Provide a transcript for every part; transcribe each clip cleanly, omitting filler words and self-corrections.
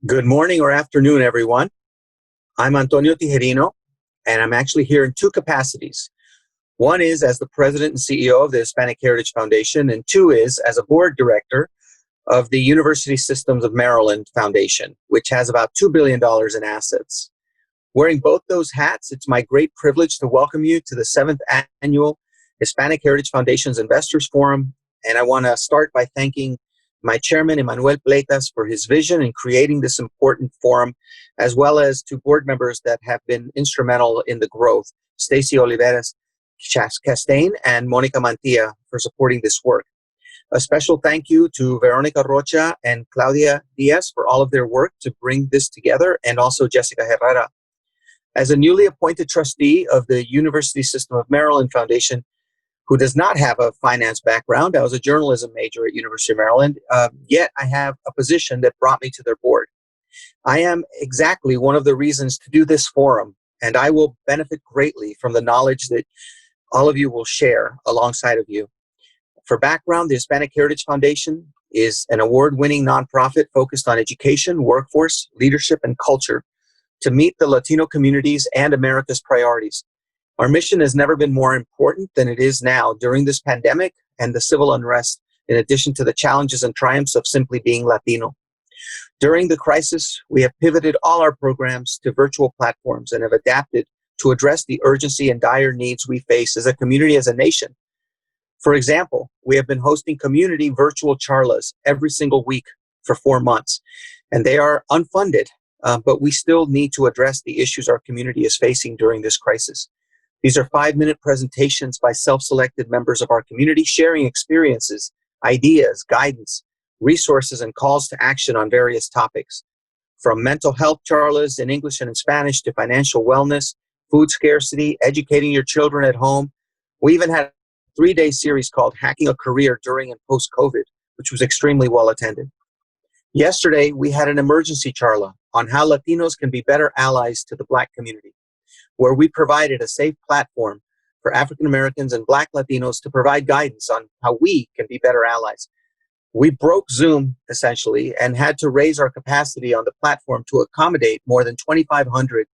Good morning or afternoon, everyone. I'm Antonio Tijerino, and I'm actually here in two capacities. One is as the president and CEO of the Hispanic Heritage Foundation, and two is as a board director of the University Systems of Maryland Foundation, which has about $2 billion in assets. Wearing both those hats, it's my great privilege to welcome you to the 7th Annual Hispanic Heritage Foundation's Investors Forum, and I want to start by thanking my chairman, Emmanuel Pleitas, for his vision in creating this important forum, as well as to board members that have been instrumental in the growth, Stacy Oliveras Castain and Monica Mantilla, for supporting this work. A special thank you to Veronica Rocha and Claudia Diaz for all of their work to bring this together, and also Jessica Herrera. As a newly appointed trustee of the University System of Maryland Foundation, who does not have a finance background, I was a journalism major at University of Maryland, yet I have a position that brought me to their board. I am exactly one of the reasons to do this forum, and I will benefit greatly from the knowledge that all of you will share alongside of you. For background, the Hispanic Heritage Foundation is an award-winning nonprofit focused on education, workforce, leadership, and culture to meet the Latino communities and America's priorities. Our mission has never been more important than it is now during this pandemic and the civil unrest, in addition to the challenges and triumphs of simply being Latino. During the crisis, we have pivoted all our programs to virtual platforms and have adapted to address the urgency and dire needs we face as a community, as a nation. For example, we have been hosting community virtual charlas every single week for 4 months, and they are unfunded, but we still need to address the issues our community is facing during this crisis. These are 5-minute presentations by self-selected members of our community, sharing experiences, ideas, guidance, resources, and calls to action on various topics. From mental health charlas in English and in Spanish to financial wellness, food scarcity, educating your children at home. We even had a 3-day series called Hacking a Career During and Post-COVID, which was extremely well attended. Yesterday, we had an emergency charla on how Latinos can be better allies to the Black community, where we provided a safe platform for African Americans and Black Latinos to provide guidance on how we can be better allies. We broke Zoom, essentially, and had to raise our capacity on the platform to accommodate more than 2,500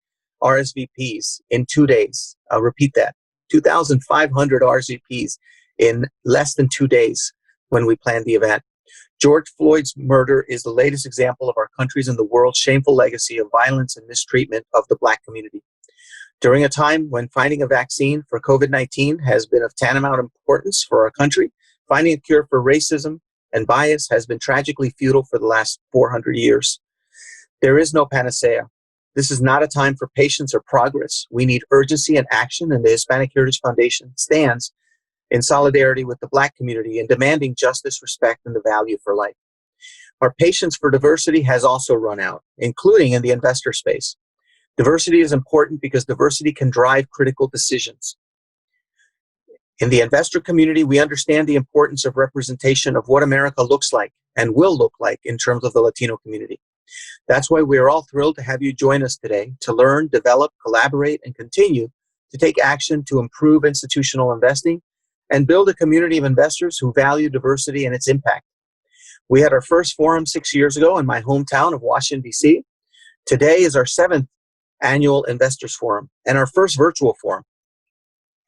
RSVPs in 2 days. I'll repeat that, 2,500 RSVPs in less than 2 days when we planned the event. George Floyd's murder is the latest example of our country's and the world's shameful legacy of violence and mistreatment of the Black community. During a time when finding a vaccine for COVID-19 has been of tantamount importance for our country, finding a cure for racism and bias has been tragically futile for the last 400 years. There is no panacea. This is not a time for patience or progress. We need urgency and action, and the Hispanic Heritage Foundation stands in solidarity with the Black community in demanding justice, respect, and the value for life. Our patience for diversity has also run out, including in the investor space. Diversity is important because diversity can drive critical decisions. In the investor community, we understand the importance of representation of what America looks like and will look like in terms of the Latino community. That's why we are all thrilled to have you join us today to learn, develop, collaborate, and continue to take action to improve institutional investing and build a community of investors who value diversity and its impact. We had our first forum 6 years ago in my hometown of Washington, D.C. Today is our 7th Annual Investors Forum and our first virtual forum.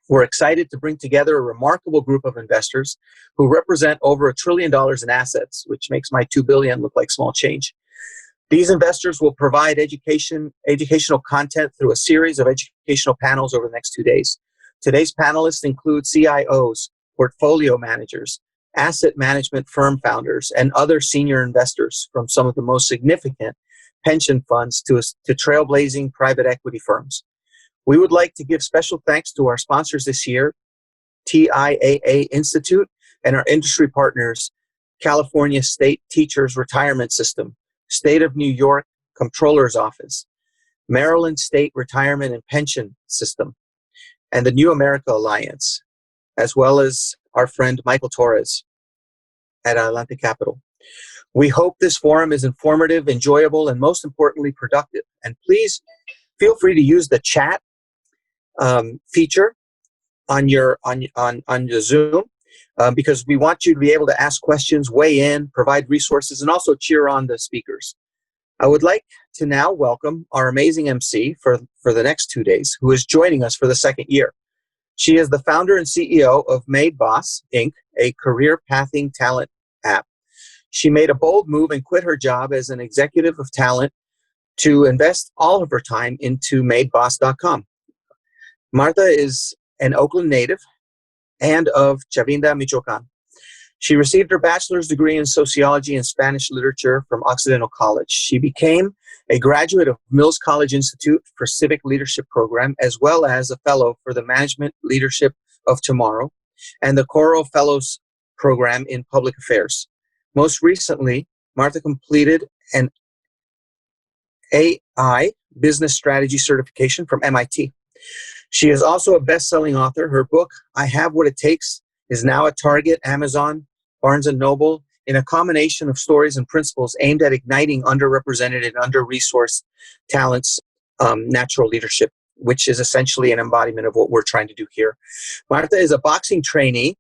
We're excited to bring together a remarkable group of investors who represent over $1 trillion in assets, which makes my $2 billion look like small change. These investors will provide educational content through a series of educational panels over the next 2 days. Today's panelists include CIOs, portfolio managers, asset management firm founders, and other senior investors from some of the most significant pension funds to trailblazing private equity firms. We would like to give special thanks to our sponsors this year, TIAA Institute, and our industry partners, California State Teachers Retirement System, State of New York Comptroller's Office, Maryland State Retirement and Pension System, and the New America Alliance, as well as our friend Michael Torres at Adelante Capital. We hope this forum is informative, enjoyable, and most importantly, productive. And please feel free to use the chat feature on your Zoom because we want you to be able to ask questions, weigh in, provide resources, and also cheer on the speakers. I would like to now welcome our amazing MC for the next 2 days, who is joining us for the second year. She is the founder and CEO of Made Boss, Inc., a career pathing talent app. She made a bold move and quit her job as an executive of talent to invest all of her time into madeboss.com. Martha is an Oakland native and of Chavinda, Michoacan. She received her bachelor's degree in sociology and Spanish literature from Occidental College. She became a graduate of Mills College Institute for Civic Leadership Program, as well as a fellow for the Management Leadership of Tomorrow and the Coro Fellows Program in Public Affairs. Most recently, Martha completed an AI Business Strategy certification from MIT. She is also a best-selling author. Her book, I Have What It Takes, is now at Target, Amazon, Barnes & Noble, in a combination of stories and principles aimed at igniting underrepresented and under-resourced talents, natural leadership, which is essentially an embodiment of what we're trying to do here. Martha is a boxing trainee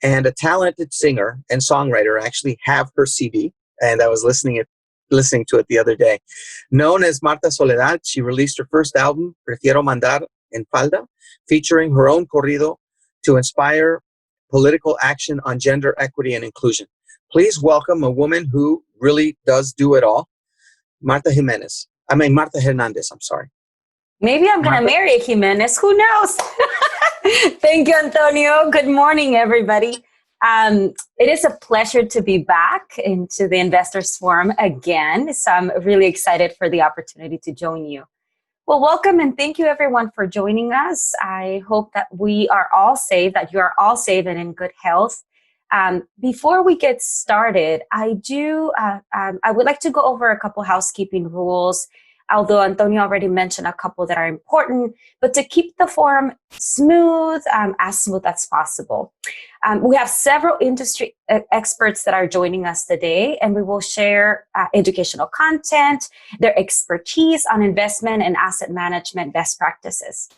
and a talented singer and songwriter. I actually have her CD, and I was listening to it the other day. Known as Marta Soledad, she released her first album, Prefiero Mandar en Falda, featuring her own corrido to inspire political action on gender equity and inclusion. Please welcome a woman who really does do it all, Marta Hernandez, I'm sorry. Maybe I'm going to marry a Jimenez. Who knows? Thank you, Antonio. Good morning, everybody. It is a pleasure to be back into the Investors Forum again. So I'm really excited for the opportunity to join you. Well, welcome and thank you everyone for joining us. I hope that we are all safe, that you are all safe and in good health. Before we get started, I would like to go over a couple housekeeping rules, although Antonio already mentioned a couple that are important, but to keep the forum smooth as possible. We have several industry experts that are joining us today, and we will share educational content, their expertise on investment and asset management best practices.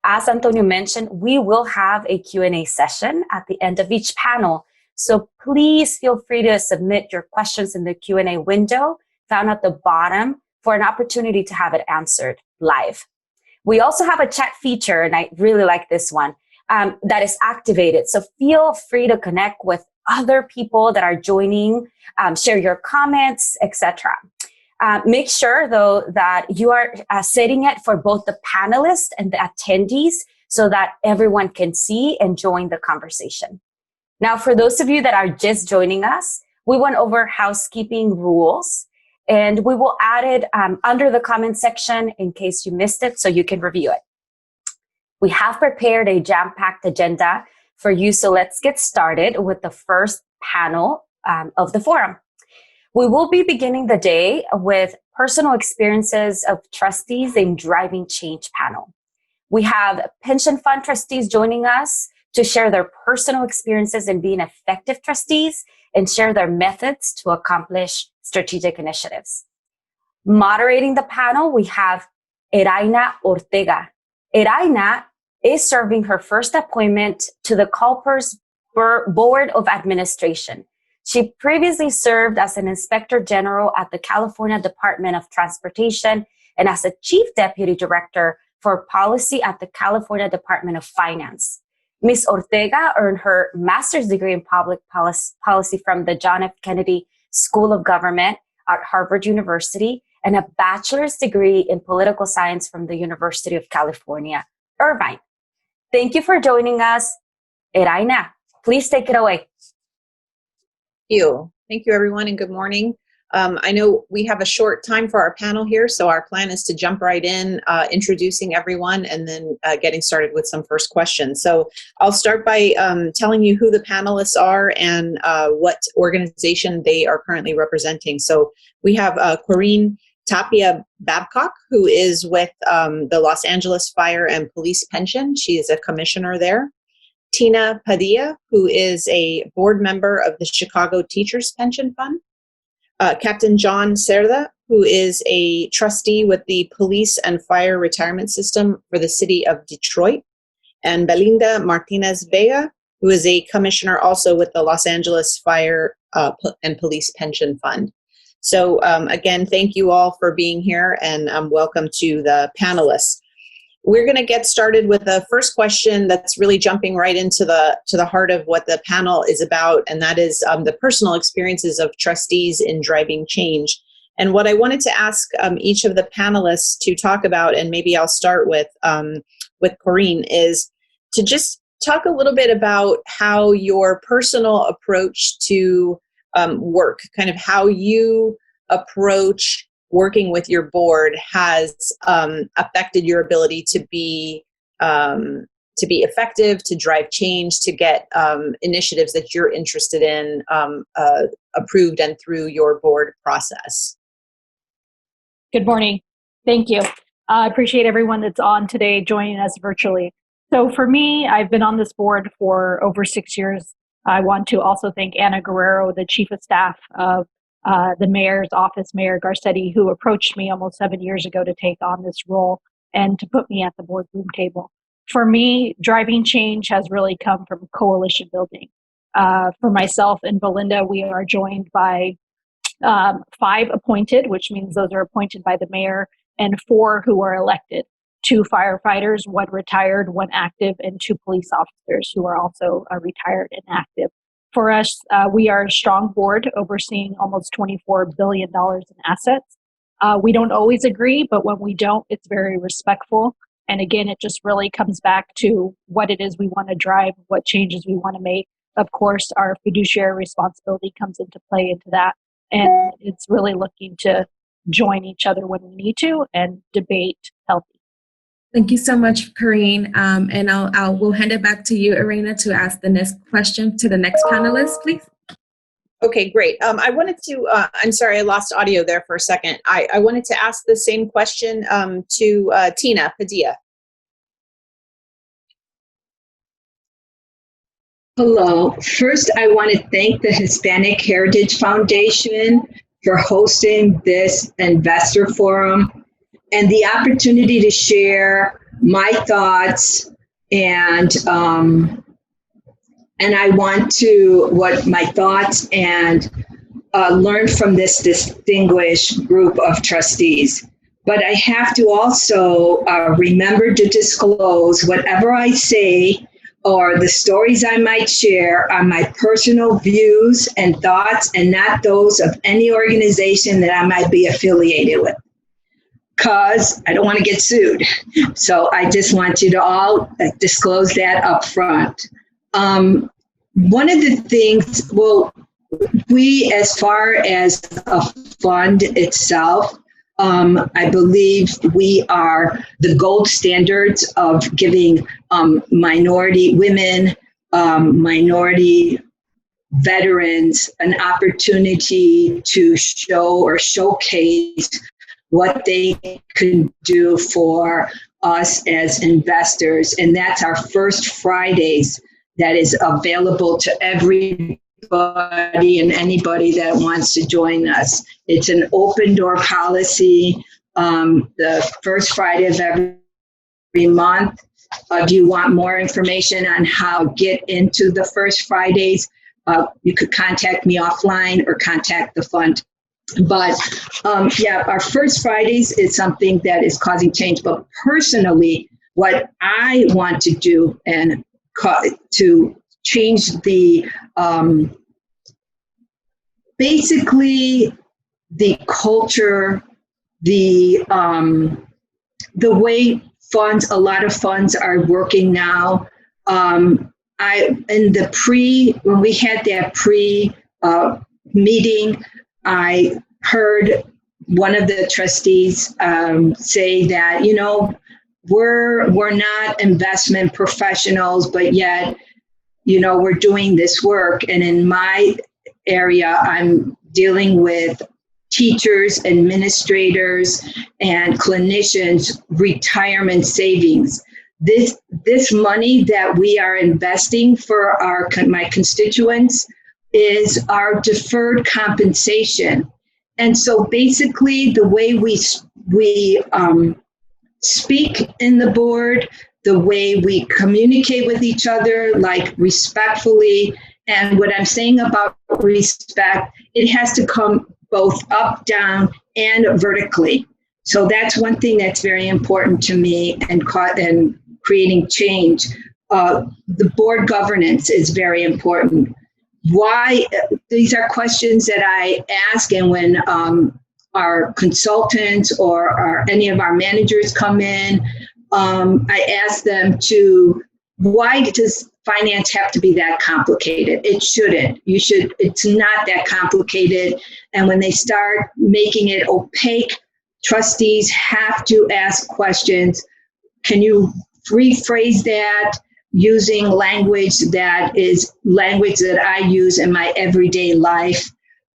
As Antonio mentioned, we will have a Q&A session at the end of each panel. So please feel free to submit your questions in the Q&A window found at the bottom for an opportunity to have it answered live. We also have a chat feature, and I really like this one, that is activated. So feel free to connect with other people that are joining, share your comments, etc. Make sure, though, that you are setting it for both the panelists and the attendees so that everyone can see and join the conversation. Now, for those of you that are just joining us, we went over housekeeping rules, and we will add it under the comment section in case you missed it so you can review it. We have prepared a jam-packed agenda for you, so let's get started with the first panel of the forum. We will be beginning the day with personal experiences of trustees in driving change panel. We have pension fund trustees joining us to share their personal experiences in being effective trustees and share their methods to accomplish strategic initiatives. Moderating the panel, we have Eraina Ortega. Eraina is serving her first appointment to the CalPERS Board of Administration. She previously served as an Inspector General at the California Department of Transportation and as a Chief Deputy Director for Policy at the California Department of Finance. Ms. Ortega earned her master's degree in public policy from the John F. Kennedy School of Government at Harvard University and a bachelor's degree in political science from the University of California, Irvine. Thank you for joining us. Eraina, please take it away. Thank you, everyone, and good morning. I know we have a short time for our panel here, so our plan is to jump right in, introducing everyone, and then getting started with some first questions. So I'll start by telling you who the panelists are and what organization they are currently representing. So we have Corinne Tapia Babcock, who is with the Los Angeles Fire and Police Pension. She is a commissioner there. Tina Padilla, who is a board member of the Chicago Teachers Pension Fund. Captain John Cerda, who is a trustee with the Police and Fire Retirement System for the city of Detroit. And Belinda Martinez Vega, who is a commissioner also with the Los Angeles Fire and Police Pension Fund. So again, thank you all for being here, and welcome to the panelists. We're going to get started with the first question that's really jumping right into the heart of what the panel is about, and that is the personal experiences of trustees in driving change. And what I wanted to ask each of the panelists to talk about, and maybe I'll start with Corinne, is to just talk a little bit about how your personal approach to work, kind of how you approach working with your board has affected your ability to be effective, to drive change, to get initiatives that you're interested in approved and through your board process. Good morning. Thank you. I appreciate everyone that's on today joining us virtually. So for me, I've been on this board for over 6 years. I want to also thank Anna Guerrero, the Chief of Staff of the Mayor's Office, Mayor Garcetti, who approached me almost 7 years ago to take on this role and to put me at the boardroom table. For me, driving change has really come from coalition building. For myself and Belinda, we are joined by 5 appointed, which means those are appointed by the mayor, and 4 who are elected. 2 firefighters, 1 retired, 1 active, and 2 police officers who are also retired and active. For us, we are a strong board overseeing almost $24 billion in assets. We don't always agree, but when we don't, it's very respectful. And again, it just really comes back to what it is we want to drive, what changes we want to make. Of course, our fiduciary responsibility comes into play into that. And it's really looking to join each other when we need to and debate healthy. Thank you so much, Corinne. And we'll hand it back to you, Irena, to ask the next question to the next panelist, please. Okay, great. I wanted to, I'm sorry, I lost audio there for a second. I wanted to ask the same question to Tina Padilla. Hello. First, I want to thank the Hispanic Heritage Foundation for hosting this investor forum and the opportunity to share my thoughts and I want to my thoughts and learn from this distinguished group of trustees. But I have to also remember to disclose whatever I say or the stories I might share are my personal views and thoughts and not those of any organization that I might be affiliated with, because I don't want to get sued. So I just want you to all disclose that up front. One of the things, we, as far as a fund itself, I believe we are the gold standards of giving minority women, minority veterans an opportunity to show or showcase what they can do for us as investors. And that's our first Fridays that is available to everybody and anybody that wants to join us. It's an open door policy, the first Friday of every month. If you want more information on how to get into the first Fridays, you could contact me offline or contact the fund. But our first Fridays is something that is causing change. But personally, what I want to do and to change the basically the culture, the way funds, a lot of funds are working now. When we had that meeting, I heard one of the trustees say that, we're not investment professionals, but yet, we're doing this work. And in my area, I'm dealing with teachers, administrators, and clinicians' retirement savings. This money that we are investing for my constituents is our deferred compensation. And so basically the way we speak in the board, the way we communicate with each other, like respectfully, and what I'm saying about respect, it has to come both up, down, and vertically. So that's one thing that's very important to me and creating change. The board governance is very important. Why? These are questions that I ask, and when our consultants or any of our managers come in, I ask them why does finance have to be that complicated? It shouldn't. It's not that complicated. And when they start making it opaque, trustees have to ask questions. Can you rephrase that using language that is language that I use in my everyday life?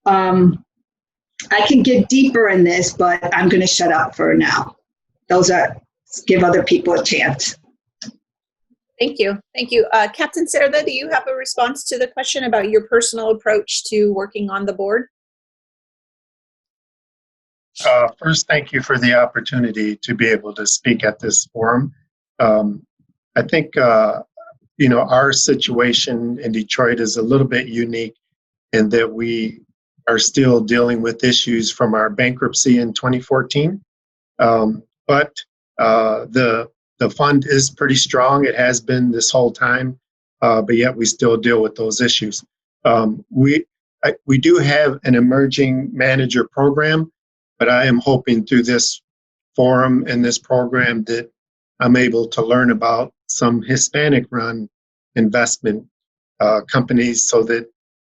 I can get deeper in this, but I'm going to shut up for now. Give other people a chance. Thank you. Thank you. Captain Cerda, do you have a response to the question about your personal approach to working on the board? First, thank you for the opportunity to be able to speak at this forum. I think, our situation in Detroit is a little bit unique in that we are still dealing with issues from our bankruptcy in 2014. But the fund is pretty strong. It has been this whole time, but yet we still deal with those issues. We do have an emerging manager program, but I am hoping through this forum and this program that I'm able to learn about some Hispanic-run investment companies so that,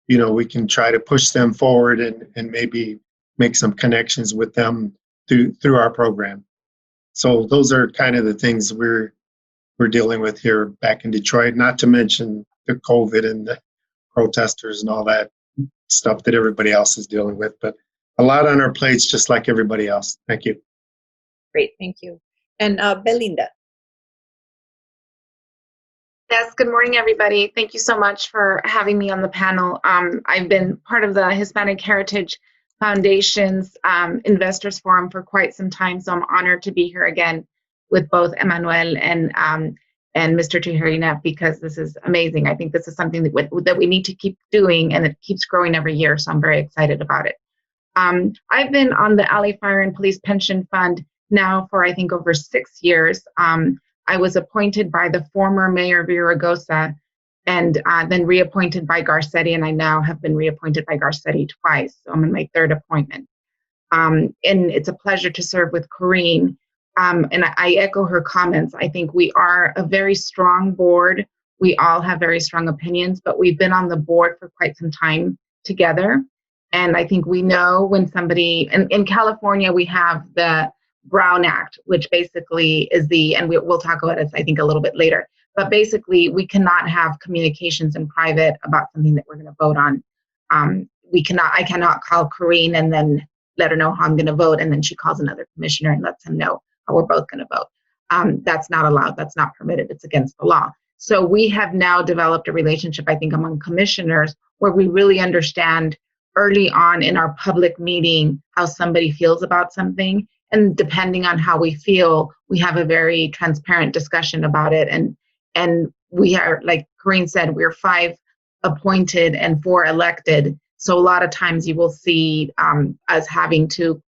we can try to push them forward and maybe make some connections with them through our program. So those are kind of the things we're dealing with here back in Detroit, not to mention the COVID and the protesters and all that stuff that everybody else is dealing with. But a lot on our plates, just like everybody else. Thank you. Great, thank you. And Belinda. Yes, good morning, everybody. Thank you so much for having me on the panel. I've been part of the Hispanic Heritage Foundation's Investors Forum for quite some time, so I'm honored to be here again with both Emmanuel and Mr. Tijerino, because this is amazing. I think this is something that we need to keep doing, and it keeps growing every year, so I'm very excited about it. I've been on the LA Fire and Police Pension Fund now for, I think, over 6 years. I was appointed by the former Mayor Villaraigosa and then reappointed by Garcetti, and I now have been reappointed by Garcetti twice, so I'm in my third appointment. And it's a pleasure to serve with Corrine, and I echo her comments. I think we are a very strong board. We all have very strong opinions, but we've been on the board for quite some time together, and I think we know when somebody, in California, we have the Brown Act, which basically is and we'll talk about it, I think, a little bit later. But basically, we cannot have communications in private about something that we're going to vote on. I cannot call Corrine and then let her know how I'm going to vote, and then she calls another commissioner and lets him know how we're both going to vote. That's not allowed. That's not permitted. It's against the law. So we have now developed a relationship, I think, among commissioners where we really understand early on in our public meeting how somebody feels about something. And depending on how we feel, we have a very transparent discussion about it. And we are, like Corrine said, we're 5 appointed and 4 elected. So a lot of times you will see us having to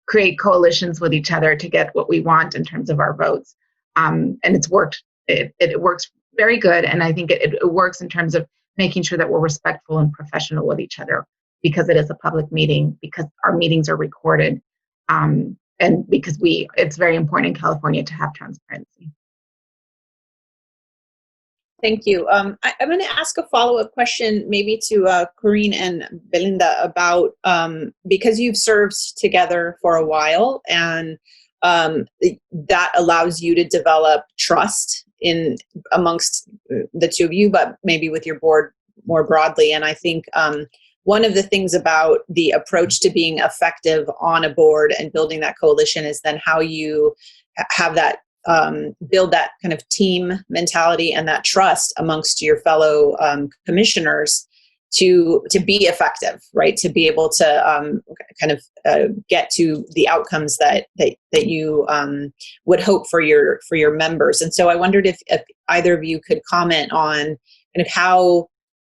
create coalitions with each other to get what we want in terms of our votes. And it's worked. It works very good. And I think it works in terms of making sure that we're respectful and professional with each other, because it is a public meeting, because our meetings are recorded. And because it's very important in California to have transparency. Thank you. I'm going to ask a follow-up question maybe to Corrine and Belinda about, because you've served together for a while, and that allows you to develop trust amongst the two of you, but maybe with your board more broadly. And I think one of the things about the approach to being effective on a board and building that coalition is then how you have that build that kind of team mentality and that trust amongst your fellow commissioners to be effective, right? To be able to get to the outcomes that you would hope for your members. And so I wondered if either of you could comment on kind of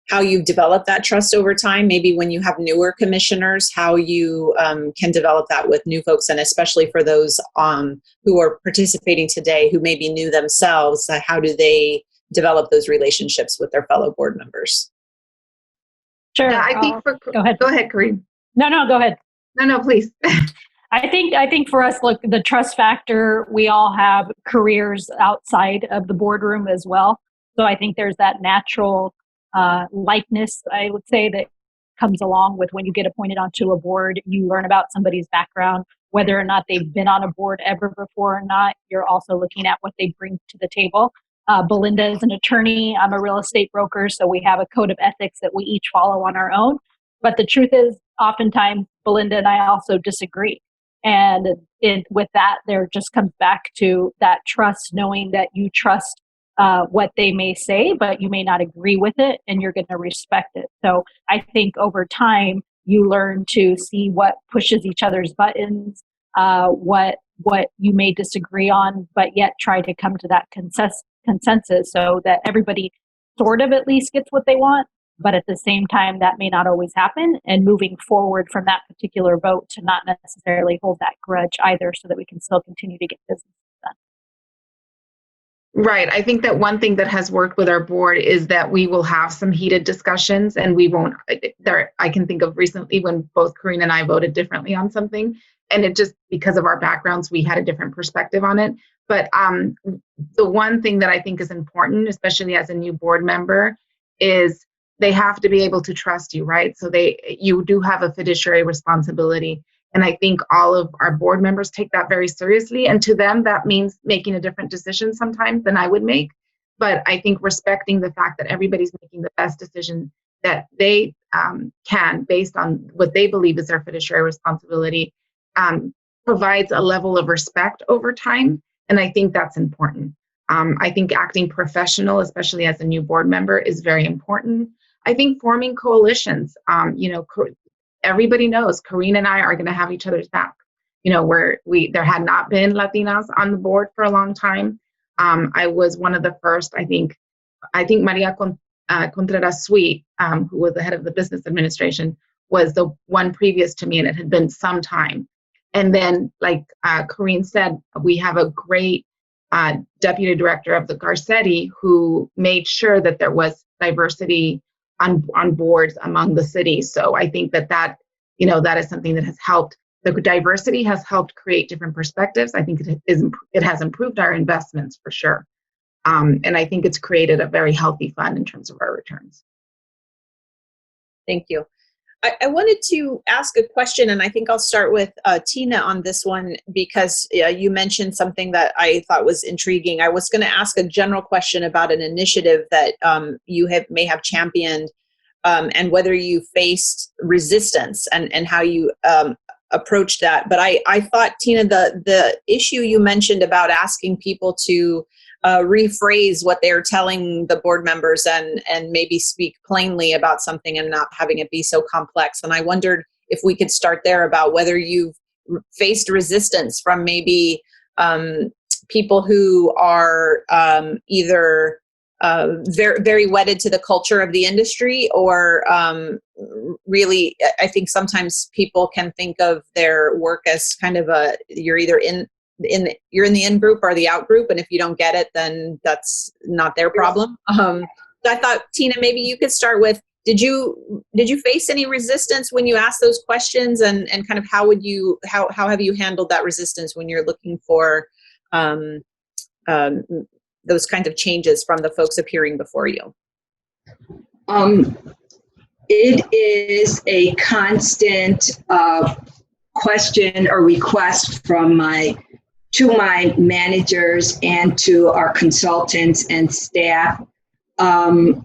how you've developed that trust over time, maybe when you have newer commissioners, how you can develop that with new folks, and especially for those who are participating today who may be new themselves, how do they develop those relationships with their fellow board members? Sure. Yeah, I think go ahead. Go ahead, Kareem. No, go ahead. No, please. I think for us, look, the trust factor, we all have careers outside of the boardroom as well. So I think there's that natural likeness, I would say, that comes along with when you get appointed onto a board. You learn about somebody's background, whether or not they've been on a board ever before or not. You're also looking at what they bring to the table. Belinda is an attorney. I'm a real estate broker, so we have a code of ethics that we each follow on our own. But the truth is, oftentimes, Belinda and I also disagree. And with that, there just comes back to that trust, knowing that you trust what they may say, but you may not agree with it, and you're going to respect it. So I think over time, you learn to see what pushes each other's buttons, what you may disagree on, but yet try to come to that consensus so that everybody sort of at least gets what they want. But at the same time, that may not always happen. And moving forward from that particular vote to not necessarily hold that grudge either, so that we can still continue to get business done. Right. I think that one thing that has worked with our board is that we will have some heated discussions, and we won't. I can think of recently when both Karina and I voted differently on something, and it just, because of our backgrounds, we had a different perspective on it. But the one thing that I think is important, especially as a new board member, is they have to be able to trust you, right? So you do have a fiduciary responsibility. And I think all of our board members take that very seriously. And to them, that means making a different decision sometimes than I would make. But I think respecting the fact that everybody's making the best decision that they can, based on what they believe is their fiduciary responsibility, provides a level of respect over time. And I think that's important. I think acting professional, especially as a new board member, is very important. I think forming coalitions, everybody knows Karina and I are going to have each other's back. Where there had not been Latinas on the board for a long time. I was one of the first, I think Maria Contreras Sweet, who was the head of the business administration, was the one previous to me, and it had been some time. And then, like Karine said, we have a great deputy director of the Garcetti who made sure that there was diversity on boards among the cities. So I think that is something that has helped. The diversity has helped create different perspectives. I think it has improved our investments for sure. And I think it's created a very healthy fund in terms of our returns. Thank you. I wanted to ask a question, and I think I'll start with Tina on this one, because you mentioned something that I thought was intriguing. I was going to ask a general question about an initiative that you may have championed, and whether you faced resistance and how you approached that. But I thought, Tina, the issue you mentioned about asking people to rephrase what they're telling the board members and maybe speak plainly about something and not having it be so complex. And I wondered if we could start there about whether you've faced resistance from maybe people who are either very, very wedded to the culture of the industry, or really, I think sometimes people can think of their work as kind of you're either you're in the in group or the out group, and if you don't get it, then that's not their problem. So I thought, Tina, maybe you could start with, did you face any resistance when you asked those questions, and kind of how have you handled that resistance when you're looking for those kinds of changes from the folks appearing before you? It is a constant question or request to my managers and to our consultants and staff, that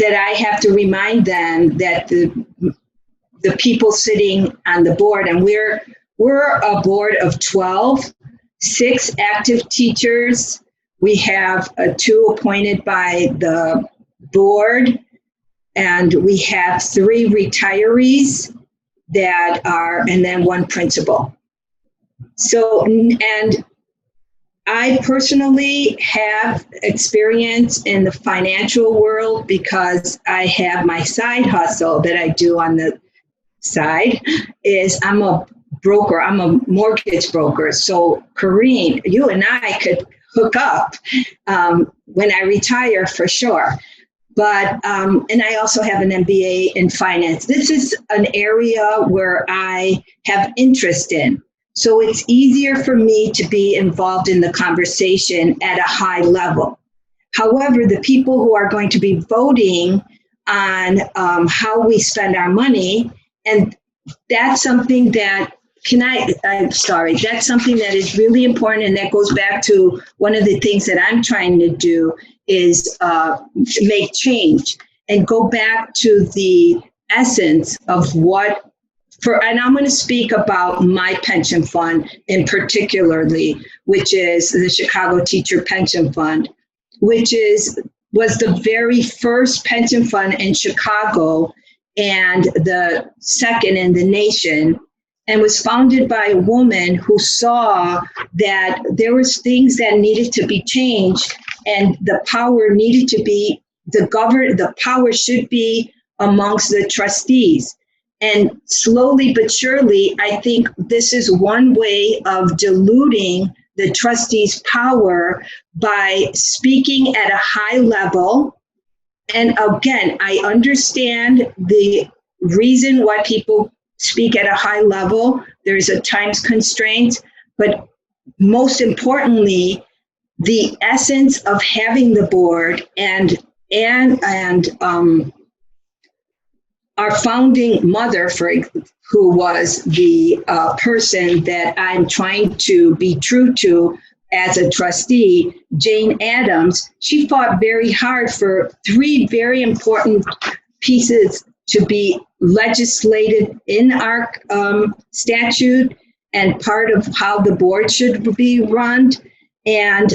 I have to remind them that the people sitting on the board, and we're a board of 12, 6 active teachers. We have 2 appointed by the board, and we have 3 retirees and then 1 principal. So, and I personally have experience in the financial world because I have my side hustle that I do on the side is I'm a broker. I'm a mortgage broker. So Corrine, you and I could hook up when I retire for sure. But, and I also have an MBA in finance. This is an area where I have interest in. So it's easier for me to be involved in the conversation at a high level. However, the people who are going to be voting on how we spend our money, and that's something that that's something that is really important, and that goes back to one of the things that I'm trying to do is make change and go back to the essence of and I'm going to speak about my pension fund in particularly, which is the Chicago Teacher Pension Fund, which was the very first pension fund in Chicago and the second in the nation, and was founded by a woman who saw that there was things that needed to be changed, and the power needed to be the power should be amongst the trustees. And slowly but surely, I think this is one way of diluting the trustees' power by speaking at a high level. And again, I understand the reason why people speak at a high level. There's a time constraint, but most importantly, the essence of having the board and our founding mother, who was the person that I'm trying to be true to as a trustee, Jane Addams, she fought very hard for 3 very important pieces to be legislated in our statute and part of how the board should be run. And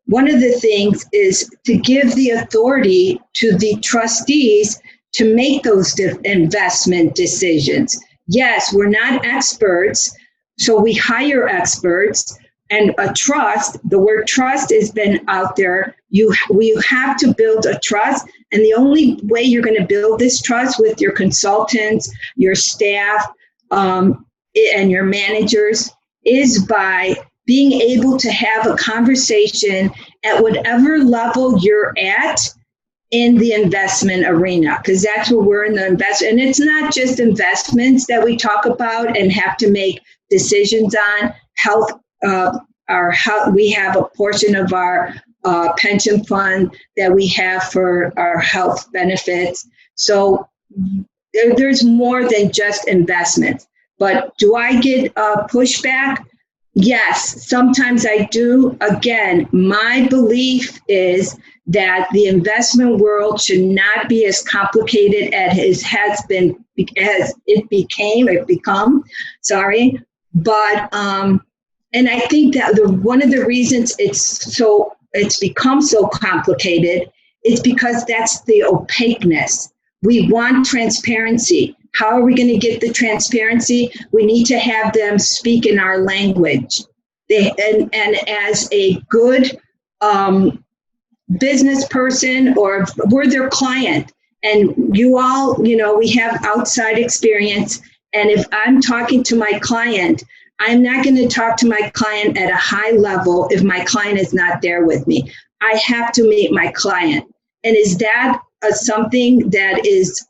one of the things is to give the authority to the trustees to make those investment decisions. Yes, we're not experts, so we hire experts. And a trust, the word trust has been out there. You have to build a trust, and the only way you're going to build this trust with your consultants, your staff, and your managers is by being able to have a conversation at whatever level you're at in the investment arena, because that's where we're in the investment. And it's not just investments that we talk about and have to make decisions on. Health, we have a portion of our pension fund that we have for our health benefits. So there's more than just investments. But do I get pushback? Yes, sometimes I do. Again, my belief is that the investment world should not be as complicated as it become. But and I think that one of the reasons it's become so complicated is because that's the opaqueness. We want transparency. How are we going to get the transparency? We need to have them speak in our language. And as a good business person, or we're their client, and you all, we have outside experience. And if I'm talking to my client, I'm not going to talk to my client at a high level if my client is not there with me. I have to meet my client. And is that something that is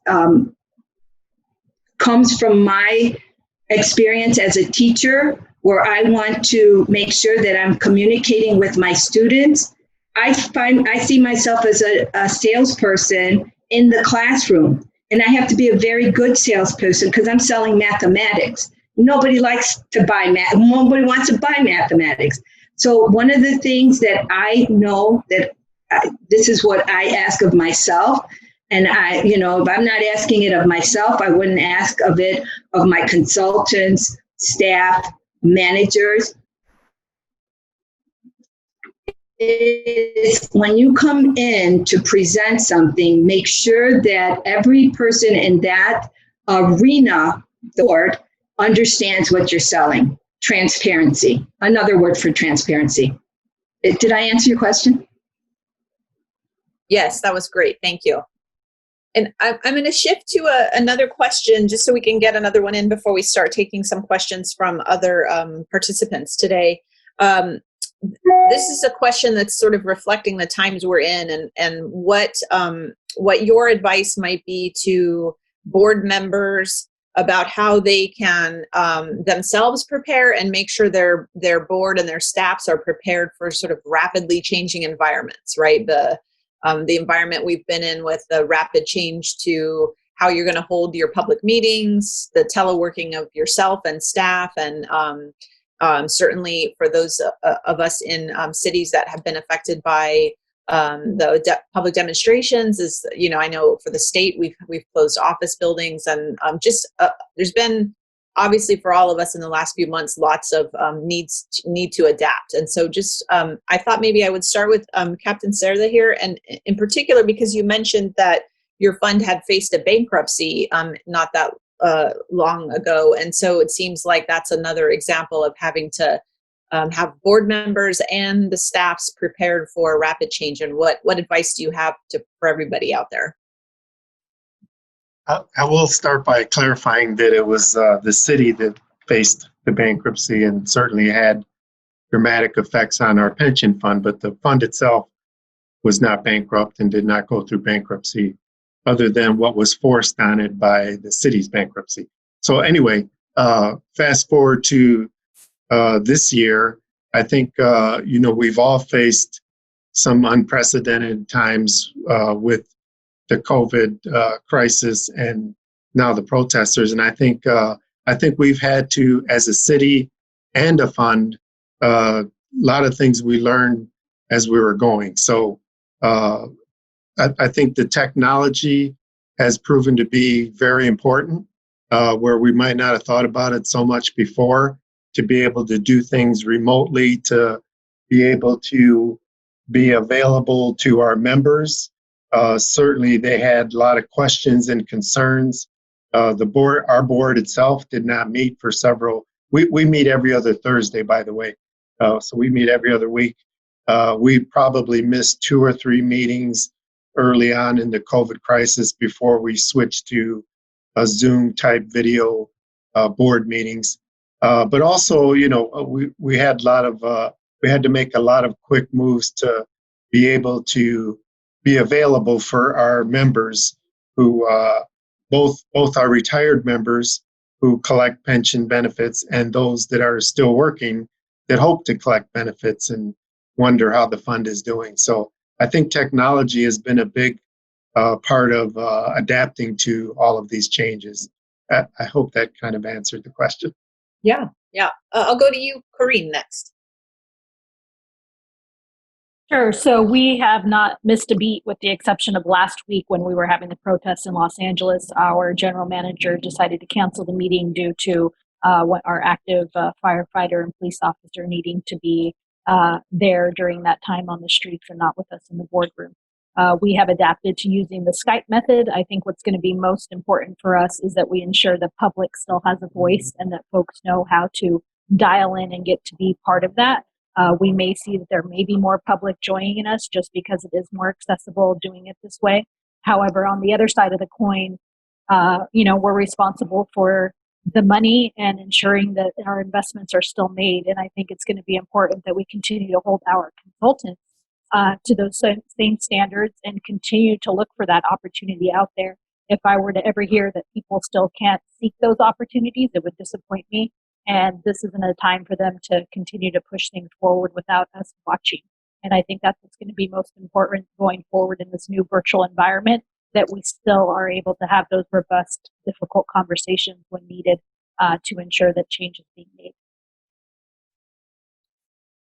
comes from my experience as a teacher, where I want to make sure that I'm communicating with my students? I see myself as a salesperson in the classroom, and I have to be a very good salesperson because I'm selling mathematics. Nobody likes to buy math. Nobody wants to buy mathematics. So one of the things that I know that this is what I ask of myself. And if I'm not asking it of myself, I wouldn't ask of it of my consultants, staff, managers. Is when you come in to present something, make sure that every person in that arena, board, understands what you're selling. transparency. Another word for transparency. Did I answer your question? Yes, that was great. Thank you. And I'm going to shift to another question just so we can get another one in before we start taking some questions from other participants today. This is a question that's sort of reflecting the times we're in and what your advice might be to board members about how they can themselves prepare and make sure their board and their staffs are prepared for sort of rapidly changing environments, right? The environment we've been in with the rapid change to how you're going to hold your public meetings, the teleworking of yourself and staff, and certainly for those of us in cities that have been affected by the public demonstrations, is, you know, I know for the state we've closed office buildings, and there's been obviously for all of us in the last few months lots of need to adapt. And so I thought maybe I would start with Captain Cerda here, and in particular because you mentioned that your fund had faced a bankruptcy not that long ago, and so it seems like that's another example of having to have board members and the staffs prepared for rapid change. And what advice do you have for everybody out there? I will start by clarifying that it was the city that faced the bankruptcy and certainly had dramatic effects on our pension fund, but the fund itself was not bankrupt and did not go through bankruptcy, other than what was forced on it by the city's bankruptcy. So anyway, fast forward to this year, I think, we've all faced some unprecedented times with the COVID crisis and now the protesters. And I think we've had to, as a city and a fund, a lot of things we learned as we were going. So I think the technology has proven to be very important, where we might not have thought about it so much before, to be able to do things remotely, to be able to be available to our members. Certainly they had a lot of questions and concerns. Our board itself did not meet for we meet every other Thursday, by the way. So we meet every other week. We probably missed 2 or 3 meetings early on in the COVID crisis before we switched to a Zoom type video board meetings. But also, we had we had to make a lot of quick moves to be able to be available for our members who both our retired members who collect pension benefits and those that are still working that hope to collect benefits and wonder how the fund is doing. So I think technology has been a big part of adapting to all of these changes. I hope that kind of answered the question. Yeah. I'll go to you, Corrine, next. Sure. So we have not missed a beat, with the exception of last week when we were having the protests in Los Angeles. Our general manager decided to cancel the meeting due to our active firefighter and police officer needing to be there during that time on the streets and not with us in the boardroom. We have adapted to using the Skype method. I think what's going to be most important for us is that we ensure the public still has a voice and that folks know how to dial in and get to be part of that. We may see that there may be more public joining us just because it is more accessible doing it this way. However, on the other side of the coin, we're responsible for the money and ensuring that our investments are still made. And I think it's going to be important that we continue to hold our consultants to those same standards and continue to look for that opportunity out there. If I were to ever hear that people still can't seek those opportunities, it would disappoint me. And this isn't a time for them to continue to push things forward without us watching. And I think that's what's going to be most important going forward in this new virtual environment, that we still are able to have those robust, difficult conversations when needed to ensure that change is being made.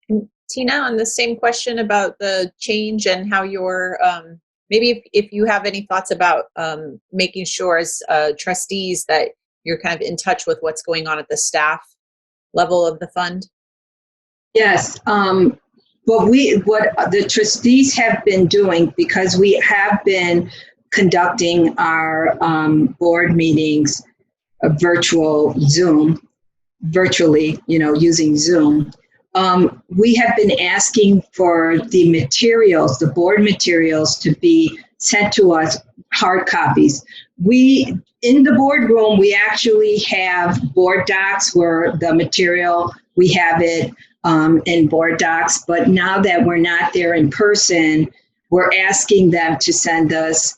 And Tina, on the same question about the change and how you're, maybe if you have any thoughts about making sure as trustees that you're kind of in touch with what's going on at the staff level of the fund? Yes. What the trustees have been doing, because we have been conducting our board meetings virtual Zoom, virtually, using Zoom. We have been asking for the materials, the board materials, to be sent to us, hard copies. In the boardroom, we actually have board docs where the material, we have it in board docs, but now that we're not there in person, we're asking them to send us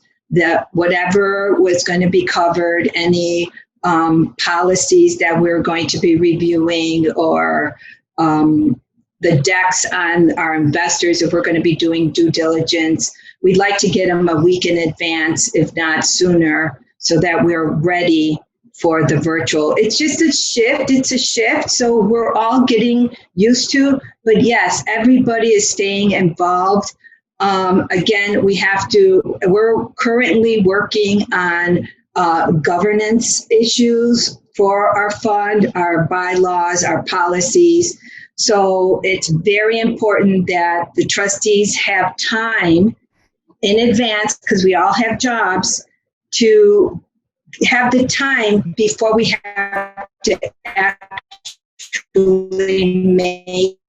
whatever was going to be covered, any policies that we're going to be reviewing, or the decks on our investors if we're going to be doing due diligence. We'd like to get them a week in advance, if not sooner, so that we're ready for the virtual. It's just a shift. It's a shift. So we're all getting used to, but yes, everybody is staying involved. Again, we're currently working on governance issues for our fund, our bylaws, our policies. So it's very important that the trustees have time in advance, because we all have jobs, to have the time before we have to actually make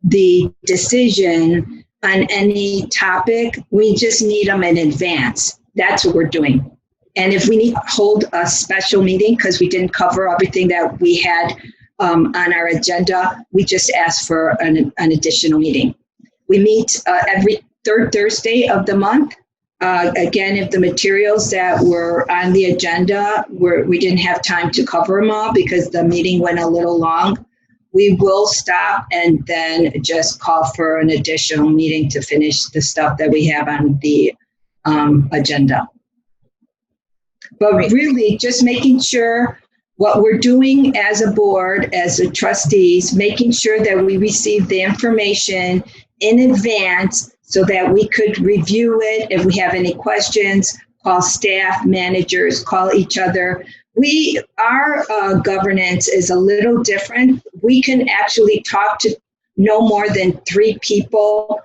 the decision on any topic. We just need them in advance. That's what we're doing. And if we need to hold a special meeting because we didn't cover everything that we had on our agenda, we just ask for an additional meeting. We meet every third Thursday of the month. Again, if the materials that were on the agenda, we didn't have time to cover them all because the meeting went a little long, we will stop and then just call for an additional meeting to finish the stuff that we have on the agenda. But really, just making sure what we're doing as a board, as the trustees, making sure that we receive the information in advance so that we could review it. If we have any questions, call staff, managers, call each other. Our governance is a little different. We can actually talk to no more than 3 people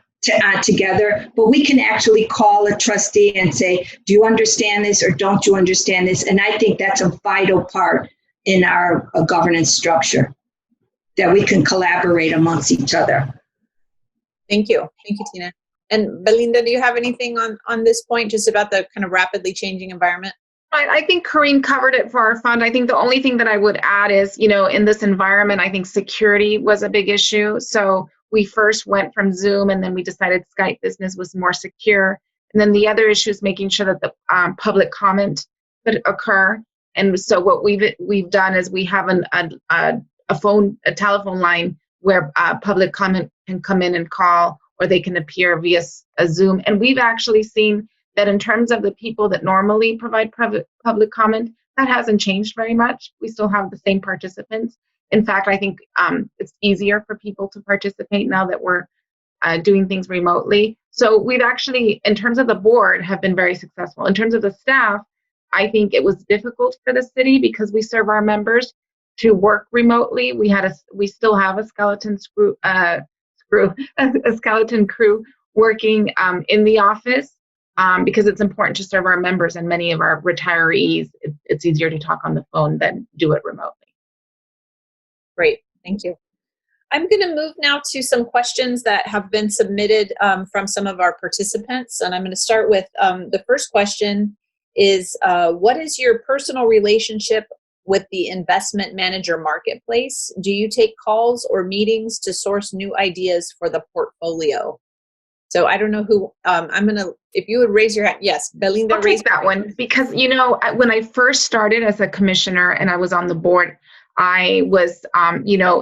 together, but we can actually call a trustee and say, do you understand this or don't you understand this? And I think that's a vital part in our governance structure, that we can collaborate amongst each other. Thank you. Thank you, Tina. And Belinda, do you have anything on this point, just about the kind of rapidly changing environment? I think Corinne covered it for our fund. I think the only thing that I would add is, in this environment, I think security was a big issue. So we first went from Zoom, and then we decided Skype Business was more secure. And then the other issue is making sure that the public comment could occur. And so what we've done is we have a telephone line where public comment can come in and call, or they can appear via a Zoom. And we've actually seen that in terms of the people that normally provide public comment, that hasn't changed very much. We still have the same participants. In fact, I think it's easier for people to participate now that we're doing things remotely. So we've actually, in terms of the board, have been very successful. In terms of the staff, I think it was difficult for the city because we serve our members to work remotely. We still have a skeleton crew working in the office because it's important to serve our members, and many of our retirees, it's easier to talk on the phone than do it remotely. Great, thank you. I'm going to move now to some questions that have been submitted from some of our participants, and I'm going to start with the first question is, what is your personal relationship with the investment manager marketplace? Do you take calls or meetings to source new ideas for the portfolio? So I don't know who, if you would raise your hand. Yes, Belinda. I'll take that one because, when I first started as a commissioner and I was on the board, I was,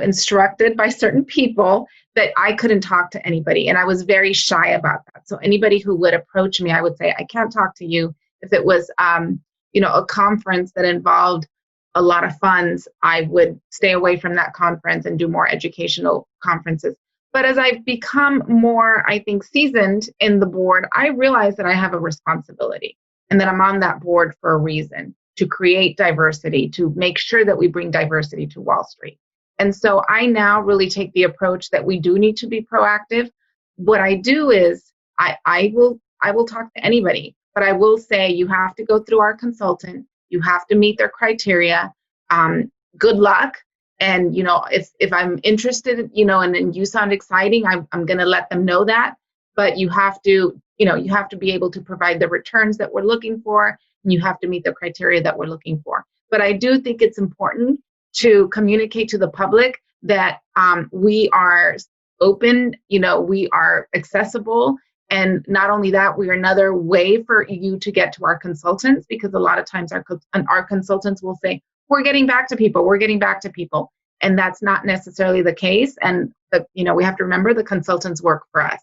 instructed by certain people that I couldn't talk to anybody. And I was very shy about that. So anybody who would approach me, I would say, I can't talk to you. If it was, a conference that involved a lot of funds, I would stay away from that conference and do more educational conferences. But as I've become more, I think, seasoned in the board, I realize that I have a responsibility and that I'm on that board for a reason, to create diversity, to make sure that we bring diversity to Wall Street. And so I now really take the approach that we do need to be proactive. What I do is I will talk to anybody, but I will say you have to go through our consultant. You have to meet their criteria. Good luck. And, if I'm interested, and you sound exciting, I'm going to let them know that. But you have to, you have to be able to provide the returns that we're looking for, and you have to meet the criteria that we're looking for. But I do think it's important to communicate to the public that we are open, we are accessible. And not only that, we are another way for you to get to our consultants, because a lot of times our consultants will say, we're getting back to people. And that's not necessarily the case. And, we have to remember the consultants work for us.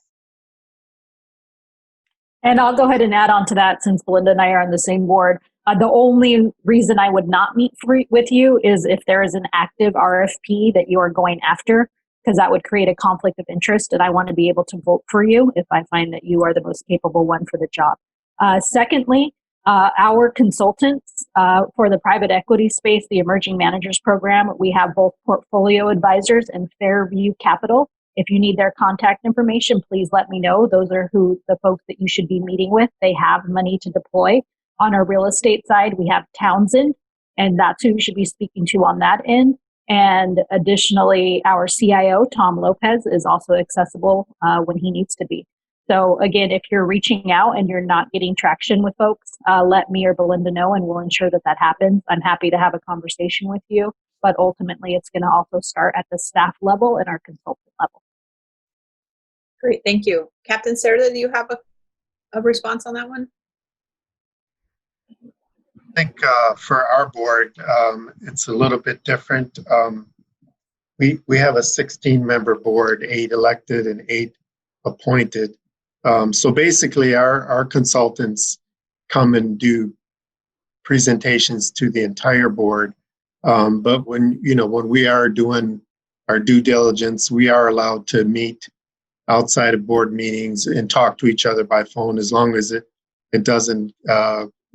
And I'll go ahead and add on to that, since Belinda and I are on the same board. The only reason I would not meet with you is if there is an active RFP that you are going after, because that would create a conflict of interest, and I want to be able to vote for you if I find that you are the most capable one for the job. Secondly, our consultants for the private equity space, the Emerging Managers Program, we have both Portfolio Advisors and Fairview Capital. If you need their contact information, please let me know. Those are the folks that you should be meeting with. They have money to deploy. On our real estate side, we have Townsend, and that's who you should be speaking to on that end. And additionally, our CIO, Tom Lopez, is also accessible when he needs to be. So again, if you're reaching out and you're not getting traction with folks, let me or Belinda know, and we'll ensure that happens. I'm happy to have a conversation with you, but ultimately it's going to also start at the staff level and our consultant level. Great, thank you. Captain Cerda, do you have a response on that one? I think for our board, it's a little bit different. We have a 16-member board, 8 elected and 8 appointed. So basically, our consultants come and do presentations to the entire board. But when we are doing our due diligence, we are allowed to meet outside of board meetings and talk to each other by phone, as long as it doesn't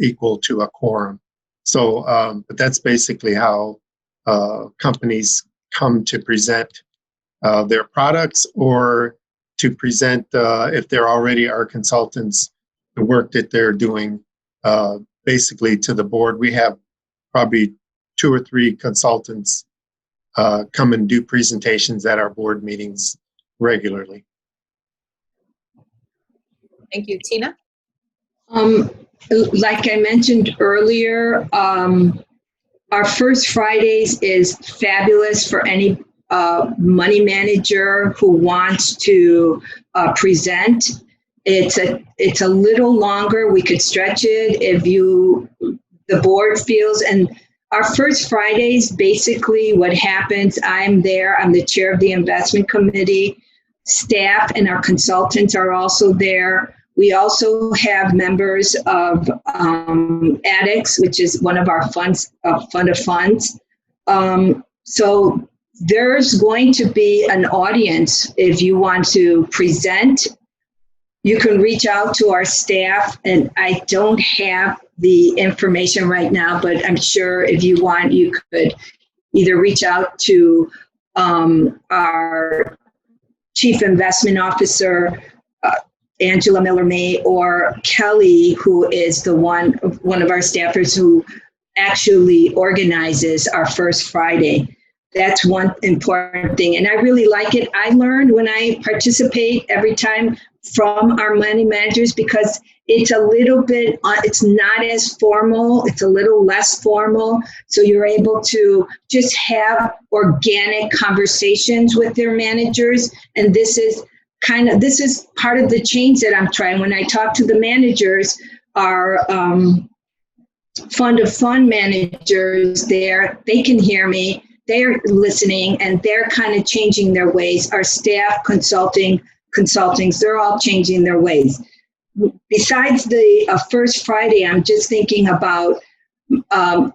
equal to a quorum. So, but that's basically how companies come to present their products, or to present, if they're already our consultants, the work that they're doing basically to the board. We have probably 2 or 3 consultants come and do presentations at our board meetings regularly. Thank you. Tina? Like I mentioned earlier, our first Fridays is fabulous for any money manager who wants to present. It's a little longer. We could stretch it if the board feels. And our first Fridays, basically what happens, I'm there, I'm the chair of the investment committee. Staff and our consultants are also there. We also have members of Addicts, which is one of our funds, fund of funds. So there's going to be an audience. If you want to present, you can reach out to our staff, and I don't have the information right now, but I'm sure if you want, you could either reach out to our Chief Investment Officer, Angela Miller-May, or Kelly, who is one of our staffers who actually organizes our first Friday. That's one important thing. And I really like it. I learned when I participate every time from our money managers, because it's a little bit, it's not as formal, it's a little less formal. So you're able to just have organic conversations with their managers. And this is part of the change that I'm trying. When I talk to the managers, our fund of fund managers there, they can hear me, they're listening, and they're kind of changing their ways. Our staff consultings, they're all changing their ways. Besides the first Friday, I'm just thinking about our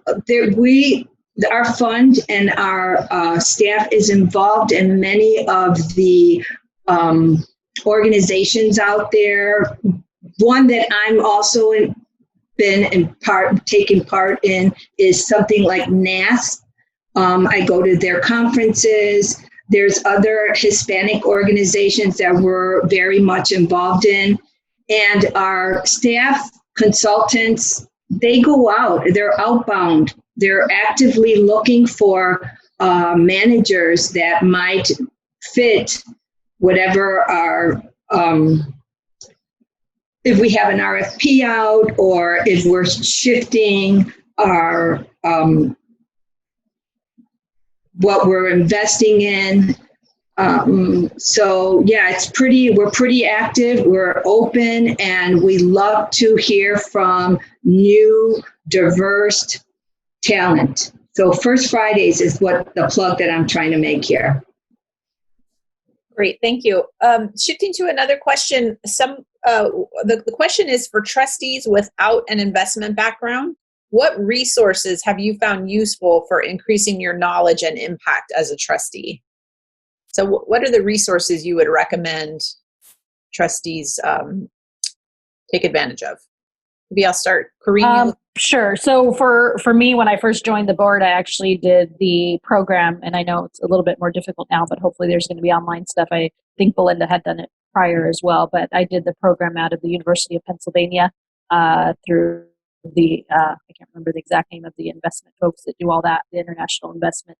fund and our staff is involved in many of the organizations out there. One that I'm also taking part in is something like NAS. I go to their conferences. There's other Hispanic organizations that we're very much involved in. And our staff consultants, they go out, they're outbound. They're actively looking for managers that might fit whatever our, if we have an RFP out or if we're shifting our, what we're investing in. So yeah, we're pretty active, we're open, and we love to hear from new, diverse talent. So First Fridays is what the plug that I'm trying to make here. Great, thank you. Shifting to another question, the question is for trustees without an investment background. What resources have you found useful for increasing your knowledge and impact as a trustee? So what are the resources you would recommend trustees take advantage of? Maybe I'll start. Corinne? Sure. So for me, when I first joined the board, I actually did the program, and I know it's a little bit more difficult now, but hopefully there's going to be online stuff. I think Belinda had done it prior as well, but I did the program out of the University of Pennsylvania through the, I can't remember the exact name of the investment folks that do all that, the international investment,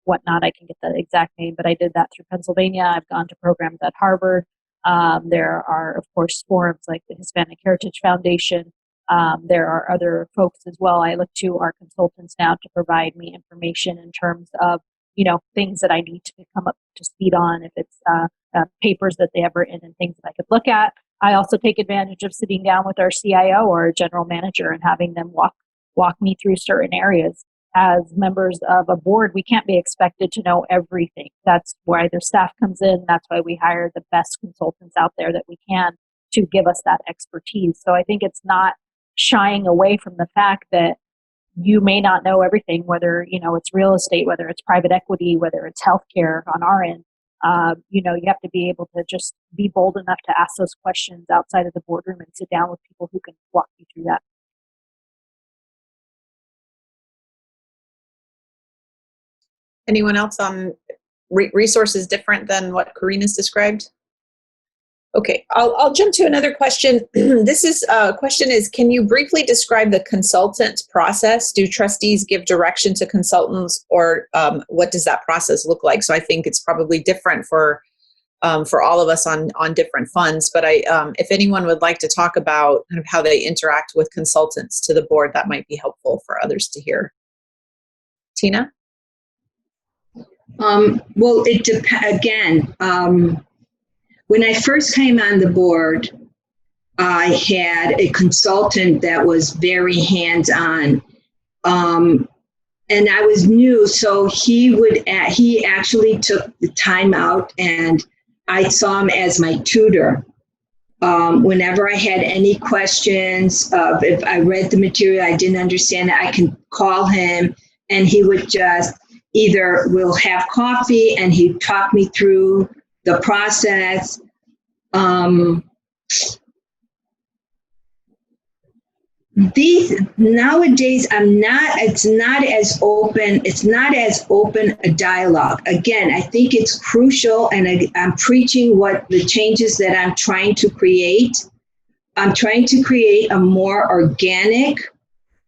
whatnot. I can get the exact name, but I did that through Pennsylvania. I've gone to programs at Harvard. There are, of course, forums like the Hispanic Heritage Foundation. There are other folks as well. I look to our consultants now to provide me information in terms of, things that I need to come up to speed on, if it's papers that they have written and things that I could look at. I also take advantage of sitting down with our CIO or general manager and having them walk me through certain areas. As members of a board, we can't be expected to know everything. That's why their staff comes in. That's why we hire the best consultants out there that we can to give us that expertise. So I think it's not shying away from the fact that you may not know everything, whether, it's real estate, whether it's private equity, whether it's healthcare on our end. You have to be able to just be bold enough to ask those questions outside of the boardroom and sit down with people who can walk you through that. Anyone else on resources different than what Karina's described? Okay, I'll jump to another question. This question is, can you briefly describe the consultant process? Do trustees give direction to consultants, or what does that process look like? So I think it's probably different for all of us on different funds, but if anyone would like to talk about kind of how they interact with consultants to the board, that might be helpful for others to hear. Tina? Well, it depends. Again, when I first came on the board, I had a consultant that was very hands-on, and I was new, so he actually took the time out, and I saw him as my tutor. Whenever I had any questions, if I read the material, I didn't understand it, I can call him, and he would just we'll have coffee, and he'd talk me through the process. Nowadays, it's not as open a dialogue. Again, I think it's crucial, and I'm preaching what the changes that I'm trying to create. I'm trying to create a more organic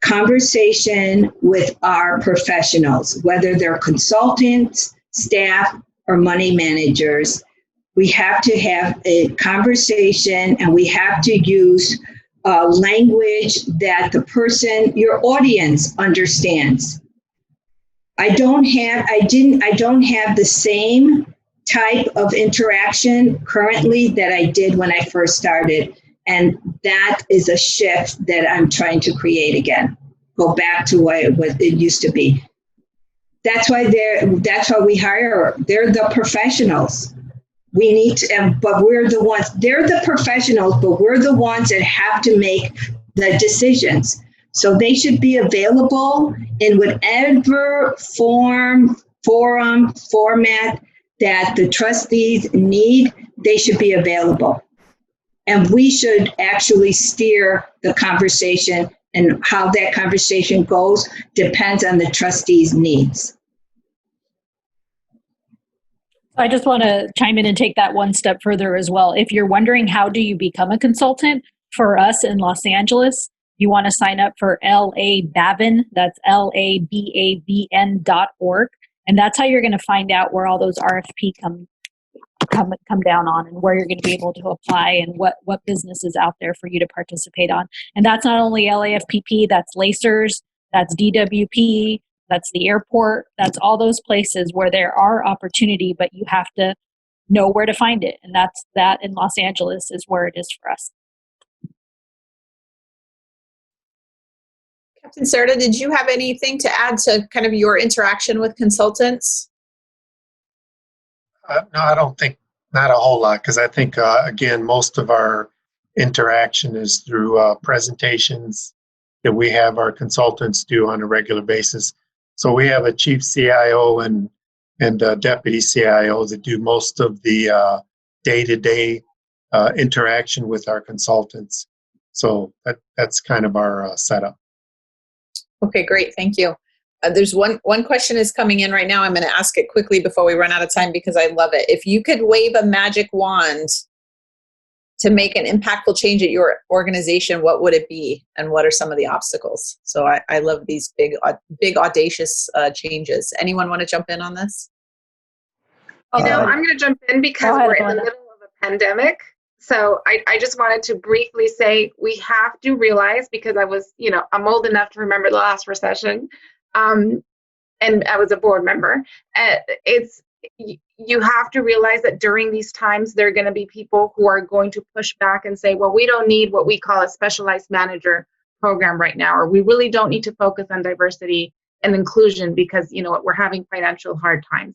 conversation with our professionals, whether they're consultants, staff, or money managers. We have to have a conversation, and we have to use language that your audience understands. I don't have the same type of interaction currently that I did when I first started. And that is a shift that I'm trying to create again. Go back to what it used to be. That's why we hire. They're the professionals. We need to, but we're the ones. They're the professionals, but we're the ones that have to make the decisions. So they should be available in whatever forum, format that the trustees need. They should be available. And we should actually steer the conversation, and how that conversation goes depends on the trustees' needs. I just want to chime in and take that one step further as well. If you're wondering how do you become a consultant, for us in Los Angeles, you want to sign up for LABAVN, that's LABAVN.org. And that's how you're going to find out where all those RFP come down on, and where you're going to be able to apply, and what business is out there for you to participate on. And that's not only LAFPP, that's Lacers, that's DWP, that's the airport, that's all those places where there are opportunity, but you have to know where to find it. And that in Los Angeles is where it is for us. Captain Serta, did you have anything to add to kind of your interaction with consultants? No, I don't think, not a whole lot, because I think, again, most of our interaction is through presentations that we have our consultants do on a regular basis. So we have a chief CIO and deputy CIO that do most of the day-to-day interaction with our consultants. So that's kind of our setup. Okay, great. Thank you. There's one question is coming in right now. I'm going to ask it quickly before we run out of time because I love it. If you could wave a magic wand to make an impactful change at your organization, what would it be, and what are some of the obstacles? So I love these big audacious changes. Anyone want to jump in on this? I'm going to jump in because we're in the middle of a pandemic. So I just wanted to briefly say we have to realize, because I'm old enough to remember the last recession, and I was a board member. You have to realize that during these times, there are going to be people who are going to push back and say, well, we don't need what we call a specialized manager program right now, or we really don't need to focus on diversity and inclusion because, we're having financial hard times.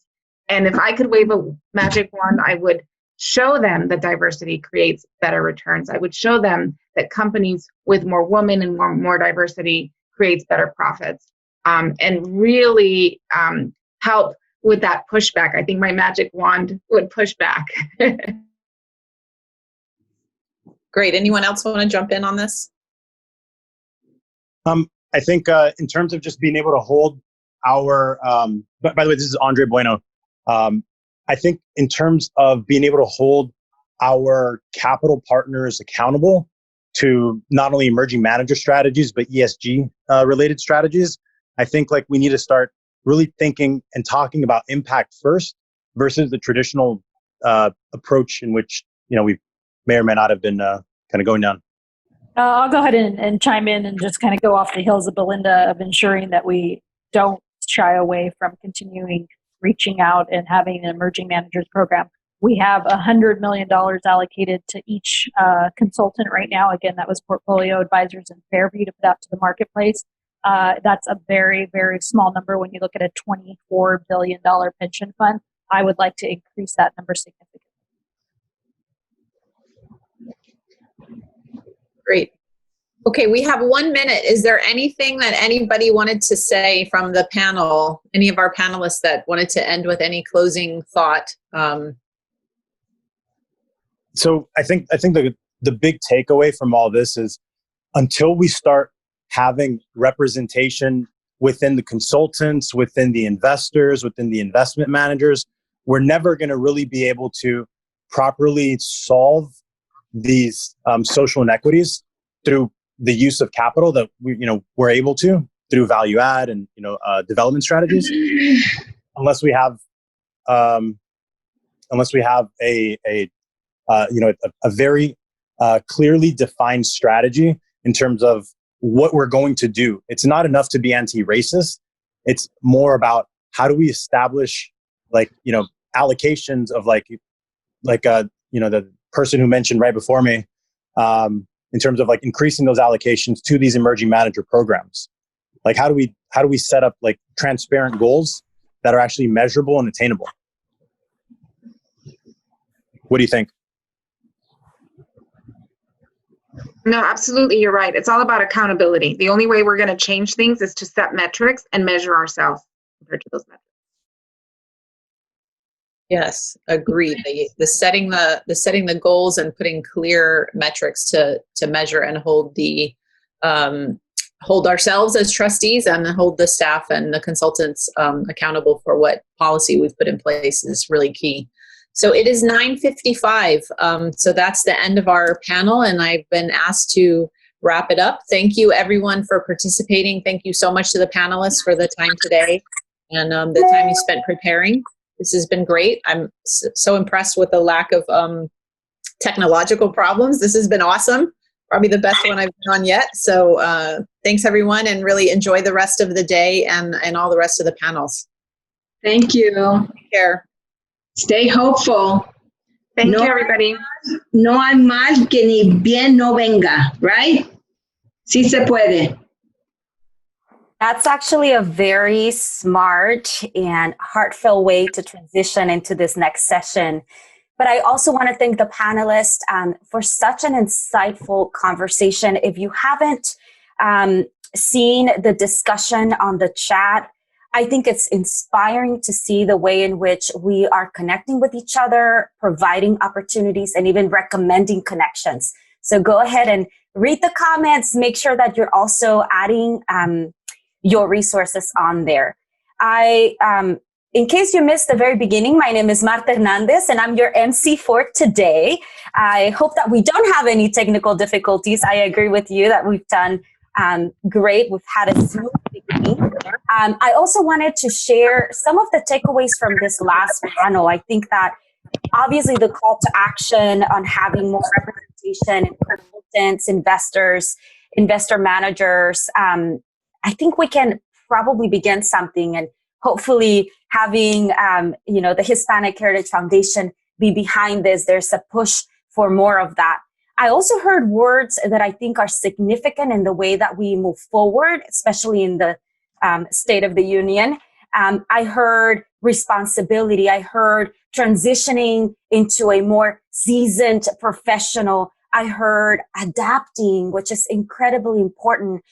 And if I could wave a magic wand, I would show them that diversity creates better returns. I would show them that companies with more women and more diversity creates better profits, and really help with that pushback. I think my magic wand would push back. Great. Anyone else want to jump in on this? I think in terms of just being able to hold our, by the way, this is Andre Bueno. I think in terms of being able to hold our capital partners accountable to not only emerging manager strategies, but ESG related strategies, I think we need to start really thinking and talking about impact first versus the traditional approach in which, we may or may not have been kind of going down. I'll go ahead and chime in and just kind of go off the heels of Belinda of ensuring that we don't shy away from continuing reaching out and having an emerging managers program. We have $100 million allocated to each consultant right now. Again, that was Portfolio Advisors and Fairview to put out to the marketplace. That's a very, very small number when you look at a $24 billion pension fund. I would like to increase that number significantly. Great. Okay, we have 1 minute. Is there anything that anybody wanted to say from the panel? Any of our panelists that wanted to end with any closing thought? So I think the big takeaway from all this is until we start having representation within the consultants, within the investors, within the investment managers, we're never going to really be able to properly solve these social inequities through the use of capital that we're able to through value add and development strategies, unless we have a very clearly defined strategy in terms of what we're going to do. It's not enough to be anti-racist. It's more about how do we establish allocations of the person who mentioned right before me, in terms of increasing those allocations to these emerging manager programs. How do we set up transparent goals that are actually measurable and attainable? What do you think? No, absolutely, you're right. It's all about accountability. The only way we're going to change things is to set metrics and measure ourselves compared to those metrics. Yes, agreed. The setting the goals and putting clear metrics to measure and hold ourselves as trustees and hold the staff and the consultants accountable for what policy we've put in place is really key. So it is 9:55. So that's the end of our panel, and I've been asked to wrap it up. Thank you, everyone, for participating. Thank you so much to the panelists for the time today. and the time you spent preparing. This has been great. I'm so impressed with the lack of technological problems. This has been awesome. Probably the best one I've been on yet. So thanks, everyone, and really enjoy the rest of the day and all the rest of the panels. Thank you. Take care. Stay hopeful. Thank you, everybody. No hay mal que ni bien no venga, right? Sí se puede. That's actually a very smart and heartfelt way to transition into this next session. But I also want to thank the panelists for such an insightful conversation. If you haven't seen the discussion on the chat, I think it's inspiring to see the way in which we are connecting with each other, providing opportunities, and even recommending connections. So go ahead and read the comments. Make sure that you're also adding your resources on there. In case you missed the very beginning, my name is Marta Hernandez, and I'm your MC for today. I hope that we don't have any technical difficulties. I agree with you that we've done great. We've had a smooth beginning. I also wanted to share some of the takeaways from this last panel. I think that obviously the call to action on having more representation in consultants, investors, investor managers, I think we can probably begin something, and hopefully having the Hispanic Heritage Foundation be behind this. There's a push for more of that. I also heard words that I think are significant in the way that we move forward, especially in the State of the Union. I heard responsibility. I heard transitioning into a more seasoned professional. I heard adapting, which is incredibly important.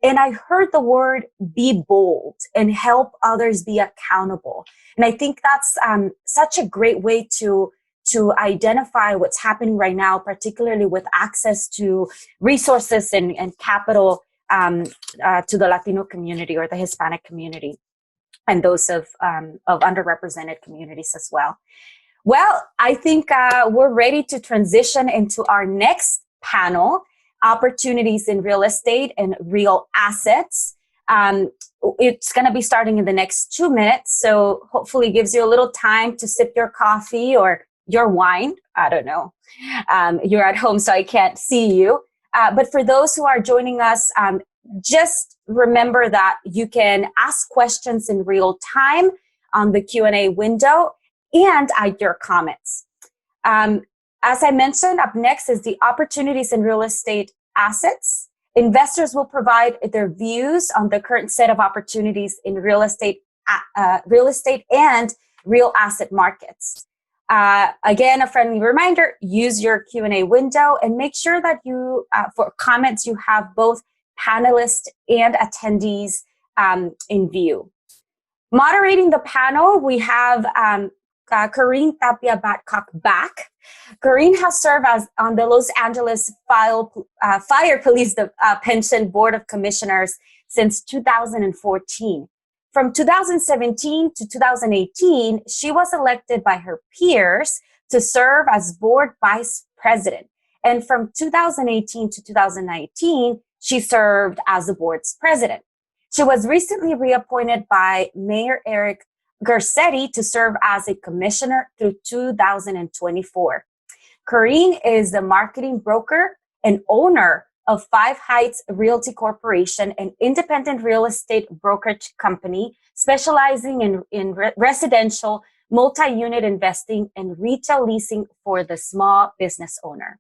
And I heard the word be bold and help others be accountable. And I think that's such a great way to identify what's happening right now, particularly with access to resources and capital to the Latino community or the Hispanic community, and those of underrepresented communities as well. Well, I think we're ready to transition into our next panel, opportunities in real estate and real assets. It's going to be starting in the next 2 minutes, so hopefully it gives you a little time to sip your coffee or your wine. I don't know. You're at home, so I can't see you. But for those who are joining us, just remember that you can ask questions in real time on the Q&A window and add your comments. As I mentioned, up next is the opportunities in real estate assets. Investors will provide their views on the current set of opportunities in real estate and real asset markets. Again, a friendly reminder, use your Q&A window and make sure that you, for comments, you have both panelists and attendees in view. Moderating the panel, we have Corinne Tapia-Batcock back. Corinne has served as on the Los Angeles Fire Police Pension Board of Commissioners since 2014. From 2017 to 2018, she was elected by her peers to serve as board vice president. And from 2018 to 2019, she served as the board's president. She was recently reappointed by Mayor Eric Garcetti to serve as a commissioner through 2024. Corinne is the marketing broker and owner of Five Heights Realty Corporation, an independent real estate brokerage company specializing in residential, multi-unit investing, and retail leasing for the small business owner.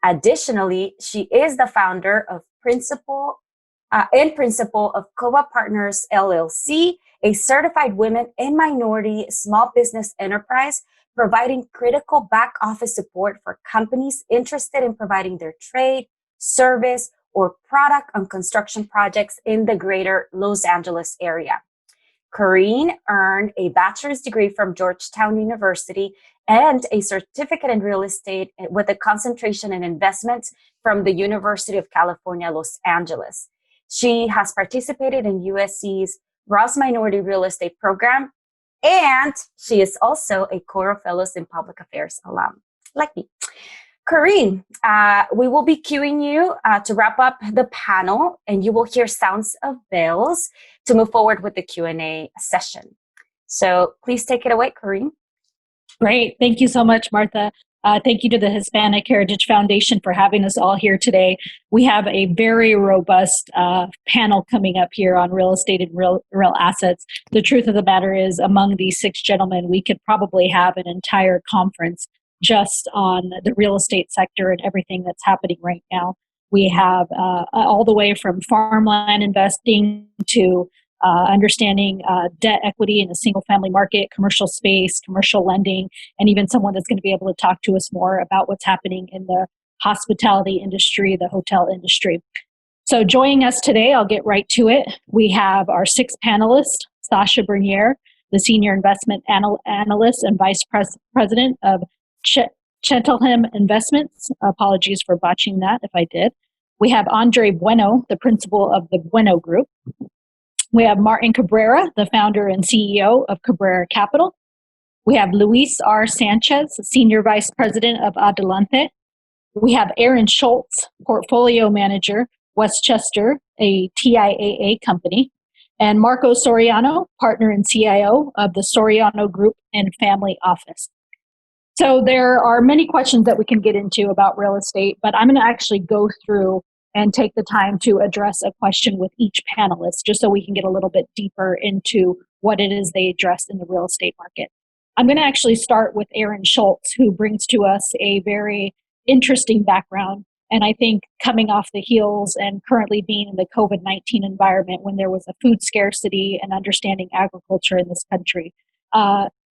Additionally, she is the founder of principal of COA Partners LLC, a certified women and minority small business enterprise providing critical back office support for companies interested in providing their trade, service, or product on construction projects in the greater Los Angeles area. Corinne earned a bachelor's degree from Georgetown University and a certificate in real estate with a concentration in investments from the University of California, Los Angeles. She has participated in USC's Ross Minority Real Estate Program, and she is also a Coro Fellows in Public Affairs alum, like me. Corinne, we will be cueing you to wrap up the panel, and you will hear sounds of bells to move forward with the Q&A session. So please take it away, Corinne. Great. Thank you so much, Martha. Thank you to the Hispanic Heritage Foundation for having us all here today. We have a very robust panel coming up here on real estate and real assets. The truth of the matter is, among these 6 gentlemen, we could probably have an entire conference just on the real estate sector and everything that's happening right now. We have all the way from farmland investing to understanding debt equity in a single family market, commercial space, commercial lending, and even someone that's going to be able to talk to us more about what's happening in the hospitality industry, the hotel industry. So joining us today, I'll get right to it. We have our 6th panelist, Sasha Bernier, the Senior Investment Analyst and Vice President of Cheltenham Investments. Apologies for botching that if I did. We have Andre Bueno, the principal of the Bueno Group. We have Martin Cabrera, the founder and CEO of Cabrera Capital. We have Luis R. Sanchez, Senior Vice President of Adelante. We have Aaron Schultz, Portfolio Manager, Westchester, a TIAA company. And Marco Soriano, Partner and CIO of the Soriano Group and Family Office. So there are many questions that we can get into about real estate, but I'm going to actually go through and take the time to address a question with each panelist, just so we can get a little bit deeper into what it is they address in the real estate market. I'm going to actually start with Aaron Schultz, who brings to us a very interesting background. And I think coming off the heels and currently being in the COVID-19 environment when there was a food scarcity and understanding agriculture in this country,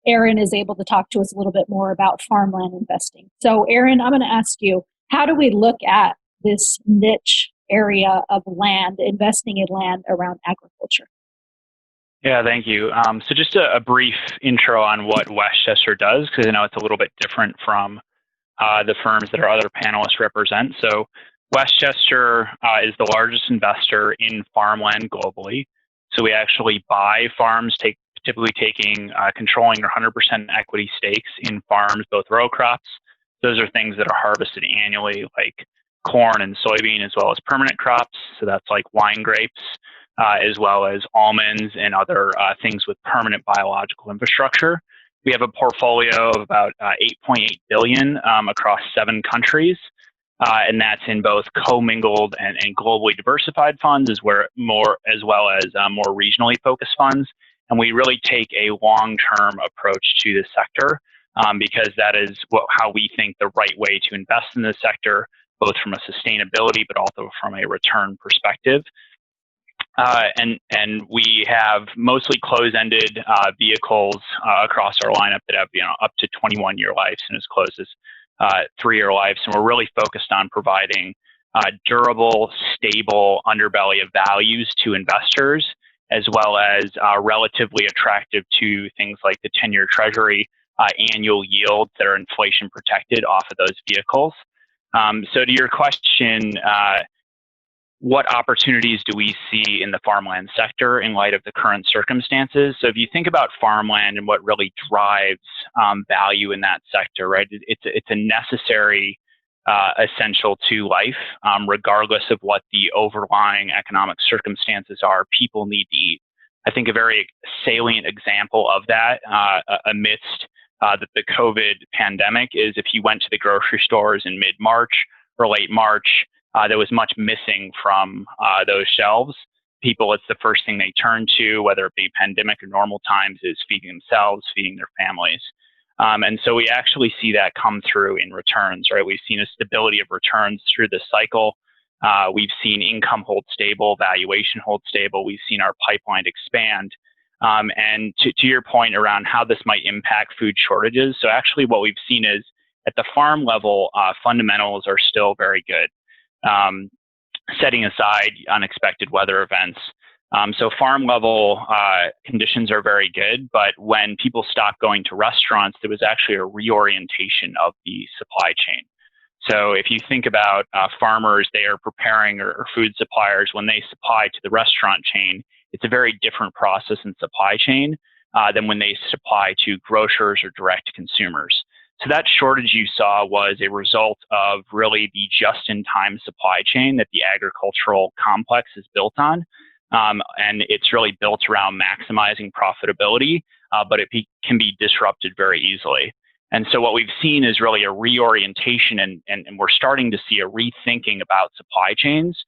Aaron is able to talk to us a little bit more about farmland investing. So Aaron, I'm going to ask you, how do we look at this niche area of land, investing in land around agriculture? Yeah, thank you. So just a brief intro on what Westchester does, because I know it's a little bit different from the firms that our other panelists represent. So Westchester is the largest investor in farmland globally. So we actually buy farms, typically controlling 100% equity stakes in farms, both row crops. Those are things that are harvested annually, like corn and soybean, as well as permanent crops. So that's like wine grapes, as well as almonds and other things with permanent biological infrastructure. We have a portfolio of about $8.8 billion across 7 countries, and that's in both commingled and globally diversified funds, as well as more regionally focused funds. And we really take a long-term approach to this sector because that is how we think the right way to invest in this sector, both from a sustainability but also from a return perspective. And we have mostly close-ended vehicles across our lineup that have up to 21-year lives and as close as 3-year lives. And we're really focused on providing durable, stable underbelly of values to investors, as well as relatively attractive to things like the 10-year Treasury annual yields that are inflation protected off of those vehicles. So to your question, what opportunities do we see in the farmland sector in light of the current circumstances? So if you think about farmland and what really drives value in that sector, right? It's a necessary essential to life, regardless of what the overlying economic circumstances are. People need to eat. I think a very salient example of that amidst the COVID pandemic is if you went to the grocery stores in mid-March or late March, there was much missing from those shelves. People, it's the first thing they turn to, whether it be pandemic or normal times, is feeding themselves, feeding their families. And so we actually see that come through in returns, right? We've seen a stability of returns through this cycle. We've seen income hold stable, valuation hold stable. We've seen our pipeline expand. And to your point around how this might impact food shortages, so actually what we've seen is at the farm level, fundamentals are still very good, setting aside unexpected weather events. So farm level conditions are very good, but when people stopped going to restaurants, there was actually a reorientation of the supply chain. So if you think about farmers, they are preparing, or food suppliers, when they supply to the restaurant chain, it's a very different process in supply chain than when they supply to grocers or direct consumers. So that shortage you saw was a result of really the just-in-time supply chain that the agricultural complex is built on. And it's really built around maximizing profitability, but it can be disrupted very easily. And so what we've seen is really a reorientation, and we're starting to see a rethinking about supply chains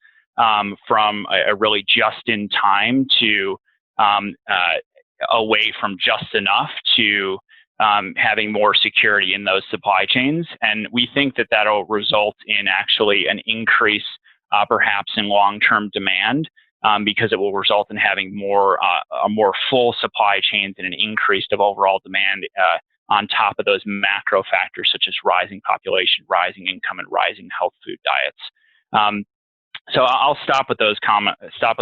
from a really just-in-time to away from just enough to having more security in those supply chains. And we think that that'll result in actually an increase perhaps in long-term demand because it will result in having a more full supply chains and an increase of overall demand on top of those macro factors such as rising population, rising income, and rising health food diets. So I'll stop with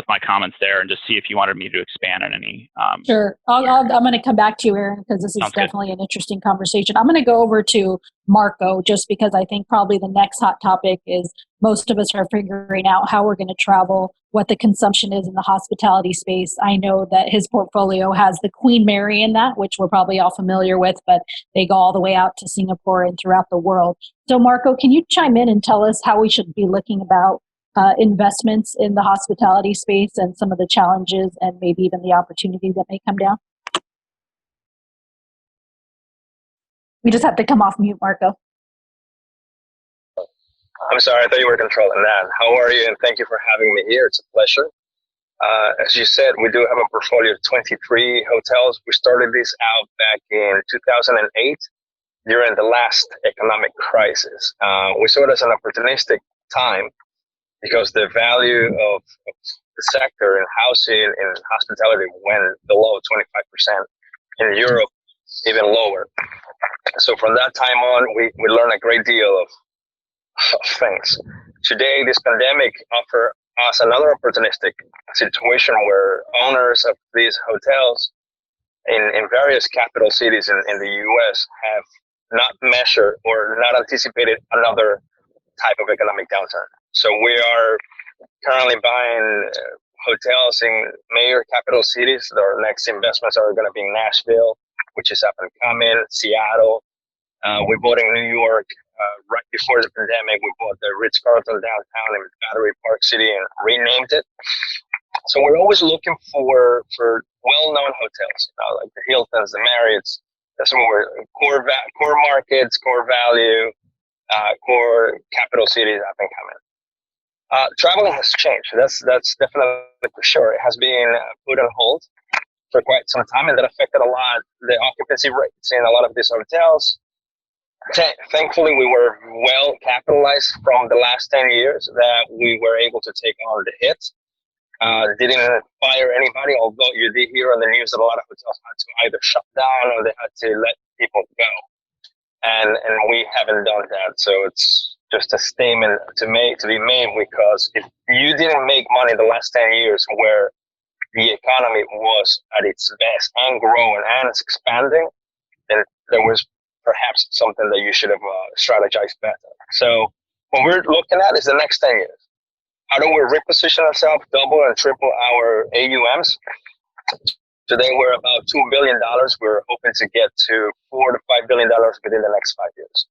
my comments there and just see if you wanted me to expand on any. Sure. I'm going to come back to you, Aaron, because this is definitely an interesting conversation. I'm going to go over to Marco just because I think probably the next hot topic is most of us are figuring out how we're going to travel, what the consumption is in the hospitality space. I know that his portfolio has the Queen Mary in that, which we're probably all familiar with, but they go all the way out to Singapore and throughout the world. So Marco, can you chime in and tell us how we should be looking about investments in the hospitality space and some of the challenges and maybe even the opportunity that may come down? We just have to come off mute, Marco. I'm sorry, I thought you were controlling that. How are you? And thank you for having me here. It's a pleasure. As you said, we do have a portfolio of 23 hotels. We started this out back in 2008 during the last economic crisis. We saw it as an opportunistic time because the value of the sector in housing and hospitality went below 25%. In Europe, even lower. So from that time on, we learned a great deal of things. Today, this pandemic offered us another opportunistic situation where owners of these hotels in various capital cities in the U.S. have not measured or not anticipated another type of economic downturn. So we are currently buying hotels in major capital cities. Our next investments are going to be in Nashville, which is up and coming, Seattle. We bought in New York right before the pandemic. We bought the Ritz-Carlton downtown in Battery Park City and renamed it. So we're always looking for well-known hotels, like the Hiltons, the Marriotts. That's when we're core markets, core value, core capital cities up and coming. Traveling has changed. That's definitely for sure. It has been put on hold for quite some time, and that affected a lot the occupancy rates in a lot of these hotels. Thankfully, we were well capitalized from the last 10 years that we were able to take on the hit. Didn't fire anybody, although you did hear on the news that a lot of hotels had to either shut down or they had to let people go. And we haven't done that. So it's just a statement to be made, because if you didn't make money the last 10 years where the economy was at its best and growing and it's expanding, then there was perhaps something that you should have strategized better. So what we're looking at is the next 10 years. How do we reposition ourselves, double and triple our AUMs? Today we're about $2 billion. We're hoping to get to $4 to $5 billion within the next 5 years.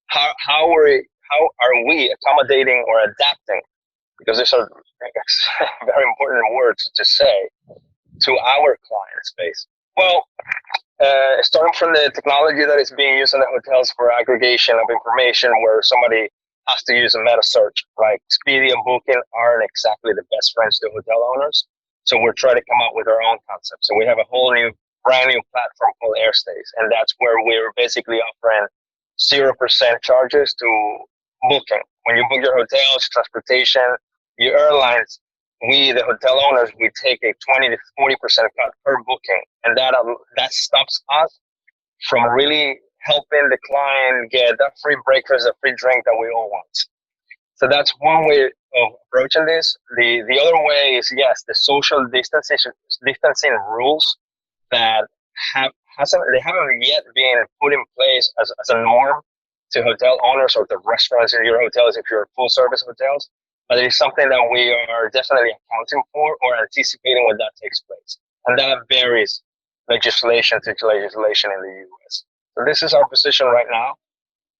How are we accommodating or adapting? Because these are very important words to say to our client space. Well, starting from the technology that is being used in the hotels for aggregation of information, where somebody has to use a meta search, like Expedia, Booking aren't exactly the best friends to hotel owners. So we're trying to come up with our own concept. So we have a whole brand new platform called Airstays, and that's where we're basically offering 0% charges to booking. When you book your hotels, transportation, your airlines, we, the hotel owners, we take a 20 to 40% cut per booking, and that stops us from really helping the client get that free breakfast, that free drink that we all want. So that's one way of approaching this. The other way is, yes, the social distancing rules that haven't yet been put in place as a norm to hotel owners or the restaurants in your hotels if you're full service hotels. But it is something that we are definitely accounting for or anticipating when that takes place. And that varies legislation to legislation in the U.S. So this is our position right now.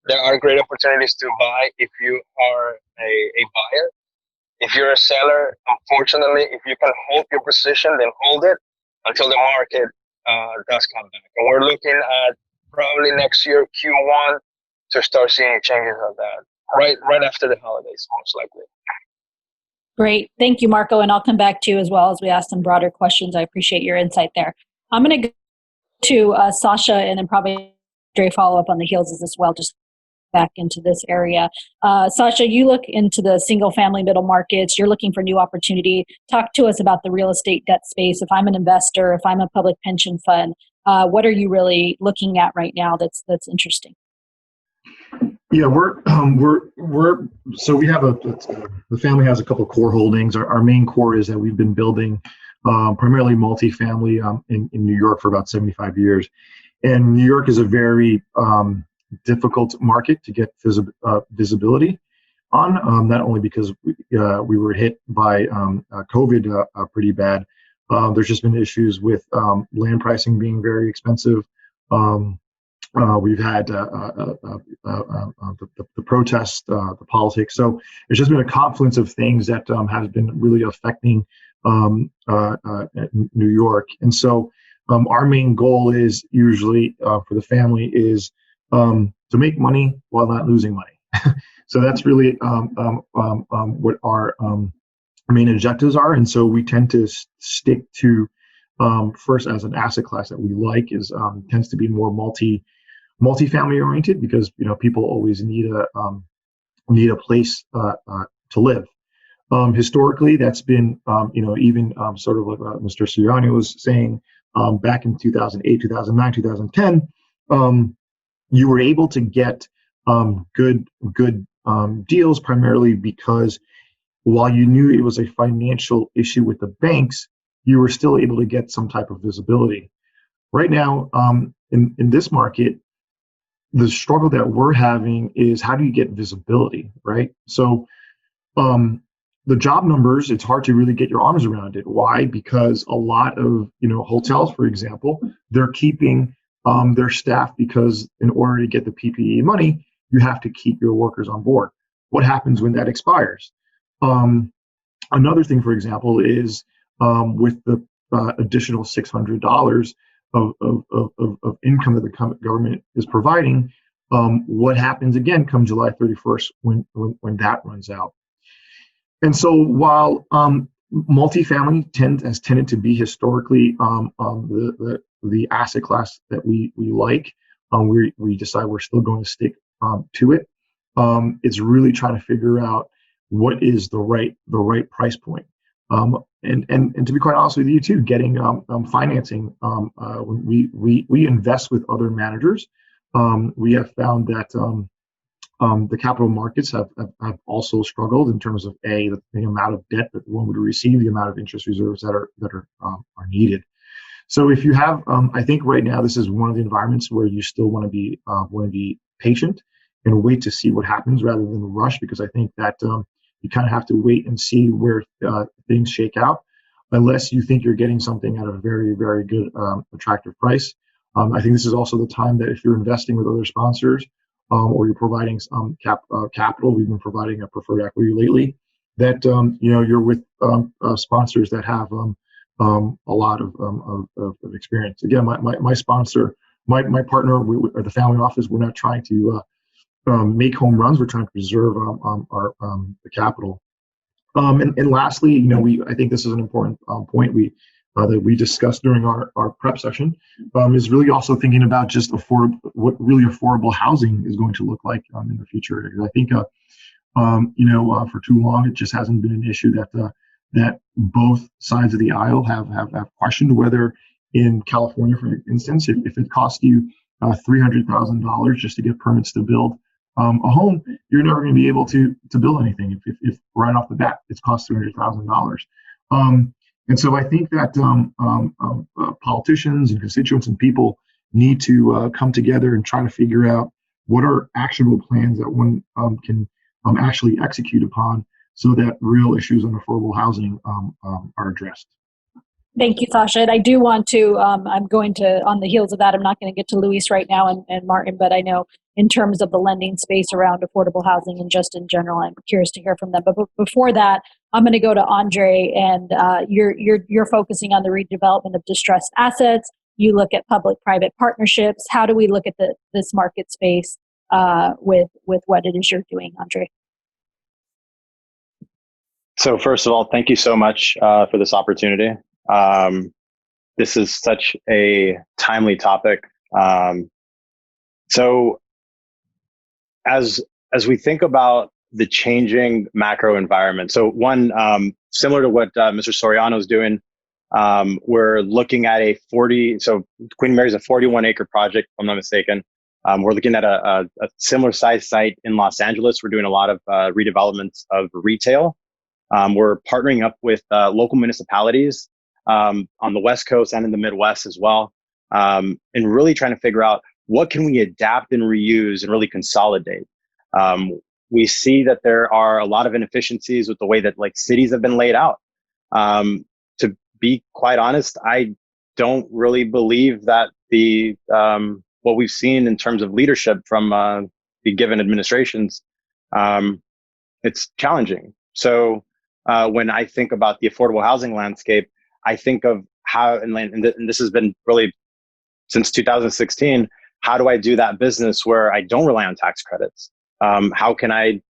There are great opportunities to buy if you are a buyer. If you're a seller, unfortunately, if you can hold your position, then hold it until the market does come back. And we're looking at probably next year, Q1, to start seeing changes of that, right after the holidays, most likely. Great. Thank you, Marco. And I'll come back to you as well as we ask some broader questions. I appreciate your insight there. I'm going to go to Sasha and then probably Dre follow up on the heels of this well, just back into this area. Sasha, you look into the single family middle markets. You're looking for new opportunity. Talk to us about the real estate debt space. If I'm an investor, if I'm a public pension fund, what are you really looking at right now that's interesting? Yeah, so we have the family has a couple of core holdings. Our main core is that we've been building primarily multifamily in New York for about 75 years. And New York is a very difficult market to get visibility on, not only because we were hit by COVID pretty bad. There's just been issues with land pricing being very expensive. We've had the protests, the politics. So it's just been a confluence of things that has been really affecting New York. And so our main goal is usually for the family is to make money while not losing money. So that's really what our main objectives are. And so we tend to stick to first as an asset class that we like is tends to be more multifamily oriented, because people always need a place to live. Historically, that's been even sort of like Mr. Tijerino was saying back in 2008, 2009, 2010, you were able to get good deals primarily because while you knew it was a financial issue with the banks, you were still able to get some type of visibility. Right now, in this market, the struggle that we're having is how do you get visibility, right? So the job numbers, it's hard to really get your arms around it. Why? Because a lot of hotels, for example, they're keeping their staff because in order to get the PPE money, you have to keep your workers on board. What happens when that expires? Another thing, for example, is with the additional $600 of income that the government is providing, what happens again come July 31st when that runs out? And so while multifamily has tended to be historically the asset class that we like, we decide we're still going to stick to it. It's really trying to figure out what is the right price point. And to be quite honest with you too, getting financing. When we invest with other managers, we have found that the capital markets have also struggled in terms of the amount of debt that one would receive, the amount of interest reserves that are needed. So if you have, I think right now this is one of the environments where you still want to be patient and wait to see what happens rather than rush, because I think that you kind of have to wait and see where things shake out, unless you think you're getting something at a very, very good, attractive price. I think this is also the time that if you're investing with other sponsors or you're providing capital, we've been providing a preferred equity lately, that you're with sponsors that have a lot of experience. Again, my sponsor, my partner, or the family office, we're not trying to make home runs. We're trying to preserve our the capital. And lastly, I think this is an important point that we discussed during our prep session, is really also thinking about just what really affordable housing is going to look like in the future. I think for too long it just hasn't been an issue that both sides of the aisle have questioned whether in California, for instance, if it costs you $300,000 just to get permits to build a home, you're never going to be able to build anything if right off the bat it's cost $300,000. And so I think that politicians and constituents and people need to come together and try to figure out what are actionable plans that one can actually execute upon, so that real issues on affordable housing are addressed. Thank you, Sasha. And I do want to, I'm going to, on the heels of that, I'm not going to get to Luis right now and Martin, but I know in terms of the lending space around affordable housing and just in general, I'm curious to hear from them. But before that, I'm going to go to Andre, and you're focusing on the redevelopment of distressed assets. You look at public-private partnerships. How do we look at this market space with what it is you're doing, Andre? So first of all, thank you so much for this opportunity. This is such a timely topic. So as we think about the changing macro environment, so one, similar to what Mr. Soriano is doing, we're looking at so Queen Mary's a 41-acre project, if I'm not mistaken. We're looking at a similar size site in Los Angeles. We're doing a lot of redevelopments of retail. We're partnering up with local municipalities on the West Coast and in the Midwest as well, and really trying to figure out what can we adapt and reuse and really consolidate. We see that there are a lot of inefficiencies with the way that cities have been laid out. To be quite honest, I don't really believe that what we've seen in terms of leadership from the given administrations, it's challenging. So when I think about the affordable housing landscape, I think of how, and this has been really since 2016, how do I do that business where I don't rely on tax credits? How can I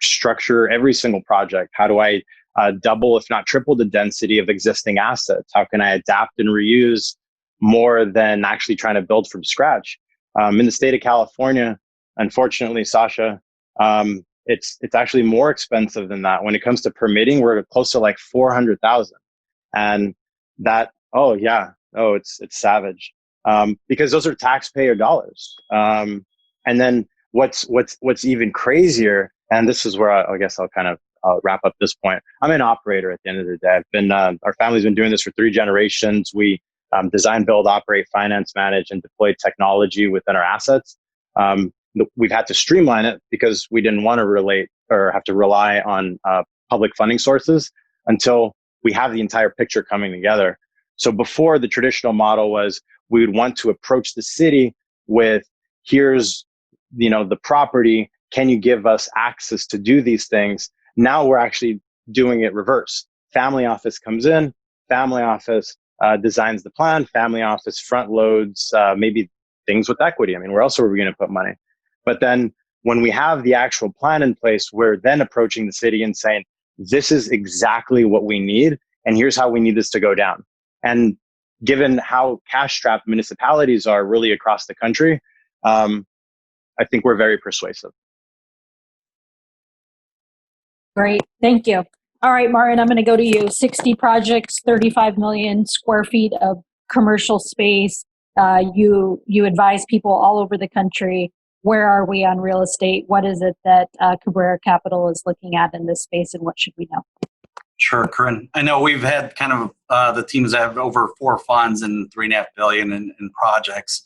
structure every single project? How do I double, if not triple, the density of existing assets? How can I adapt and reuse more than actually trying to build from scratch? In the state of California, unfortunately, Sasha, it's actually more expensive than that. When it comes to permitting, we're close to like $400,000, and that it's savage because those are taxpayer dollars. And then what's even crazier, and this is where I guess I'll kind of wrap up this point. I'm an operator at the end of the day. I've been our family's been doing this for 3 generations. We design, build, operate, finance, manage, and deploy technology within our assets. We've had to streamline it because we didn't want to relate or have to rely on public funding sources until we have the entire picture coming together. So before, the traditional model was we would want to approach the city with, here's the property, can you give us access to do these things? Now we're actually doing it reverse. Family office comes in, family office designs the plan, family office front loads maybe things with equity. I mean, where else are we going to put money? But then when we have the actual plan in place, we're then approaching the city and saying, this is exactly what we need, and here's how we need this to go down. And given how cash-strapped municipalities are really across the country, I think we're very persuasive. Great, thank you. All right, Martin, I'm going to go to you. 60 projects, 35 million square feet of commercial space. You advise people all over the country. Where are we on real estate? What is it that Cabrera Capital is looking at in this space, and what should we know? Sure, Corinne. I know we've had kind of the teams have over 4 funds and $3.5 billion in projects.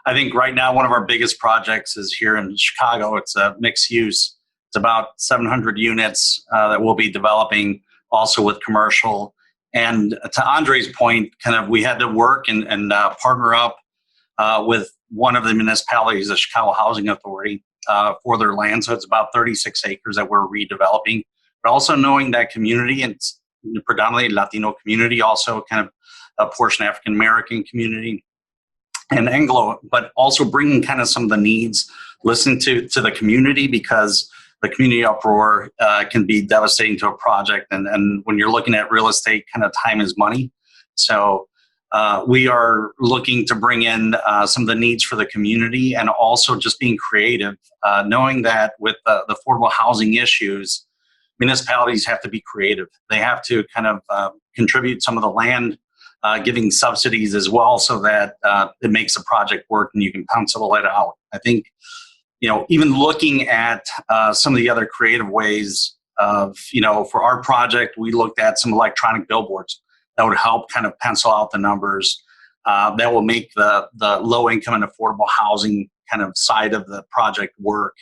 I think right now one of our biggest projects is here in Chicago. It's a mixed use. It's about 700 units that we'll be developing, also with commercial. And to Andre's point, kind of we had to work and partner up with one of the municipalities, the Chicago Housing Authority, for their land. So it's about 36 acres that we're redeveloping. But also knowing that community, and it's predominantly Latino community, also kind of a portion African American community and Anglo, but also bringing kind of some of the needs, listening to the community, because the community uproar can be devastating to a project. And when you're looking at real estate, kind of time is money. So we are looking to bring in some of the needs for the community, and also just being creative, knowing that with the affordable housing issues, municipalities have to be creative. They have to kind of contribute some of the land, giving subsidies as well, so that it makes the project work and you can pencil it out. I think, even looking at some of the other creative ways of, for our project, we looked at some electronic billboards that would help kind of pencil out the numbers. That will make the low income and affordable housing kind of side of the project work.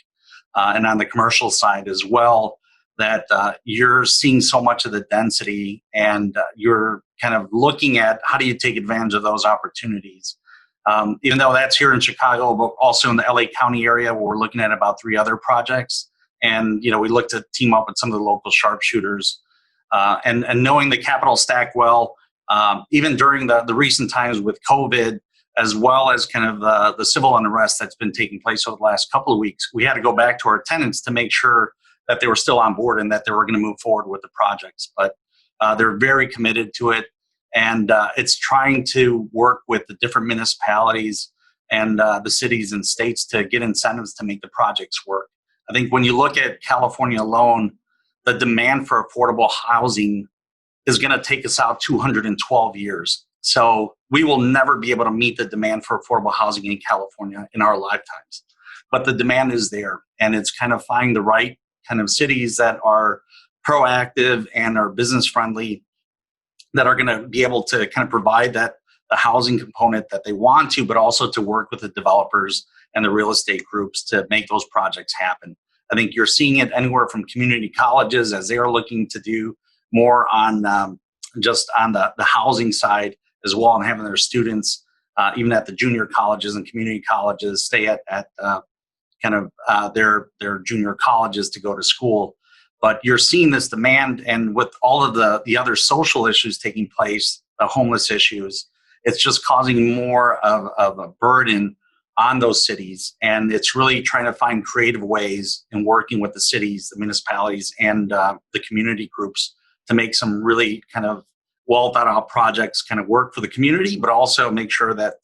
And on the commercial side as well, that you're seeing so much of the density, and you're kind of looking at how do you take advantage of those opportunities. Even though that's here in Chicago, but also in the LA County area, where we're looking at about 3 other projects. And, we look to team up with some of the local sharpshooters, and knowing the capital stack well, even during the recent times with COVID, as well as kind of the civil unrest that's been taking place over the last couple of weeks, we had to go back to our tenants to make sure that they were still on board and that they were going to move forward with the projects. But they're very committed to it. And it's trying to work with the different municipalities and the cities and states to get incentives to make the projects work. I think when you look at California alone, the demand for affordable housing is going to take us out 212 years. So we will never be able to meet the demand for affordable housing in California in our lifetimes. But the demand is there, and it's kind of finding the right kind of cities that are proactive and are business friendly, that are going to be able to kind of provide the housing component that they want to, but also to work with the developers and the real estate groups to make those projects happen. I think you're seeing it anywhere from community colleges, as they are looking to do more on just on the housing side as well, and having their students, even at the junior colleges and community colleges, stay at their junior colleges to go to school. But you're seeing this demand, and with all of the other social issues taking place, the homeless issues, it's just causing more of a burden on those cities. And it's really trying to find creative ways in working with the cities, the municipalities, and the community groups to make some really kind of well thought out projects kind of work for the community, but also make sure that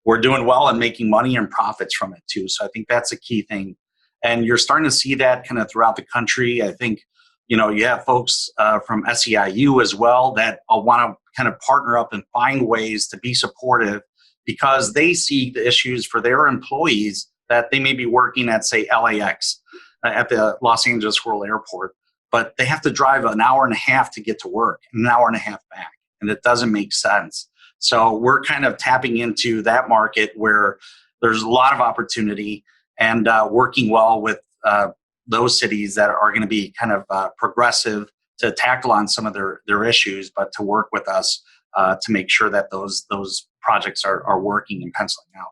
we're doing well and making money and profits from it too. So I think that's a key thing. And you're starting to see that kind of throughout the country. I think, you have folks from SEIU as well that want to kind of partner up and find ways to be supportive, because they see the issues for their employees that they may be working at, say, LAX, at the Los Angeles World Airport, but they have to drive an hour and a half to get to work and an hour and a half back. And it doesn't make sense. So we're kind of tapping into that market where there's a lot of opportunity, and working well with those cities that are going to be kind of progressive to tackle on some of their issues, but to work with us to make sure that those projects are working and penciling out.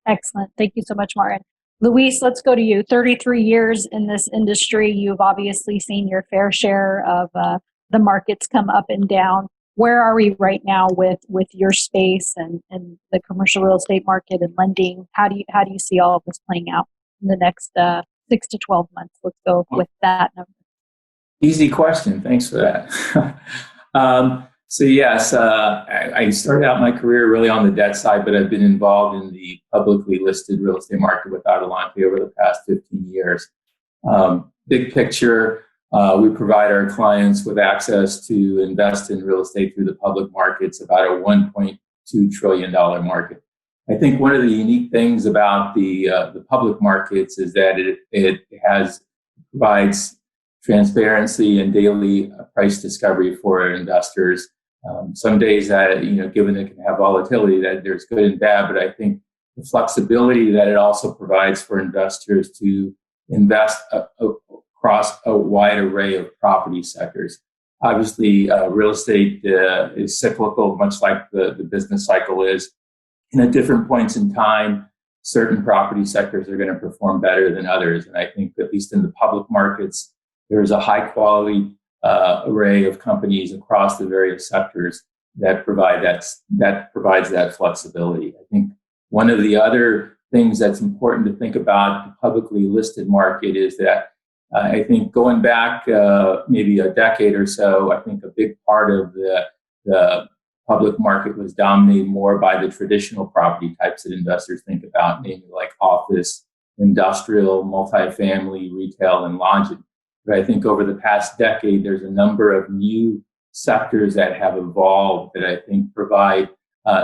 Excellent. Thank you so much, Martin. Luis, let's go to you. 33 years in this industry. You've obviously seen your fair share of the markets come up and down. Where are we right now with your space and the commercial real estate market and lending? How do you see all of this playing out in the next 6 to 12 months? Let's go with that number. Easy question. Thanks for that. So yes, I started out my career really on the debt side, but I've been involved in the publicly listed real estate market with Allocate over the past 15 years. Big picture, we provide our clients with access to invest in real estate through the public markets, about a $1.2 trillion market. I think one of the unique things about the public markets is that it provides transparency and daily price discovery for investors. Some days that, given it can have volatility, that there's good and bad, but I think the flexibility that it also provides for investors to invest across a wide array of property sectors. Obviously, real estate is cyclical, much like the business cycle is. And at different points in time, certain property sectors are going to perform better than others. And I think, at least in the public markets, there's a high quality array of companies across the various sectors that provides that flexibility. I think one of the other things that's important to think about the publicly listed market is that I think going back maybe a decade or so, I think a big part of the public market was dominated more by the traditional property types that investors think about, namely like office, industrial, multifamily, retail, and lodging. But I think over the past decade, there's a number of new sectors that have evolved that I think provide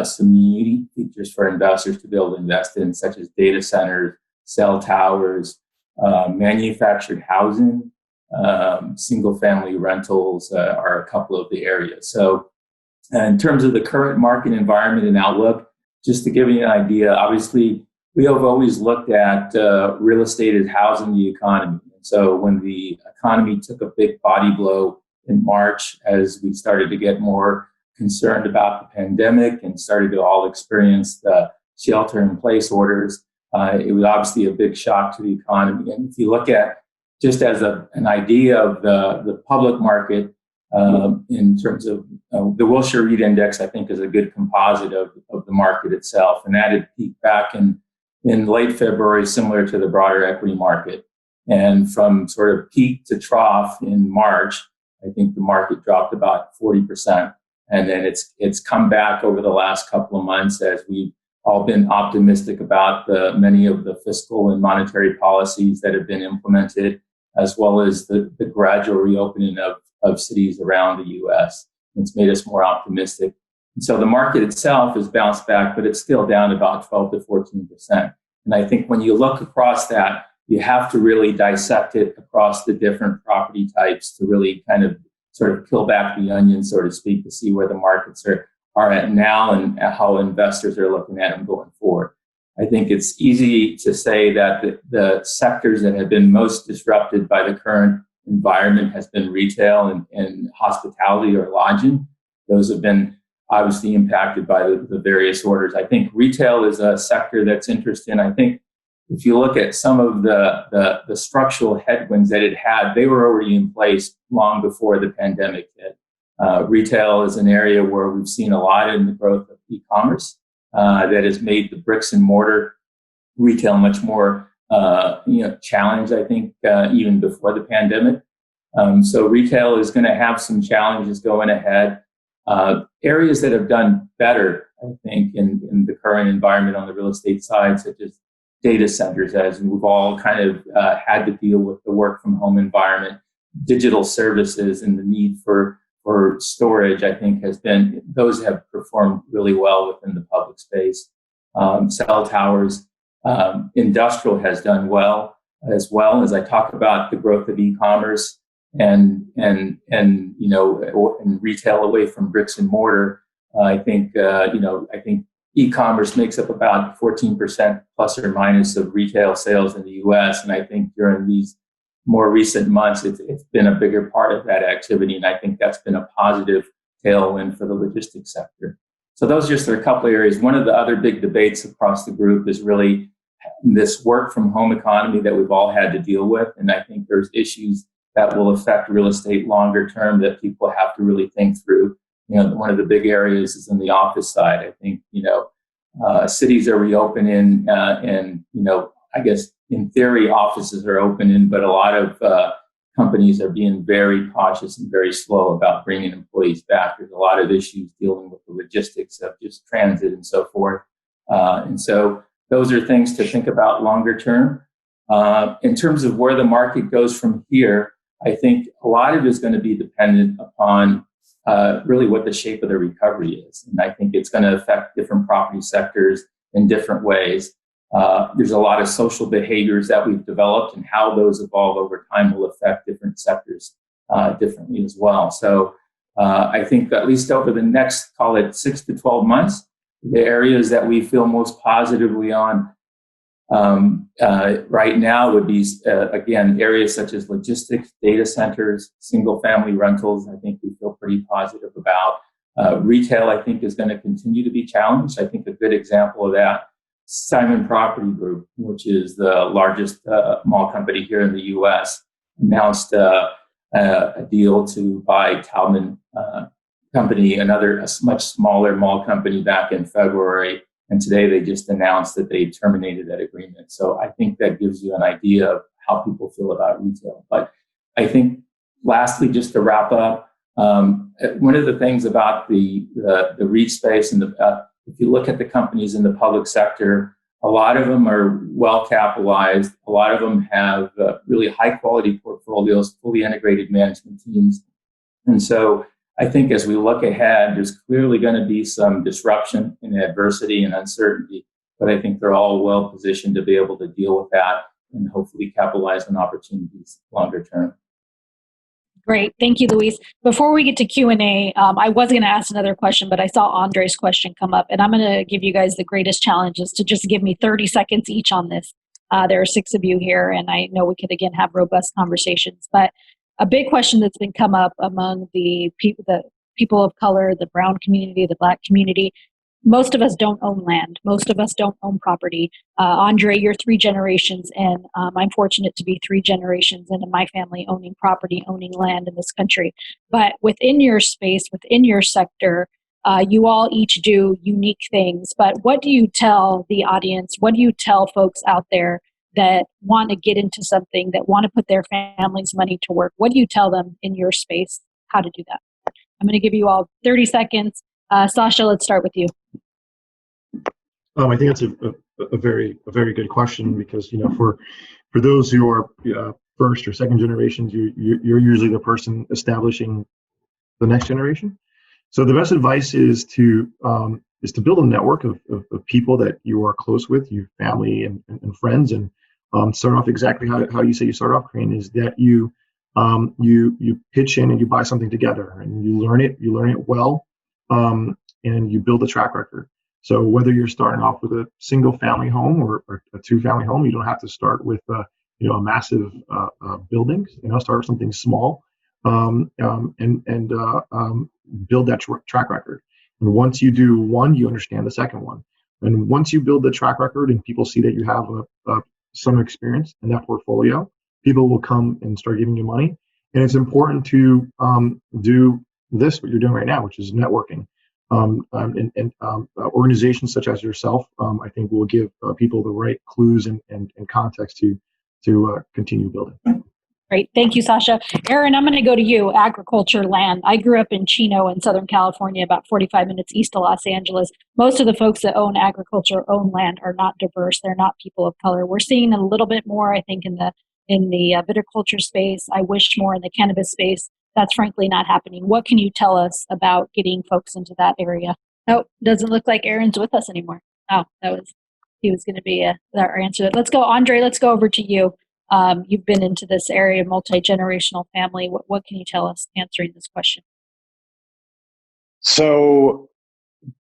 some unique features for investors to be able to invest in, such as data centers, cell towers, manufactured housing, single-family rentals are a couple of the areas. So in terms of the current market environment and outlook, just to give you an idea, obviously, we have always looked at real estate as housing the economy. So when the economy took a big body blow in March, as we started to get more concerned about the pandemic and started to all experience the shelter-in-place orders, it was obviously a big shock to the economy. And if you look at just as an idea of the public market, in terms of the Wilshire REIT Index, I think is a good composite of the market itself. And that had peaked back in late February, similar to the broader equity market. And from sort of peak to trough in March, I think the market dropped about 40%. And then it's come back over the last couple of months as we've all been optimistic about many of the fiscal and monetary policies that have been implemented, as well as the gradual reopening of cities around the U.S. It's made us more optimistic. And so the market itself has bounced back, but it's still down about 12 to 14%. And I think when you look across that, you have to really dissect it across the different property types to really kind of sort of peel back the onion, so to speak, to see where the markets are at now and how investors are looking at them going forward. I think it's easy to say that the sectors that have been most disrupted by the current environment has been retail and hospitality or lodging. Those have been obviously impacted by the various orders. I think retail is a sector that's interesting. I think if you look at some of the structural headwinds that it had, they were already in place long before the pandemic hit. Retail is an area where we've seen a lot in the growth of e-commerce that has made the bricks and mortar retail much more challenged, I think, even before the pandemic. So retail is going to have some challenges going ahead. Areas that have done better, I think, in the current environment on the real estate side, such as data centers, as we've all kind of had to deal with the work from home environment, digital services and the need for storage, I think those have performed really well within the public space. Cell towers, industrial has done well as I talk about the growth of e-commerce and retail away from bricks and mortar. I think e-commerce makes up about 14% plus or minus of retail sales in the U.S. And I think during these more recent months, it's been a bigger part of that activity. And I think that's been a positive tailwind for the logistics sector. So those are just a couple of areas. One of the other big debates across the group is really this work from home economy that we've all had to deal with. And I think there's issues that will affect real estate longer term that people have to really think through. One of the big areas is in the office side. I think, cities are reopening and I guess in theory, offices are opening, but a lot of companies are being very cautious and very slow about bringing employees back. There's a lot of issues dealing with the logistics of just transit and so forth. And so those are things to think about longer term. In terms of where the market goes from here, I think a lot of it is going to be dependent upon really what the shape of the recovery is. And I think it's going to affect different property sectors in different ways. There's a lot of social behaviors that we've developed, and how those evolve over time will affect different sectors differently as well. So I think at least over the next, call it 6 to 12 months, the areas that we feel most positively on right now would be, again, areas such as logistics, data centers, single family rentals. I think we feel pretty positive about. Retail, I think, is going to continue to be challenged. I think a good example of that, Simon Property Group, which is the largest mall company here in the U.S., announced a deal to buy Taubman Company, a much smaller mall company, back in February. And today they just announced that they terminated that agreement. So I think that gives you an idea of how people feel about retail. But I think lastly, just to wrap up, one of the things about the REIT space and if you look at the companies in the public sector, a lot of them are well capitalized. A lot of them have really high quality portfolios, fully integrated management teams. And so I think as we look ahead, there's clearly going to be some disruption and adversity and uncertainty, but I think they're all well positioned to be able to deal with that and hopefully capitalize on opportunities longer term. Great. Thank you, Luis. Before we get to Q&A, I was going to ask another question, but I saw Andre's question come up, and I'm going to give you guys the greatest challenges to just give me 30 seconds each on this. There are 6 of you here, and I know we could again have robust conversations. But a big question that's been come up among the people of color, the brown community, the Black community. Most of us don't own land. Most of us don't own property. Andre, you're 3 generations in. I'm fortunate to be 3 generations into my family owning property, owning land in this country. But within your space, within your sector, you all each do unique things. But what do you tell the audience? What do you tell folks out there that want to get into something, that want to put their family's money to work? What do you tell them in your space how to do that? I'm going to give you all 30 seconds. Sasha, let's start with you. I think that's a very good question, because for those who are first or second generations, you're usually the person establishing the next generation. So the best advice is to build a network of people that you are close with, your family and friends, and start off exactly how you say you start off, Crane, is that you pitch in and you buy something together, and you learn it well, and you build a track record. So whether you're starting off with a single family home or a 2-family home, you don't have to start with a massive building. Start with something small, and build that track record. And once you do one, you understand the second one. And once you build the track record and people see that you have some experience in that portfolio, people will come and start giving you money. And it's important to do this, what you're doing right now, which is networking. Organizations such as yourself, I think, will give people the right clues and context to continue building. Great. Thank you, Sasha. Aaron, I'm going to go to you. Agriculture, land. I grew up in Chino in Southern California, about 45 minutes east of Los Angeles. Most of the folks that own agriculture, own land, are not diverse. They're not people of color. We're seeing a little bit more, I think, in the viticulture space. I wish more in the cannabis space. That's frankly not happening. What can you tell us about getting folks into that area? Oh, doesn't look like Aaron's with us anymore. Oh, he was going to be our answer. Let's go, Andre. Let's go over to you. You've been into this area, multi-generational family. What can you tell us answering this question? So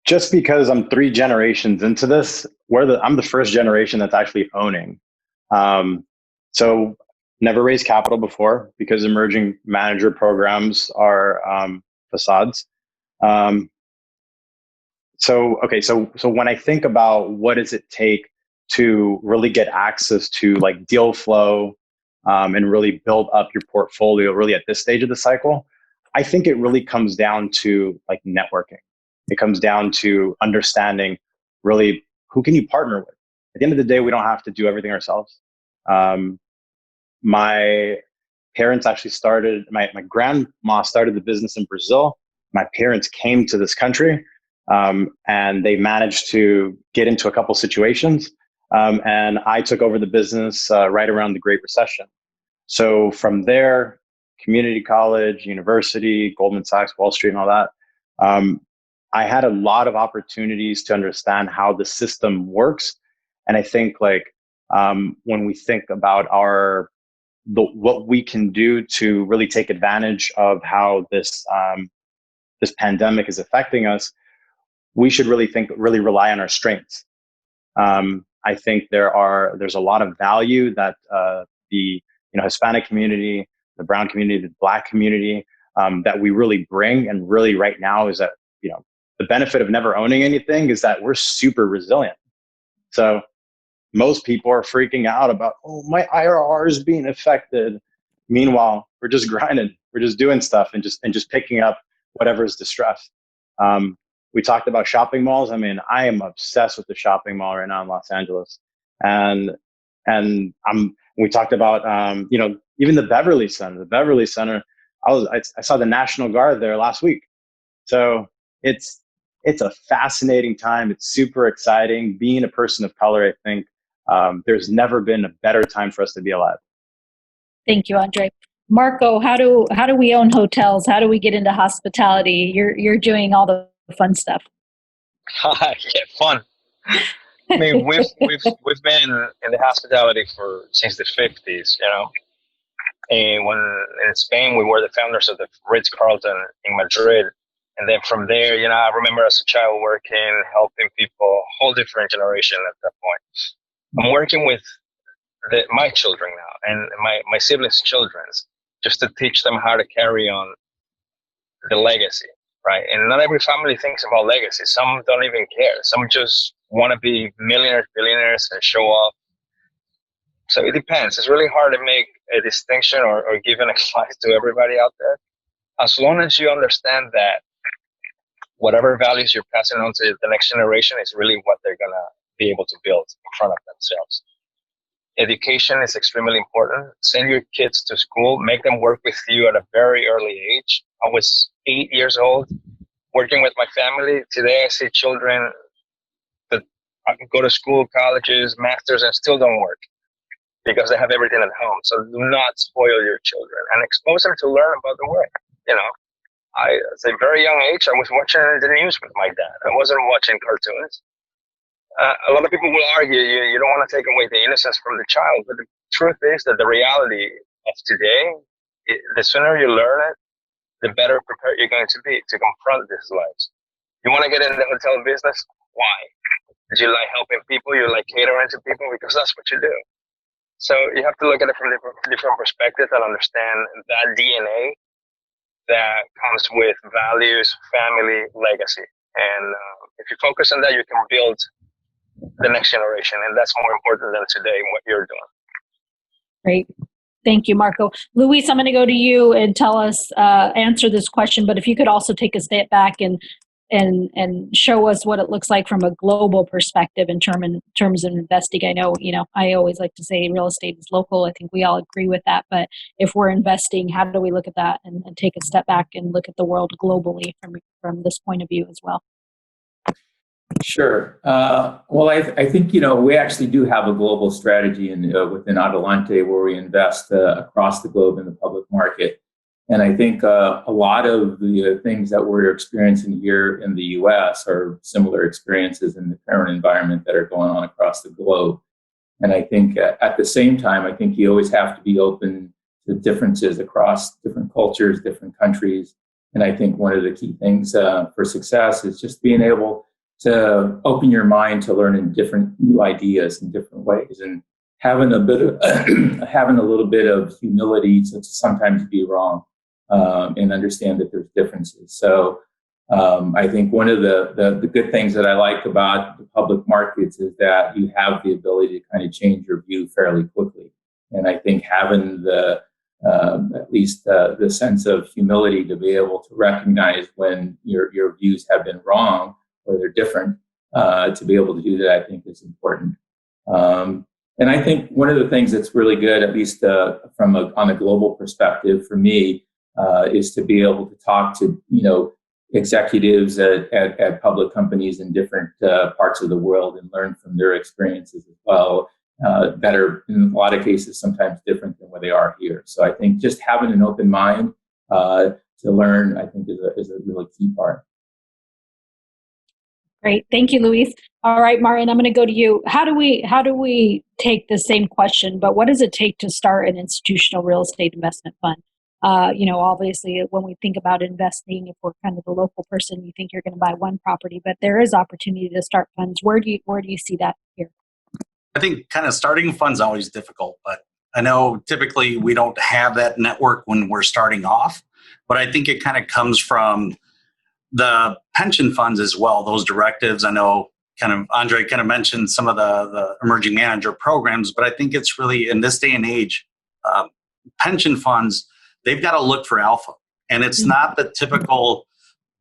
just because I'm 3 generations into this, I'm the first generation that's actually owning. So never raised capital before, because emerging manager programs are facades. So when I think about what does it take to really get access to like deal flow, and really build up your portfolio really at this stage of the cycle, I think it really comes down to like networking. It comes down to understanding really who can you partner with. At the end of the day, we don't have to do everything ourselves. My parents actually started, my grandma started the business in Brazil. My parents came to this country, and they managed to get into a couple situations. And I took over the business right around the Great Recession. So from there, community college, university, Goldman Sachs, Wall Street, and all that, I had a lot of opportunities to understand how the system works. And I think when we think about what we can do to really take advantage of how this pandemic is affecting us, we should really rely on our strengths. I think there's a lot of value that the Hispanic community, the brown community, the Black community, that we really bring. And really right now is that, the benefit of never owning anything is that we're super resilient. So most people are freaking out about, my IRR is being affected. Meanwhile, we're just grinding. We're just doing stuff and just picking up whatever is distressed. We talked about shopping malls. I mean, I am obsessed with the shopping mall right now in Los Angeles. And we talked about, even the Beverly Center. The Beverly Center, I saw the National Guard there last week. So it's a fascinating time. It's super exciting. Being a person of color, I think there's never been a better time for us to be alive. Thank you, Andre. Marco, how do we own hotels? How do we get into hospitality? You're doing all the fun stuff. Yeah, fun. I mean, we've been in the hospitality since the 50s, And when in Spain, we were the founders of the Ritz-Carlton in Madrid. And then from there, I remember as a child working, helping people, whole different generation at that point. I'm working with my children now and my siblings' children's, just to teach them how to carry on the legacy, right? And not every family thinks about legacy. Some don't even care. Some just want to be millionaires, billionaires, and show off. So it depends. It's really hard to make a distinction or give an advice to everybody out there. As long as you understand that whatever values you're passing on to the next generation is really what they're going to be able to build in front of themselves. Education is extremely important. Send your kids to school. Make them work with you at a very early age. I was 8 years old working with my family. Today I see children that go to school, colleges, masters, and still don't work because they have everything at home. So do not spoil your children and expose them to learn about the world. You know, at a very young age, I was watching the news with my dad. I wasn't watching cartoons. A lot of people will argue you don't want to take away the innocence from the child, but the truth is that the reality of today, the sooner you learn it, the better prepared you're going to be to confront these lives. You want to get in the hotel business? Why? Because you like helping people, you like catering to people, because that's what you do. So you have to look at it from different perspectives and understand that DNA that comes with values, family, legacy. And if you focus on that, you can build the next generation, and that's more important than today what you're doing. Great. Thank you, Marco. Luis, I'm going to go to you and tell us, answer this question, but if you could also take a step back and show us what it looks like from a global perspective in terms of investing. I know, I always like to say real estate is local. I think we all agree with that, but if we're investing, how do we look at that and take a step back and look at the world globally from this point of view as well? Sure. Well, I think, we actually do have a global strategy within Adelante where we invest across the globe in the public market. And I think a lot of the things that we're experiencing here in the U.S. are similar experiences in the current environment that are going on across the globe. And I think at the same time, I think you always have to be open to differences across different cultures, different countries. And I think one of the key things for success is just being able to open your mind to learning different new ideas in different ways, and having a little bit of humility to sometimes be wrong, and understand that there's differences. So I think one of the good things that I like about the public markets is that you have the ability to kind of change your view fairly quickly. And I think having at least the sense of humility to be able to recognize when your views have been wrong or they're different, to be able to do that, I think is important. And I think one of the things that's really good, at least on a global perspective for me, is to be able to talk to executives at public companies in different parts of the world and learn from their experiences as well, that are in a lot of cases sometimes different than where they are here. So I think just having an open mind to learn, I think, is a really key part. Great. Thank you, Luis. All right, Martin, I'm going to go to you. How do we take the same question, but what does it take to start an institutional real estate investment fund? Obviously, when we think about investing, if we're kind of the local person, you think you're going to buy one property, but there is opportunity to start funds. Where do you see that here? I think kind of starting funds is always difficult, but I know typically we don't have that network when we're starting off, but I think it kind of comes from the pension funds as well, those directives. I know Andre kind of mentioned some of the emerging manager programs, but I think it's really in this day and age, pension funds, they've got to look for alpha. And it's not the typical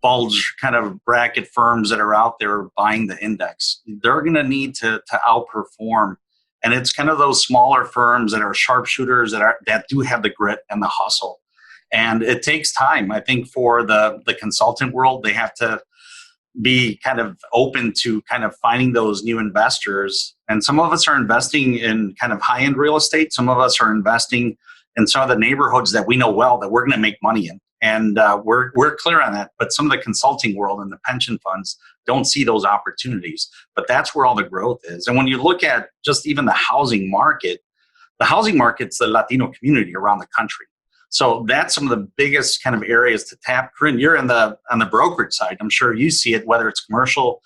bulge kind of bracket firms that are out there buying the index. They're going to need to outperform. And it's kind of those smaller firms that are sharpshooters that do have the grit and the hustle. And it takes time. I think for the consultant world, they have to be kind of open to kind of finding those new investors. And some of us are investing in kind of high-end real estate. Some of us are investing in some of the neighborhoods that we know well that we're going to make money in. And we're clear on that. But some of the consulting world and the pension funds don't see those opportunities. But that's where all the growth is. And when you look at just even the housing market's the Latino community around the country. So that's some of the biggest kind of areas to tap. Corinne, you're on the brokerage side. I'm sure you see it, whether it's commercial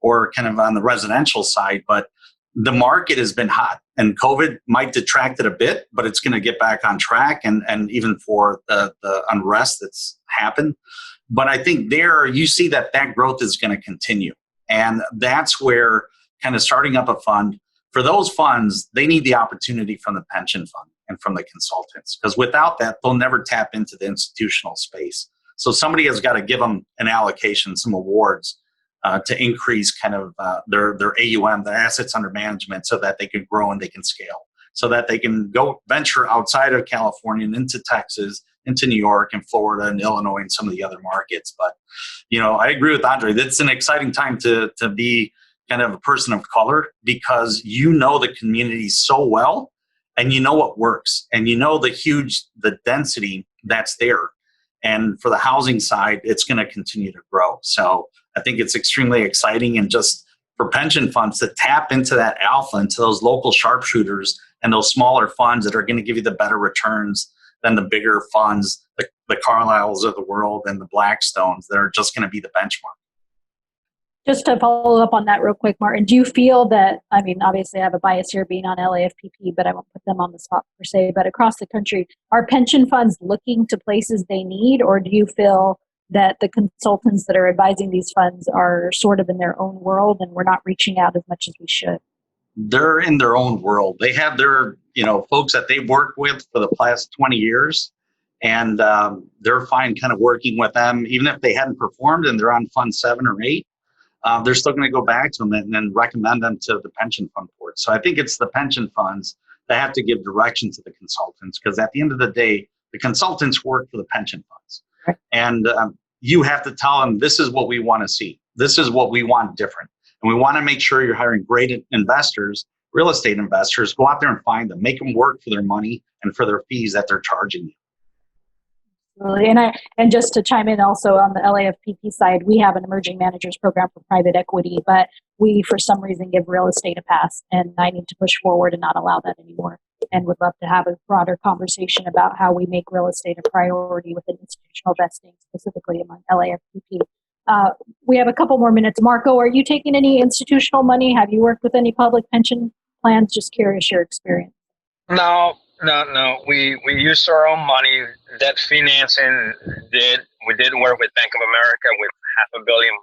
or kind of on the residential side. But the market has been hot, and COVID might detract it a bit, but it's going to get back on track, and even for the unrest that's happened. But I think there you see that growth is going to continue. And that's where kind of starting up a fund, for those funds, they need the opportunity from the pension fund and from the consultants, because without that, they'll never tap into the institutional space. So somebody has got to give them an allocation, some awards, to increase kind of their AUM, their assets under management, so that they can grow and they can scale, so that they can go venture outside of California and into Texas, into New York and Florida and Illinois and some of the other markets. But, I agree with Andre. It's an exciting time to be kind of a person of color, because the community so well, and what works, and the density that's there. And for the housing side, it's going to continue to grow. So I think it's extremely exciting, and just for pension funds to tap into that alpha, into those local sharpshooters and those smaller funds that are going to give you the better returns than the bigger funds, the Carlyles of the world and the Blackstones that are just going to be the benchmark. Just to follow up on that real quick, Martin, do you feel that, obviously I have a bias here being on LAFPP, but I won't put them on the spot per se, but across the country, are pension funds looking to places they need, or do you feel that the consultants that are advising these funds are sort of in their own world and we're not reaching out as much as we should? They're in their own world. They have their, folks that they've worked with for the past 20 years, and they're fine kind of working with them, even if they hadn't performed and they're on fund 7 or 8. They're still going to go back to them and then recommend them to the pension fund board. So I think it's the pension funds that have to give direction to the consultants, because at the end of the day, the consultants work for the pension funds. Right. And you have to tell them, this is what we want to see. This is what we want different. And we want to make sure you're hiring great investors, real estate investors. Go out there and find them. Make them work for their money and for their fees that they're charging you. And just to chime in also on the LAFPP side, we have an emerging managers program for private equity, but we for some reason give real estate a pass, and I need to push forward and not allow that anymore, and would love to have a broader conversation about how we make real estate a priority within institutional investing, specifically among LAFPP. We have a couple more minutes. Marco, are you taking any institutional money? Have you worked with any public pension plans? Just curious your experience. No. We used our own money. Debt financing we did work with Bank of America with $500 million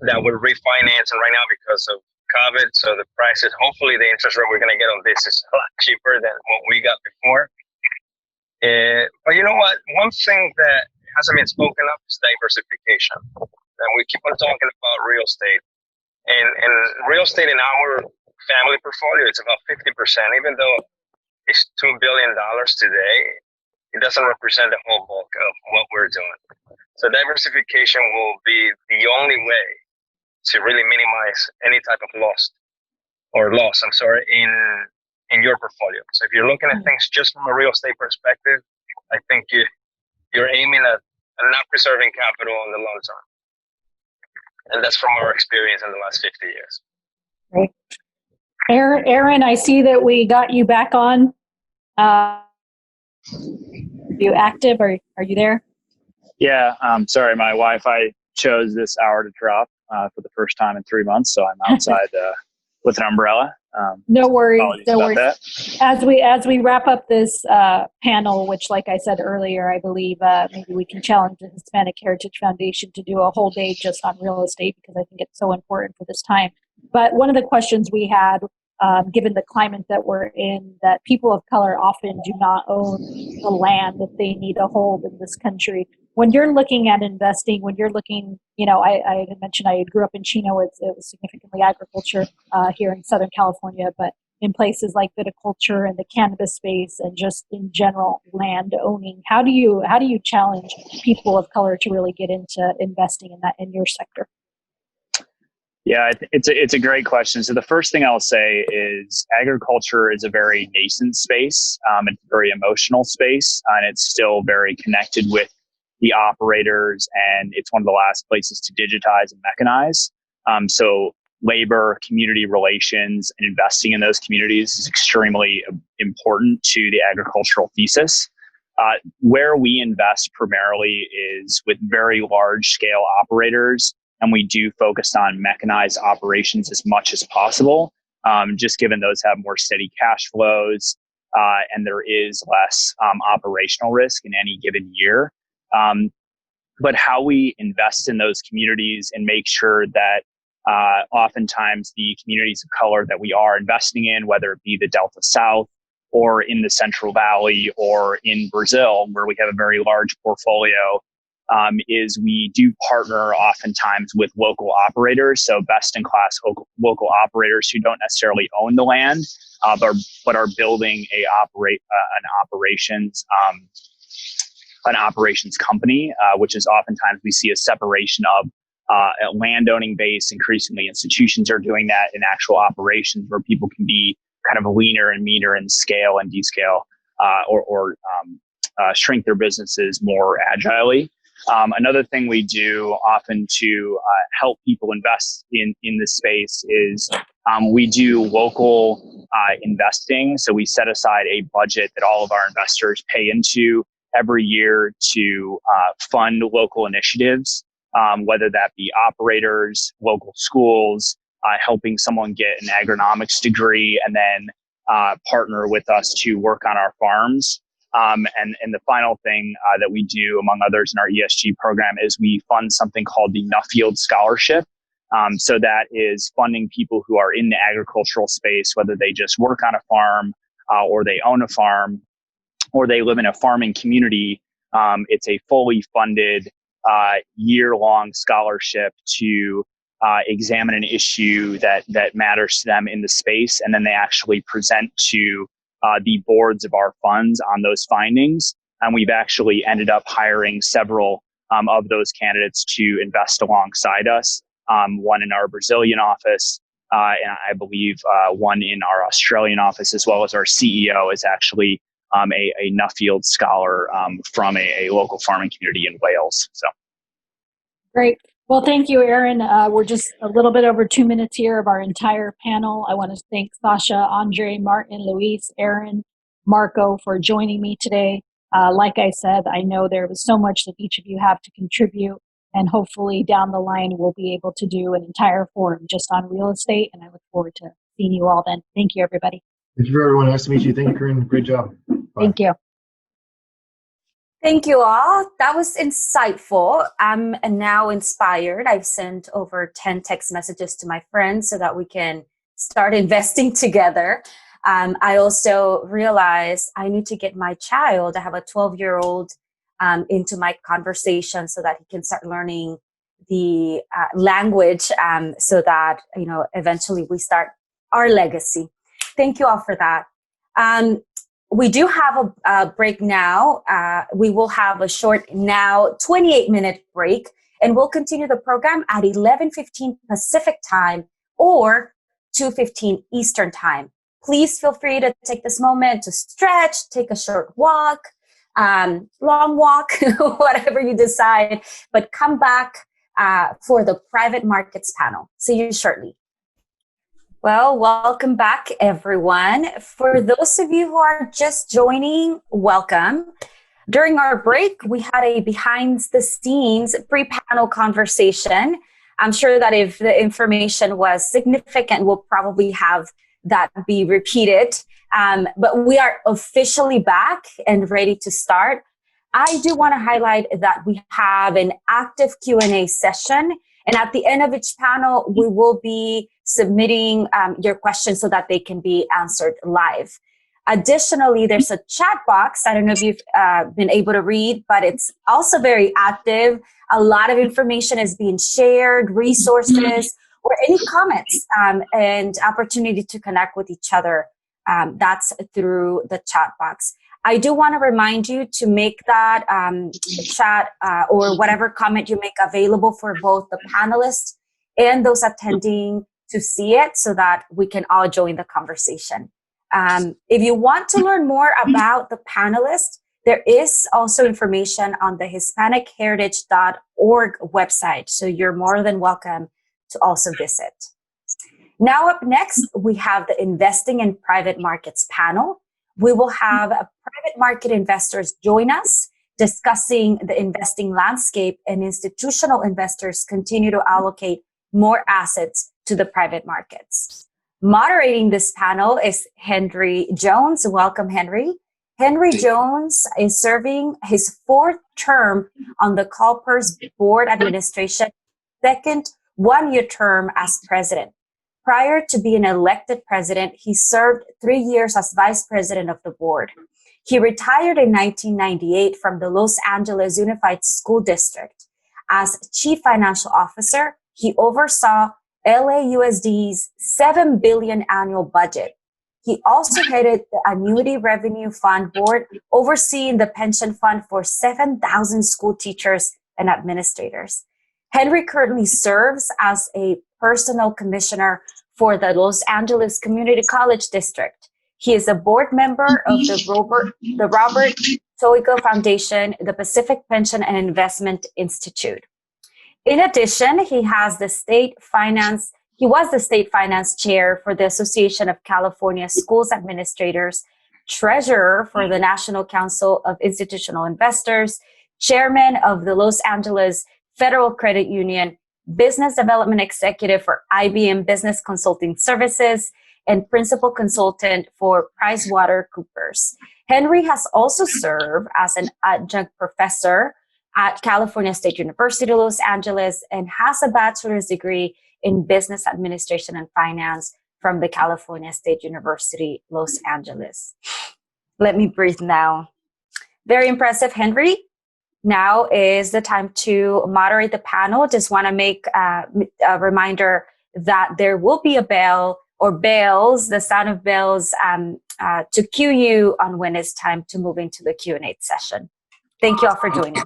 that we're refinancing right now because of COVID. So the prices, hopefully the interest rate we're going to get on this is a lot cheaper than what we got before. But you know what? One thing that hasn't been spoken of is diversification. And we keep on talking about real estate. And real estate in our family portfolio, it's about 50%, even though it's $2 billion today, it doesn't represent the whole bulk of what we're doing. So diversification will be the only way to really minimize any type of loss in your portfolio. So if you're looking at things just from a real estate perspective, I think you're aiming at not preserving capital in the long term. And that's from our experience in the last 50 years. Great. Aaron, I see that we got you back on. Are you active? Are you there? Yeah, sorry, my Wi-Fi chose this hour to drop for the first time in 3 months, so I'm outside with an umbrella. No worries. No worries. That. As we wrap up this panel, which, like I said earlier, I believe maybe we can challenge the Hispanic Heritage Foundation to do a whole day just on real estate, because I think it's so important for this time. But one of the questions we had, given the climate that we're in, that people of color often do not own the land that they need to hold in this country. When you're looking at investing, when you're looking, I had mentioned I grew up in Chino. It was significantly agriculture here in Southern California, but in places like viticulture and the cannabis space and just in general land owning, how do you challenge people of color to really get into investing in your sector? Yeah, it's a great question. So the first thing I'll say is agriculture is a very nascent space. It's a very emotional space, and it's still very connected with the operators, and it's one of the last places to digitize and mechanize. So labor, community relations, and investing in those communities is extremely important to the agricultural thesis. Where we invest primarily is with very large scale operators and we do focus on mechanized operations as much as possible, just given those have more steady cash flows, and there is less operational risk in any given year. But how we invest in those communities and make sure that oftentimes the communities of color that we are investing in, whether it be the Delta South or in the Central Valley or in Brazil, where we have a very large portfolio, is we do partner oftentimes with local operators, so best-in-class local operators who don't necessarily own the land, but are building an operations company, which is oftentimes we see a separation of a landowning base. Increasingly, institutions are doing that in actual operations where people can be kind of leaner and meaner in scale and descale, or shrink their businesses more agilely. Another thing we do often to help people invest in this space is we do local investing. So we set aside a budget that all of our investors pay into every year to fund local initiatives, whether that be operators, local schools, helping someone get an agronomics degree and then partner with us to work on our farms. And the final thing that we do, among others, in our ESG program is we fund something called the Nuffield Scholarship. So that is funding people who are in the agricultural space, whether they just work on a farm or they own a farm or they live in a farming community. It's a fully funded year-long scholarship to examine an issue that matters to them in the space, and then they actually present to the boards of our funds on those findings. And we've actually ended up hiring several of those candidates to invest alongside us, one in our Brazilian office, and I believe one in our Australian office, as well as our CEO is actually a Nuffield scholar from a local farming community in Wales. So, great. Well, thank you, Aaron. We're just a little bit over 2 minutes here of our entire panel. I want to thank Sasha, Andre, Martin, Luis, Aaron, Marco for joining me today. Like I said, I know there was so much that each of you have to contribute, and hopefully down the line we'll be able to do an entire forum just on real estate, and I look forward to seeing you all then. Thank you, everybody. Thank you, everyone. Nice to meet you. Thank you, Corinne. Great job. Bye. Thank you. Thank you all. That was insightful. I'm now inspired. I've sent over 10 text messages to my friends so that we can start investing together. I also realized I need to get my child, I have a 12-year-old, into my conversation so that he can start learning the language, so that, eventually we start our legacy. Thank you all for that. We do have a break now. We will have a short 28-minute break, and we'll continue the program at 11:15 Pacific time or 2:15 Eastern time. Please feel free to take this moment to stretch, take a short walk, long walk, whatever you decide, but come back for the private markets panel. See you shortly. Well, welcome back, everyone. For those of you who are just joining, welcome. During our break, we had a behind-the-scenes pre-panel conversation. I'm sure that if the information was significant, we'll probably have that be repeated. But we are officially back and ready to start. I do want to highlight that we have an active Q&A session. And at the end of each panel, we will be submitting your questions so that they can be answered live. Additionally, there's a chat box. I don't know if you've been able to read, but it's also very active. A lot of information is being shared, resources, or any comments and opportunity to connect with each other. That's through the chat box. I do want to remind you to make that chat or whatever comment you make available for both the panelists and those attending to see it so that we can all join the conversation. If you want to learn more about the panelists, there is also information on the HispanicHeritage.org website, so you're more than welcome to also visit. Now up next, we have the Investing in Private Markets panel. We will have private market investors join us discussing the investing landscape and institutional investors continue to allocate more assets to the private markets. Moderating this panel is Henry Jones. Welcome, Henry. Henry Jones is serving his 4th term on the CalPERS Board Administration, second one-year term as president. Prior to being elected president, he served 3 years as vice president of the board. He retired in 1998 from the Los Angeles Unified School District. As chief financial officer, he oversaw LAUSD's $7 billion annual budget. He also headed the Annuity Revenue Fund Board, overseeing the pension fund for 7,000 school teachers and administrators. Henry currently serves as a personal commissioner for the Los Angeles Community College District. He is a board member of the Robert Toigo Foundation, the Pacific Pension and Investment Institute. In addition, he was the state finance chair for the Association of California Schools Administrators, treasurer for the National Council of Institutional Investors, chairman of the Los Angeles Federal Credit Union, business development executive for IBM Business Consulting Services, and principal consultant for PricewaterhouseCoopers. Henry has also served as an adjunct professor at California State University, Los Angeles, and has a bachelor's degree in business administration and finance from the California State University, Los Angeles. Let me breathe now. Very impressive, Henry. Now is the time to moderate the panel. Just want to make a reminder that there will be a bell or bells, the sound of bells, to cue you on when it's time to move into the Q&A session. Thank you all for joining.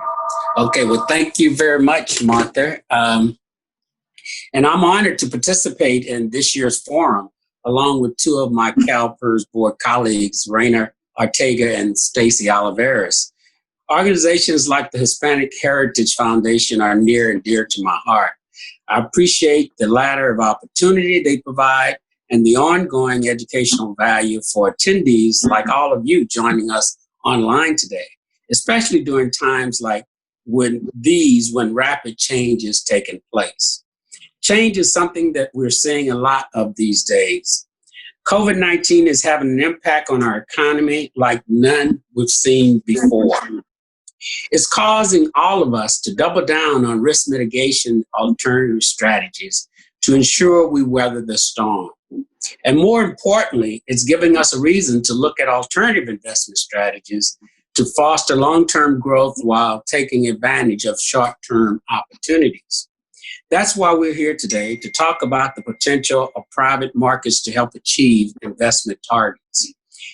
Okay, well, thank you very much, Martha. And I'm honored to participate in this year's forum, along with 2 of my CalPERS board colleagues, Raina Ortega and Stacy Oliveras. Organizations like the Hispanic Heritage Foundation are near and dear to my heart. I appreciate the ladder of opportunity they provide and the ongoing educational value for attendees like all of you joining us online today, especially during times like when rapid change is taking place. Change is something that we're seeing a lot of these days. COVID-19 is having an impact on our economy like none we've seen before. It's causing all of us to double down on risk mitigation alternative strategies to ensure we weather the storm. And more importantly, it's giving us a reason to look at alternative investment strategies to foster long-term growth while taking advantage of short-term opportunities. That's why we're here today, to talk about the potential of private markets to help achieve investment targets.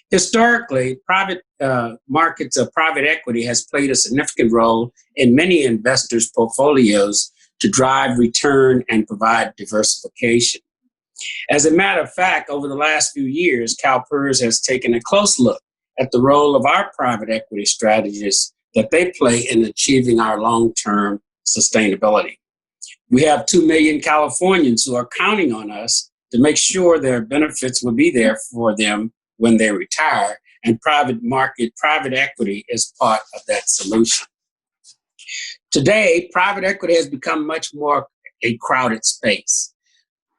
Historically, private markets of private equity has played a significant role in many investors' portfolios to drive return and provide diversification. As a matter of fact, over the last few years, CalPERS has taken a close look at the role of our private equity strategies that they play in achieving our long-term sustainability. We have 2 million Californians who are counting on us to make sure their benefits will be there for them when they retire, and private equity is part of that solution. Today, private equity has become much more a crowded space.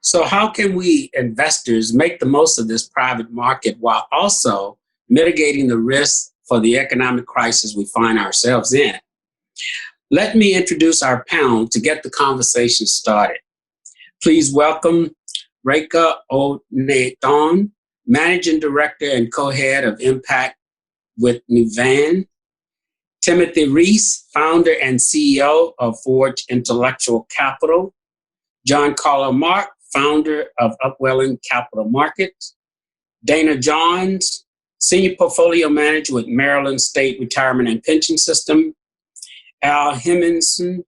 So how can we investors make the most of this private market while also mitigating the risks for the economic crisis we find ourselves in? Let me introduce our panel to get the conversation started. Please welcome Reka Onethon, Managing Director and Co-Head of Impact with Nuvan; Timothy Reese, Founder and CEO of Forge Intellectual Capital; John Carlo Mark, Founder of Upwelling Capital Markets; Dana Johns, Senior Portfolio Manager with Maryland State Retirement and Pension System; Al Himminson,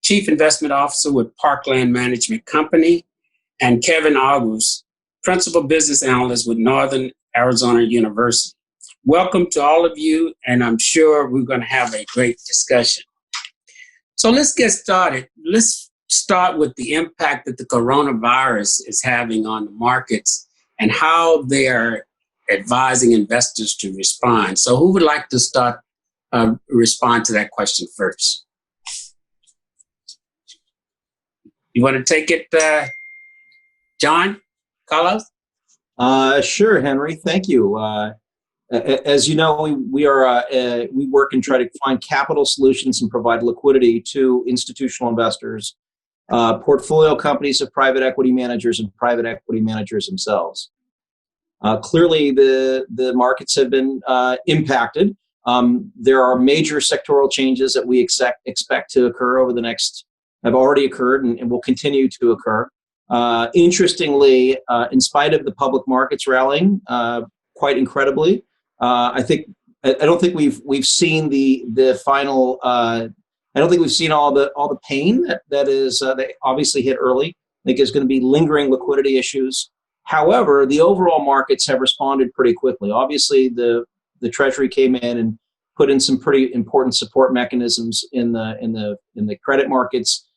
Chief Investment Officer with Parkland Management Company; and Kevin August, Principal Business Analyst with Northern Arizona University. Welcome to all of you, and I'm sure we're going to have a great discussion. So let's get started. Let's start with the impact that the coronavirus is having on the markets and how they are advising investors to respond. So who would like to start respond to that question first. You want to take it, John, Carlos? Sure, Henry. Thank you. As you know, we work and try to find capital solutions and provide liquidity to institutional investors, portfolio companies of private equity managers, and private equity managers themselves. Clearly, the markets have been impacted. There are major sectoral changes that we expect to occur over the next, have already occurred and will continue to occur. Interestingly, in spite of the public markets rallying quite incredibly, I don't think we've seen the final. I don't think we've seen all the pain that obviously hit early. I think there's going to be lingering liquidity issues. However, the overall markets have responded pretty quickly. Obviously, the Treasury came in and put in some pretty important support mechanisms in the credit markets.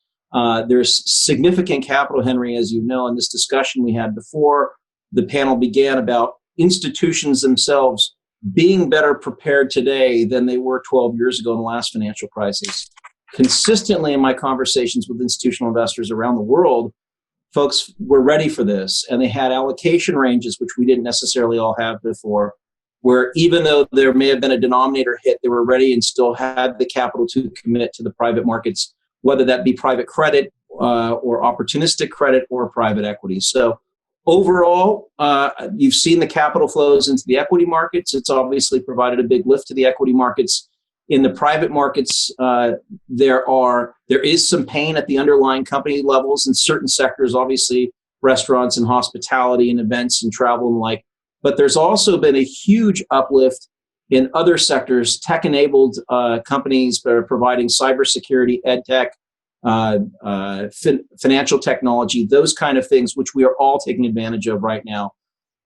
There's significant capital, Henry, as you know, in this discussion we had before the panel began about institutions themselves being better prepared today than they were 12 years ago in the last financial crisis. Consistently in my conversations with institutional investors around the world, folks were ready for this, and they had allocation ranges, which we didn't necessarily all have before, where even though there may have been a denominator hit, they were ready and still had the capital to commit to the private markets, whether that be private credit or opportunistic credit or private equity. So overall, you've seen the capital flows into the equity markets. It's obviously provided a big lift to the equity markets. In the private markets, there is some pain at the underlying company levels in certain sectors, obviously restaurants and hospitality and events and travel and the like. But there's also been a huge uplift in other sectors, tech-enabled companies that are providing cybersecurity, ed tech, financial technology, those kind of things, which we are all taking advantage of right now.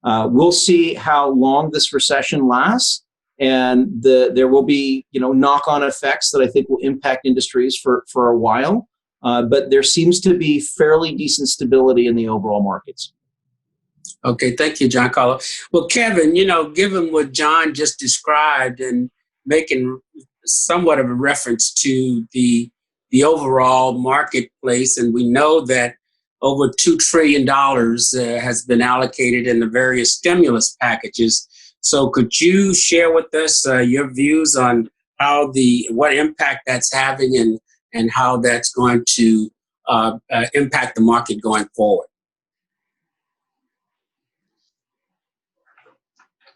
We'll see how long this recession lasts, and there will be knock-on effects that I think will impact industries for a while. But there seems to be fairly decent stability in the overall markets. Okay, thank you, John Carlos. Well, Kevin, given what John just described and making somewhat of a reference to the overall marketplace, and we know that over $2 trillion has been allocated in the various stimulus packages. So could you share with us your views on what impact that's having and how that's going to impact the market going forward?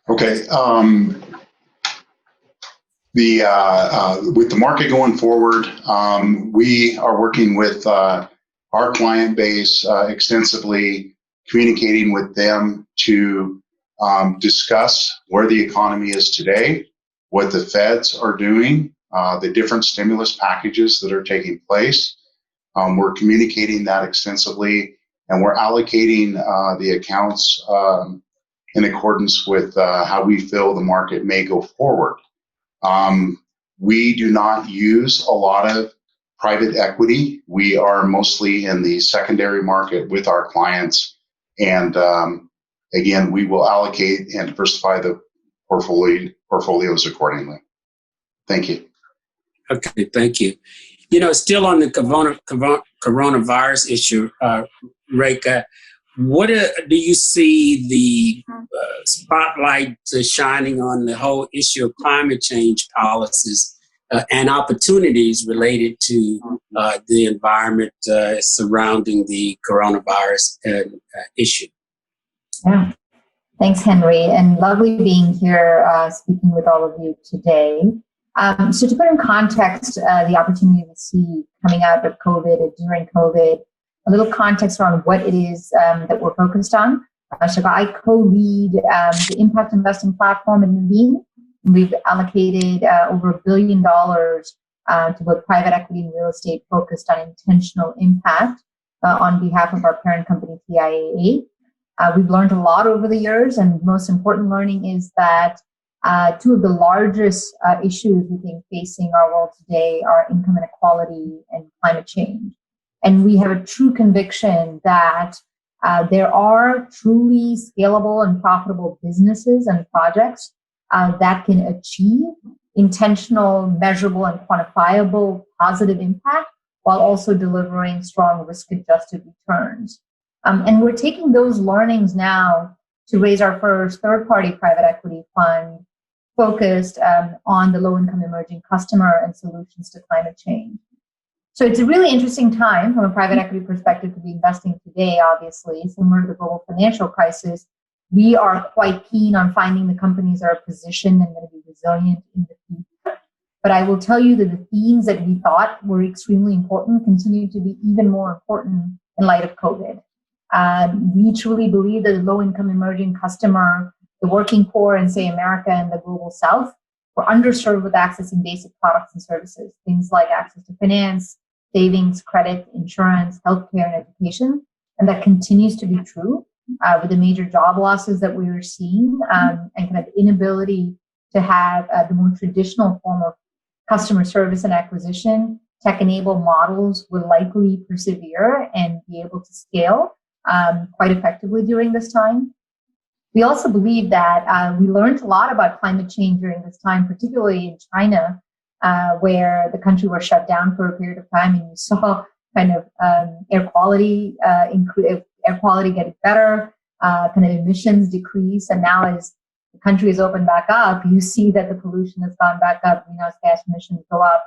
Okay. With the market going forward, we are working with our client base extensively, communicating with them to discuss where the economy is today, what the feds are doing, the different stimulus packages that are taking place. We're communicating that extensively, and we're allocating the accounts in accordance with how we feel the market may go forward. We do not use a lot of private equity. We are mostly in the secondary market with our clients. And again, we will allocate and diversify the portfolios accordingly. Thank you. Okay, thank you. Still on the coronavirus issue, Reka, what do you see the spotlight shining on the whole issue of climate change policies and opportunities related to the environment surrounding the coronavirus issue? Yeah. Thanks, Henry, and lovely being here speaking with all of you today. So to put in context the opportunity we see coming out of COVID and during COVID, a little context around what it is that we're focused on. So I co-lead the impact investing platform in Nuveen. We've allocated over $1 billion to both private equity and real estate focused on intentional impact on behalf of our parent company, TIAA. We've learned a lot over the years, and most important learning is that two of the largest issues we think facing our world today are income inequality and climate change. And we have a true conviction that there are truly scalable and profitable businesses and projects that can achieve intentional, measurable, and quantifiable positive impact while also delivering strong risk-adjusted returns. And we're taking those learnings now to raise our first third-party private equity fund focused on the low-income emerging customer and solutions to climate change. So it's a really interesting time from a private equity perspective to be investing today, obviously. Similar to the global financial crisis, we are quite keen on finding the companies that are positioned and going to be resilient in the future. But I will tell you that the themes that we thought were extremely important continue to be even more important in light of COVID. We truly believe that the low-income emerging customer, the working poor in, say, America and the global South, were underserved with accessing basic products and services, things like access to finance, savings, credit, insurance, healthcare, and education. And that continues to be true with the major job losses that we are seeing and kind of inability to have the more traditional form of customer service and acquisition. Tech-enabled models will likely persevere and be able to scale quite effectively during this time. We also believe that we learned a lot about climate change during this time, particularly in China, where the country was shut down for a period of time, and you saw kind of air quality getting better, kind of emissions decrease, and now as the country is opened back up, you see that the pollution has gone back up, greenhouse gas emissions go up.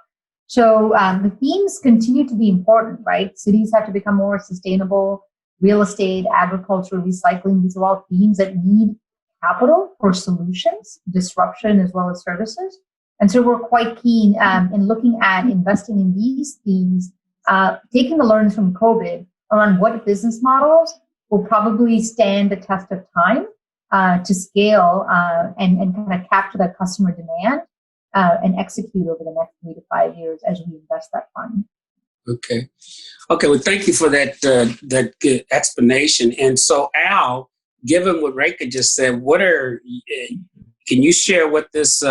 So the themes continue to be important, right? Cities have to become more sustainable. Real estate, agriculture, recycling, these are all themes that need capital for solutions, disruption, as well as services. And so we're quite keen in looking at investing in these themes, taking the learnings from COVID around what business models will probably stand the test of time to scale and kind of capture that customer demand and execute over the next 3 to 5 years as we invest that fund. Okay. Well, thank you for that good explanation. And so, Al, given what Reka just said, can you share what this,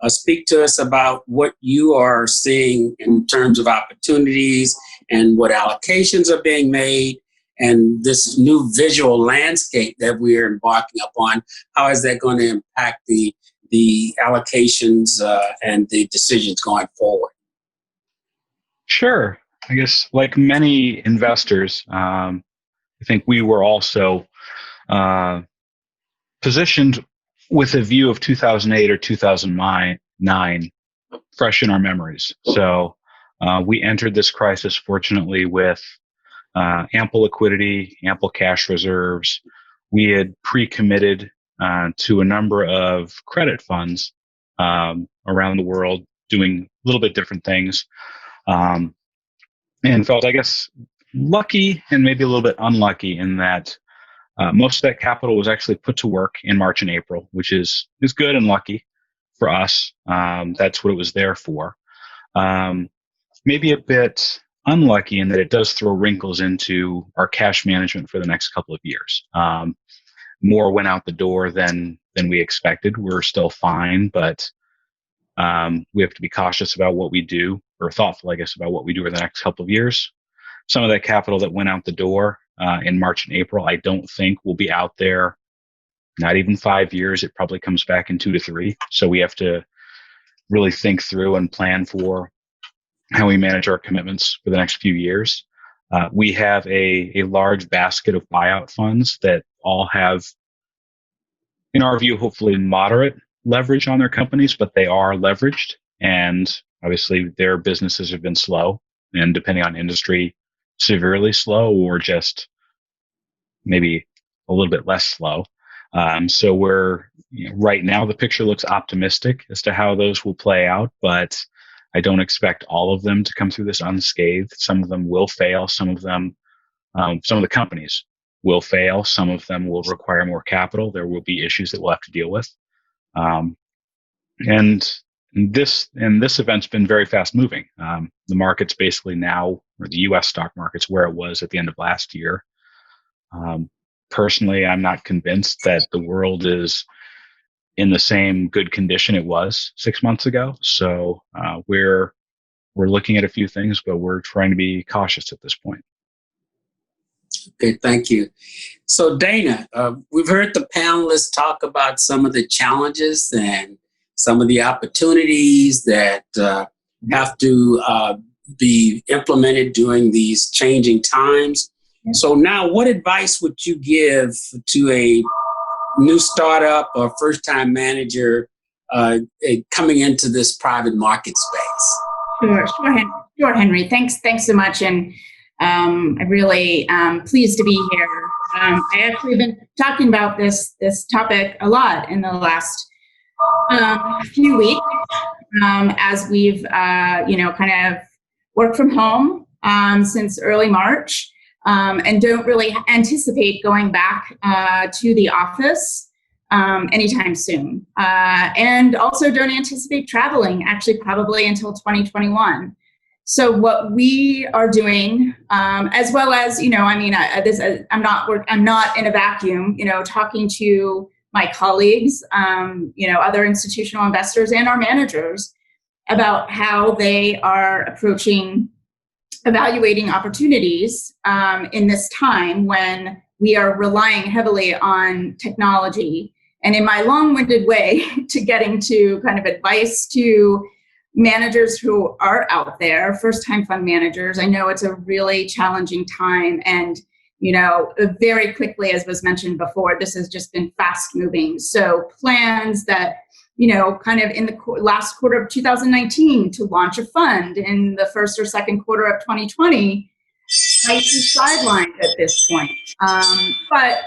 speak to us about what you are seeing in terms of opportunities and what allocations are being made and this new visual landscape that we're embarking upon? How is that going to impact the allocations and the decisions going forward? Sure. I guess like many investors, I think we were also positioned with a view of 2008 or 2009 fresh in our memories. So we entered this crisis, fortunately, with ample liquidity, ample cash reserves. We had pre-committed to a number of credit funds around the world doing a little bit different things. And felt, I guess, lucky and maybe a little bit unlucky in that most of that capital was actually put to work in March and April, which is good and lucky for us. That's what it was there for. Maybe a bit unlucky in that it does throw wrinkles into our cash management for the next couple of years. More went out the door than we expected. We're still fine, but we have to be cautious about what we do, or thoughtful, I guess, about what we do over the next couple of years. Some of that capital that went out the door in March and April, I don't think will be out there, not even 5 years. It probably comes back in 2 to 3. So we have to really think through and plan for how we manage our commitments for the next few years. We have a large basket of buyout funds that all have, in our view, hopefully moderate leverage on their companies, but they are leveraged. And obviously their businesses have been slow, and depending on industry, severely slow or just maybe a little bit less slow. So we're right now, the picture looks optimistic as to how those will play out, but I don't expect all of them to come through this unscathed. Some of them will fail. Some of the companies will fail. Some of them will require more capital. There will be issues that we'll have to deal with. And this event's been very fast moving. The market's basically now, or the U.S. stock market's where it was at the end of last year. Personally, I'm not convinced that the world is in the same good condition it was 6 months ago. So we're looking at a few things, but we're trying to be cautious at this point. Okay, thank you. So Dana, we've heard the panelists talk about some of the challenges and some of the opportunities that have to be implemented during these changing times. So now, what advice would you give to a new startup or first-time manager coming into this private market space? Sure, Henry. Thanks so much, and I'm really pleased to be here. I actually have been talking about this topic a lot in the last few weeks as we've kind of worked from home since early March, and don't really anticipate going back to the office anytime soon, and also don't anticipate traveling actually probably until 2021. So what we are doing, as well as, I'm not in a vacuum, talking to my colleagues, other institutional investors and our managers about how they are approaching evaluating opportunities in this time when we are relying heavily on technology. And in my long-winded way to getting to kind of advice to managers who are out there, first-time fund managers, I know it's a really challenging time. And, very quickly, as was mentioned before, this has just been fast-moving. So plans that, kind of in the last quarter of 2019 to launch a fund in the first or second quarter of 2020 might be sidelined at this point. But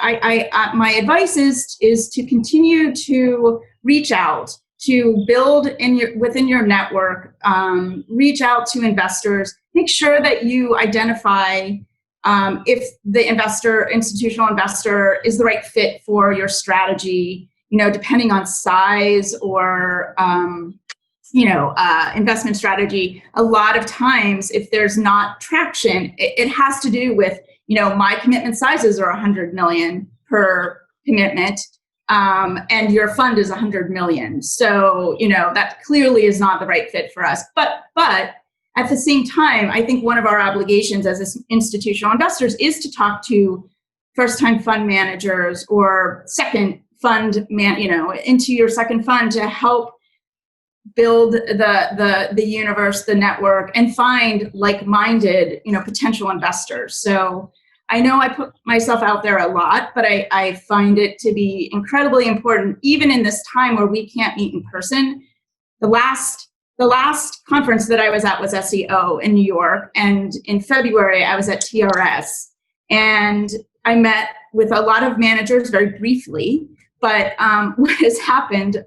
my advice is to continue to reach out, to build within your network, reach out to investors, make sure that you identify if the institutional investor is the right fit for your strategy, depending on size or, investment strategy. A lot of times, if there's not traction, it has to do with, my commitment sizes are 100 million per commitment. And your fund is 100 million. So, that clearly is not the right fit for us. But at the same time, I think one of our obligations as institutional investors is to talk to first-time fund managers or second fund into your second fund to help build the universe, the network, and find like-minded, potential investors. So I know I put myself out there a lot, but I find it to be incredibly important, even in this time where we can't meet in person. The last conference that I was at was SEO in New York, and in February I was at TRS, and I met with a lot of managers very briefly. But what has happened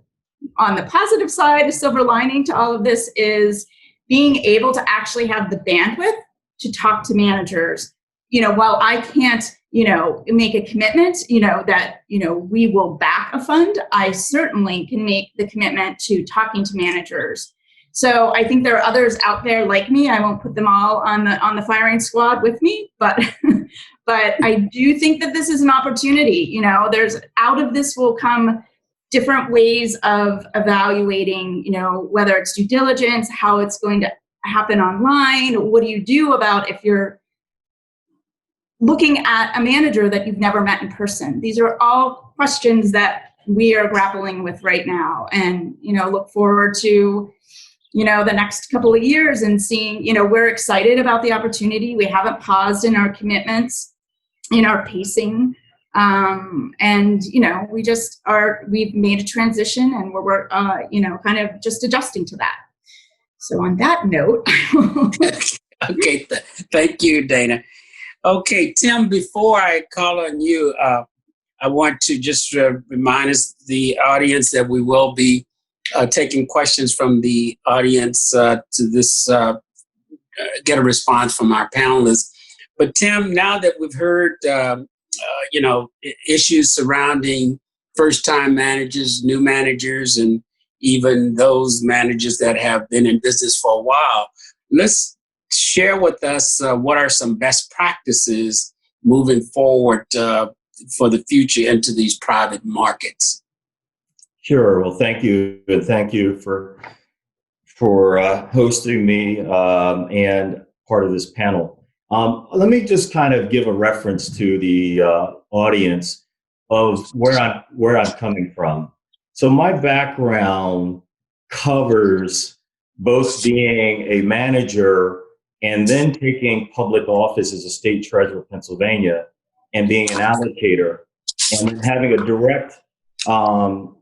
on the positive side, a silver lining to all of this, is being able to actually have the bandwidth to talk to managers. While I can't, make a commitment, that, we will back a fund, I certainly can make the commitment to talking to managers. So I think there are others out there like me. I won't put them all on the firing squad with me, but but I do think that this is an opportunity. There's out of this will come different ways of evaluating, whether it's due diligence, how it's going to happen online. What do you do about if you're looking at a manager that you've never met in person? These are all questions that we are grappling with right now, and, look forward to, the next couple of years and seeing, we're excited about the opportunity. We haven't paused in our commitments, in our pacing. And, we've made a transition, and we're kind of just adjusting to that. So on that note. Okay. Thank you, Dana. Okay, Tim, before I call on you, I want to just remind the audience that we will be taking questions from the audience to this, get a response from our panelists. But Tim, now that we've heard, issues surrounding first-time managers, new managers, and even those managers that have been in business for a while, let's share with us what are some best practices moving forward for the future into these private markets. Sure. Well, thank you. And thank you for hosting me and part of this panel. Let me just kind of give a reference to the audience of where I'm coming from. So my background covers both being a manager and then taking public office as a state treasurer of Pennsylvania and being an allocator and then having a direct,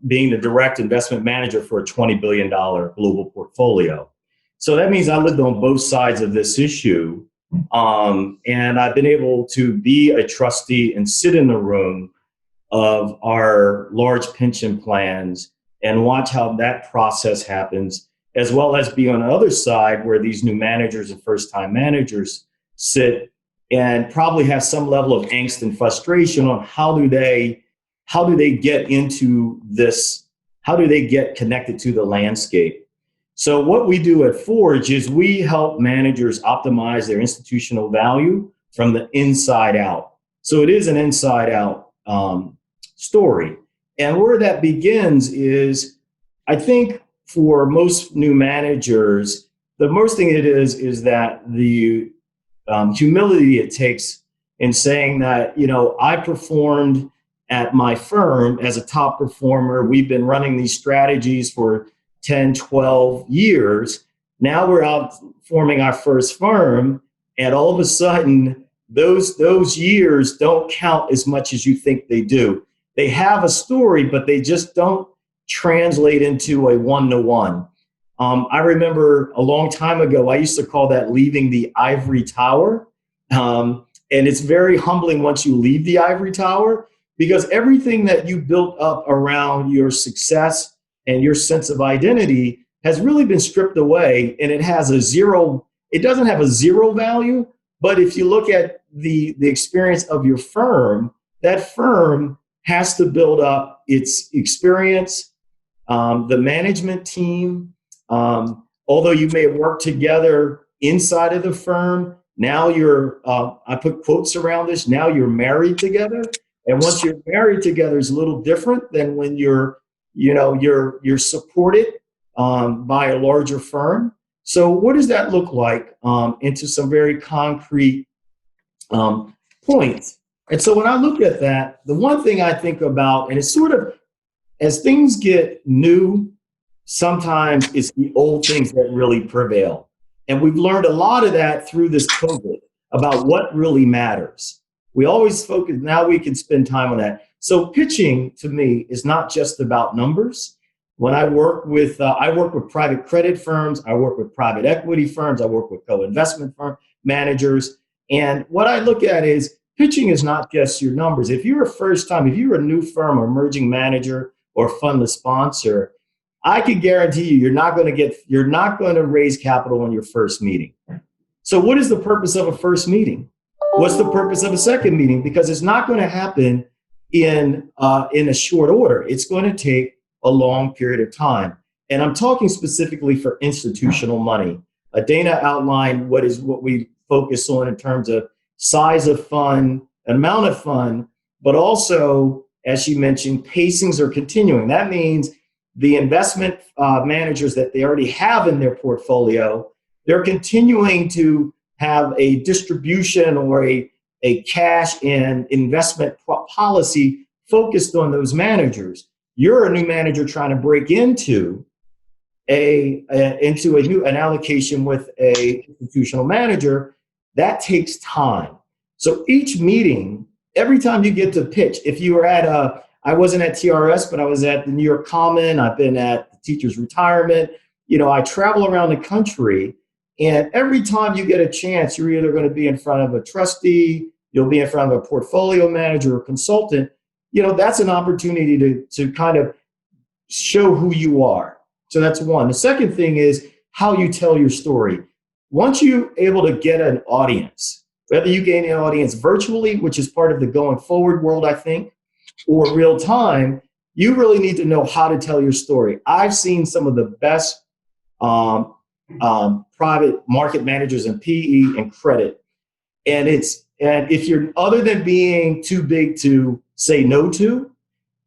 being the direct investment manager for a $20 billion global portfolio. So that means I lived on both sides of this issue. And I've been able to be a trustee and sit in the room of our large pension plans and watch how that process happens, as well as be on the other side where these new managers and first-time managers sit and probably have some level of angst and frustration on how do they get into this, how do they get connected to the landscape. So what we do at Forge is we help managers optimize their institutional value from the inside out. So it is an inside out story. And where that begins is, I think for most new managers, the most thing it is that the humility it takes in saying that, you know, I performed at my firm as a top performer. We've been running these strategies for 10, 12 years. Now we're out forming our first firm, and all of a sudden, those years don't count as much as you think they do. They have a story, but they just don't translate into a one-to-one. I remember a long time ago, I used to call that leaving the ivory tower. And it's very humbling once you leave the ivory tower, because everything that you built up around your success and your sense of identity has really been stripped away, and it has a zero, it doesn't have a zero value, but if you look at the experience of your firm, that firm has to build up its experience, the management team, although you may have worked together inside of the firm, now you're, I put quotes around this, now you're married together. And once you're married together is a little different than when you're supported by a larger firm. So what does that look like into some very concrete points? And so when I look at that, the one thing I think about, and it's sort of, as things get new, sometimes it's the old things that really prevail. And we've learned a lot of that through this COVID about what really matters. We always focus, now we can spend time on that. So pitching to me is not just about numbers. When I work with private credit firms, I work with private equity firms, I work with co-investment firm managers. And what I look at is pitching is not just your numbers. If you're if you're a new firm or emerging manager or fund the sponsor, I can guarantee you're not going to raise capital in your first meeting. So what is the purpose of a first meeting? What's the purpose of a second meeting? Because it's not going to happen in a short order. It's going to take a long period of time. And I'm talking specifically for institutional money. Dana outlined what we focus on in terms of size of fund, amount of fund, but also, as she mentioned, pacings are continuing. That means the investment managers that they already have in their portfolio, they're continuing to have a distribution or a cash and investment policy focused on those managers. You're a new manager trying to break into an allocation with a institutional manager. That takes time. So each meeting, every time you get to pitch, if you were at I wasn't at TRS, but I was at the New York Common, I've been at the Teachers Retirement, I travel around the country, and every time you get a chance, you're either going to be in front of a trustee, you'll be in front of a portfolio manager or consultant, that's an opportunity to kind of show who you are. So that's one. The second thing is how you tell your story. Once you're able to get an audience, whether you gain an audience virtually, which is part of the going forward world, I think, or real time, you really need to know how to tell your story. I've seen some of the best private market managers in PE and credit. And if you're, other than being too big to say no to,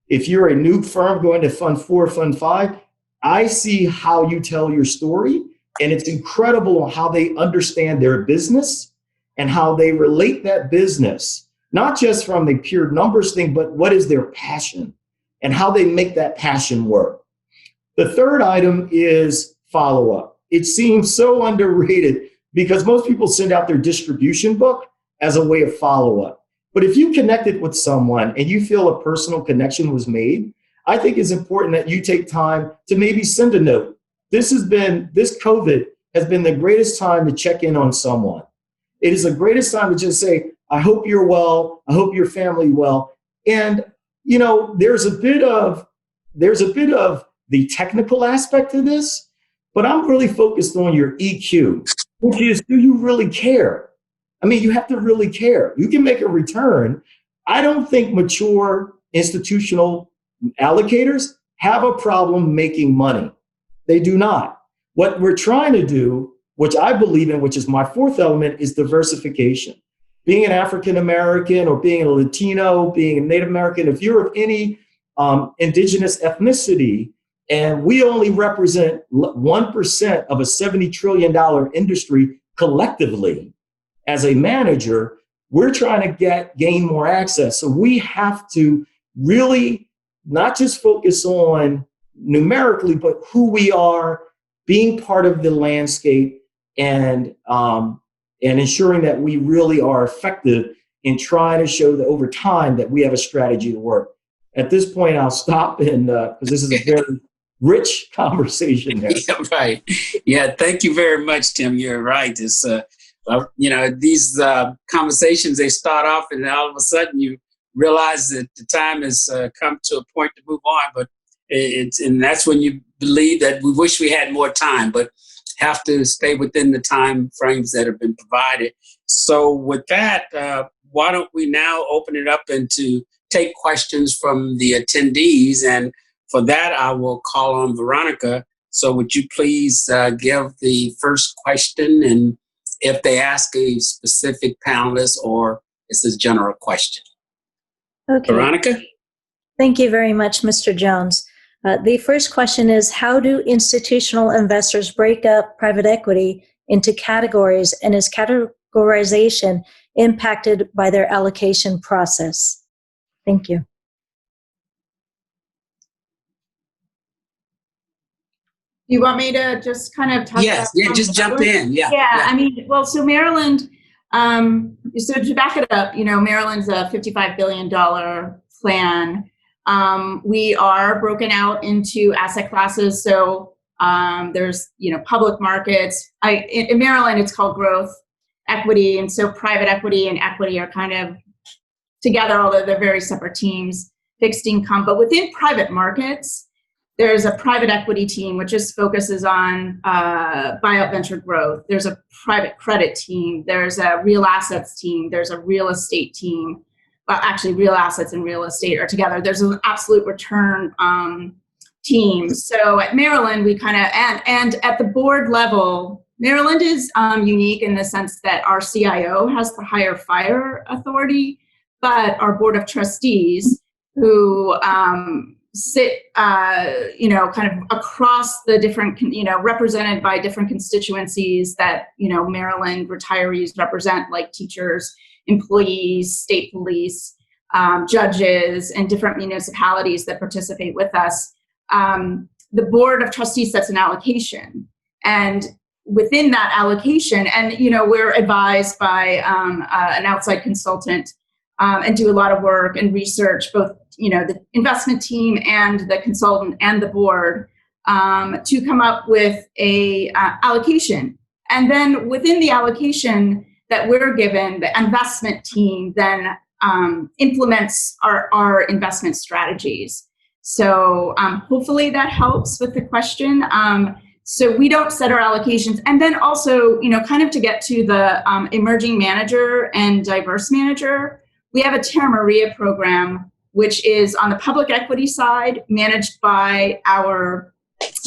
if you're a new firm going to fund 4, fund 5, I see how you tell your story. And it's incredible how they understand their business and how they relate that business, not just from the pure numbers thing, but what is their passion and how they make that passion work. The third item is follow-up. It seems so underrated because most people send out their distribution book as a way of follow-up. But if you connected with someone and you feel a personal connection was made, I think it's important that you take time to maybe send a note. This COVID has been the greatest time to check in on someone. It is the greatest time to just say, I hope you're well. I hope your family well. And, you know, there's a bit of the technical aspect of this, but I'm really focused on your EQ, which is, do you really care? I mean, you have to really care. You can make a return. I don't think mature institutional allocators have a problem making money. They do not. What we're trying to do, which I believe in, which is my fourth element, is diversification. Being an African American or being a Latino, being a Native American, if you're of any indigenous ethnicity, and we only represent 1% of a $70 trillion industry collectively, as a manager, we're trying to gain more access. So we have to really not just focus on numerically, but who we are, being part of the landscape, and ensuring that we really are effective in trying to show that over time that we have a strategy to work. At this point, I'll stop and because this is a very rich conversation there. Yeah, right. Yeah, thank you very much, Tim. You're right. It's you know, these conversations, they start off and all of a sudden you realize that the time has come to a point to move on. But and that's when you believe that we wish we had more time, but have to stay within the time frames that have been provided. So with that, why don't we now open it up and to take questions from the attendees? And for that, I will call on Veronica. So would you please give the first question, and if they ask a specific panelist or it's a general question. Okay. Veronica? Thank you very much, Mr. Jones. The first question is, how do institutional investors break up private equity into categories, and is categorization impacted by their allocation process? Thank you. You want me to just kind of talk Yes, about just jump in. Yeah. I mean, well, so Maryland, so to back it up, you know, Maryland's a $55 billion plan. We are broken out into asset classes. So there's, you know, public markets. In Maryland, it's called growth equity. And so private equity and equity are kind of together, although they're very separate teams, fixed income. But within private markets, there's a private equity team, which just focuses on buyout venture growth. There's a private credit team. There's a real assets team. There's a real estate team. Well, actually, real assets and real estate are together. There's an absolute return team. So at Maryland, we kind of, and at the board level, Maryland is unique in the sense that our CIO has the higher fire authority, but our board of trustees, who sit, you know, kind of across the different, you know, represented by different constituencies that, you know, Maryland retirees represent, like teachers, employees, state police, judges, and different municipalities that participate with us. The board of trustees sets an allocation, and within that allocation, and, you know, we're advised by an outside consultant and do a lot of work and research, both, you know, the investment team and the consultant and the board, to come up with a allocation. And then within the allocation that we're given, the investment team then implements our investment strategies. So hopefully that helps with the question. So we don't set our allocations. And then also, you know, kind of to get to the emerging manager and diverse manager, we have a Terra Maria program, which is on the public equity side, managed by our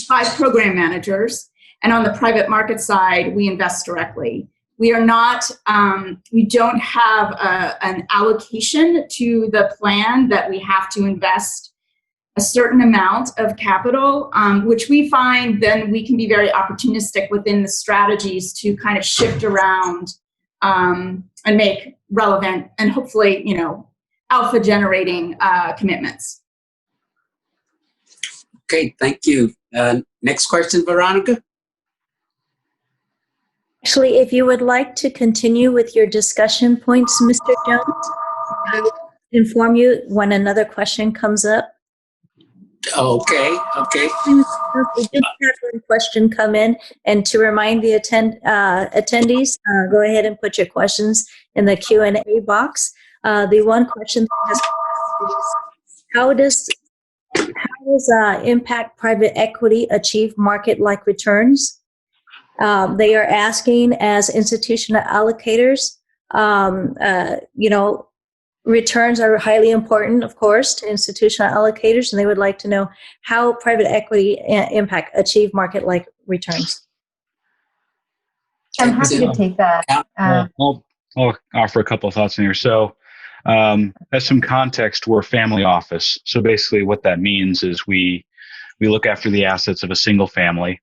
5 program managers. And on the private market side, we invest directly. We are not, we don't have an allocation to the plan that we have to invest a certain amount of capital, which we find then we can be very opportunistic within the strategies to kind of shift around and make relevant and hopefully, you know, alpha generating commitments. Okay, thank you. Next question, Veronica. Actually, if you would like to continue with your discussion points, Mr. Jones, I will inform you when another question comes up. Okay. We did have one question come in, and to remind the attendees, go ahead and put your questions in the Q&A box. The one question that has how does impact private equity achieve market-like returns? They are asking, as institutional allocators, returns are highly important, of course, to institutional allocators, and they would like to know how private equity impact achieve market-like returns. I'm happy to take that. I'll offer a couple of thoughts in here. So, as some context, we're a family office. So basically what that means is we look after the assets of a single family.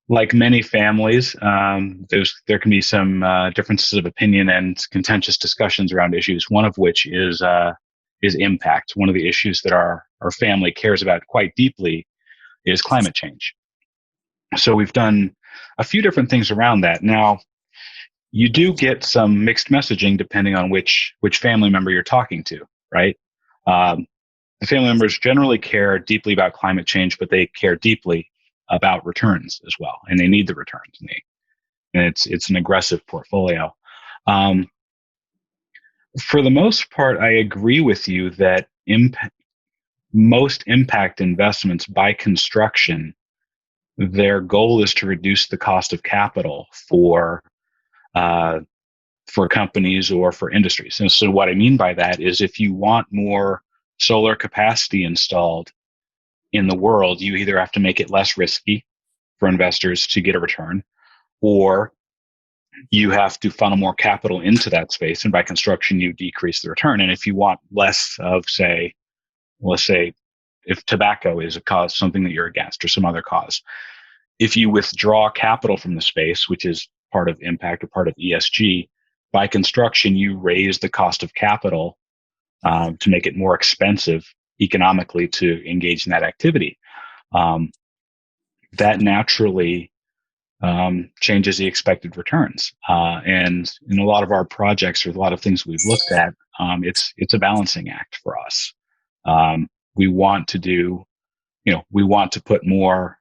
Like many families, there can be some differences of opinion and contentious discussions around issues, one of which is impact. One of the issues that our family cares about quite deeply is climate change. So we've done a few different things around that. Now, you do get some mixed messaging depending on which family member you're talking to, right? The family members generally care deeply about climate change, but they care deeply about returns as well, and they need the returns. And it's an aggressive portfolio. For the most part, I agree with you that most impact investments by construction, their goal is to reduce the cost of capital for companies or for industries. And so what I mean by that is if you want more solar capacity installed in the world, you either have to make it less risky for investors to get a return, or you have to funnel more capital into that space. And by construction, you decrease the return. And if you want less of, say, let's say, if tobacco is a cause, something that you're against, or some other cause, if you withdraw capital from the space, which is part of impact or part of ESG, by construction, you raise the cost of capital to make it more expensive economically to engage in that activity. That naturally changes the expected returns. And in a lot of our projects or a lot of things we've looked at, it's a balancing act for us. We want to put more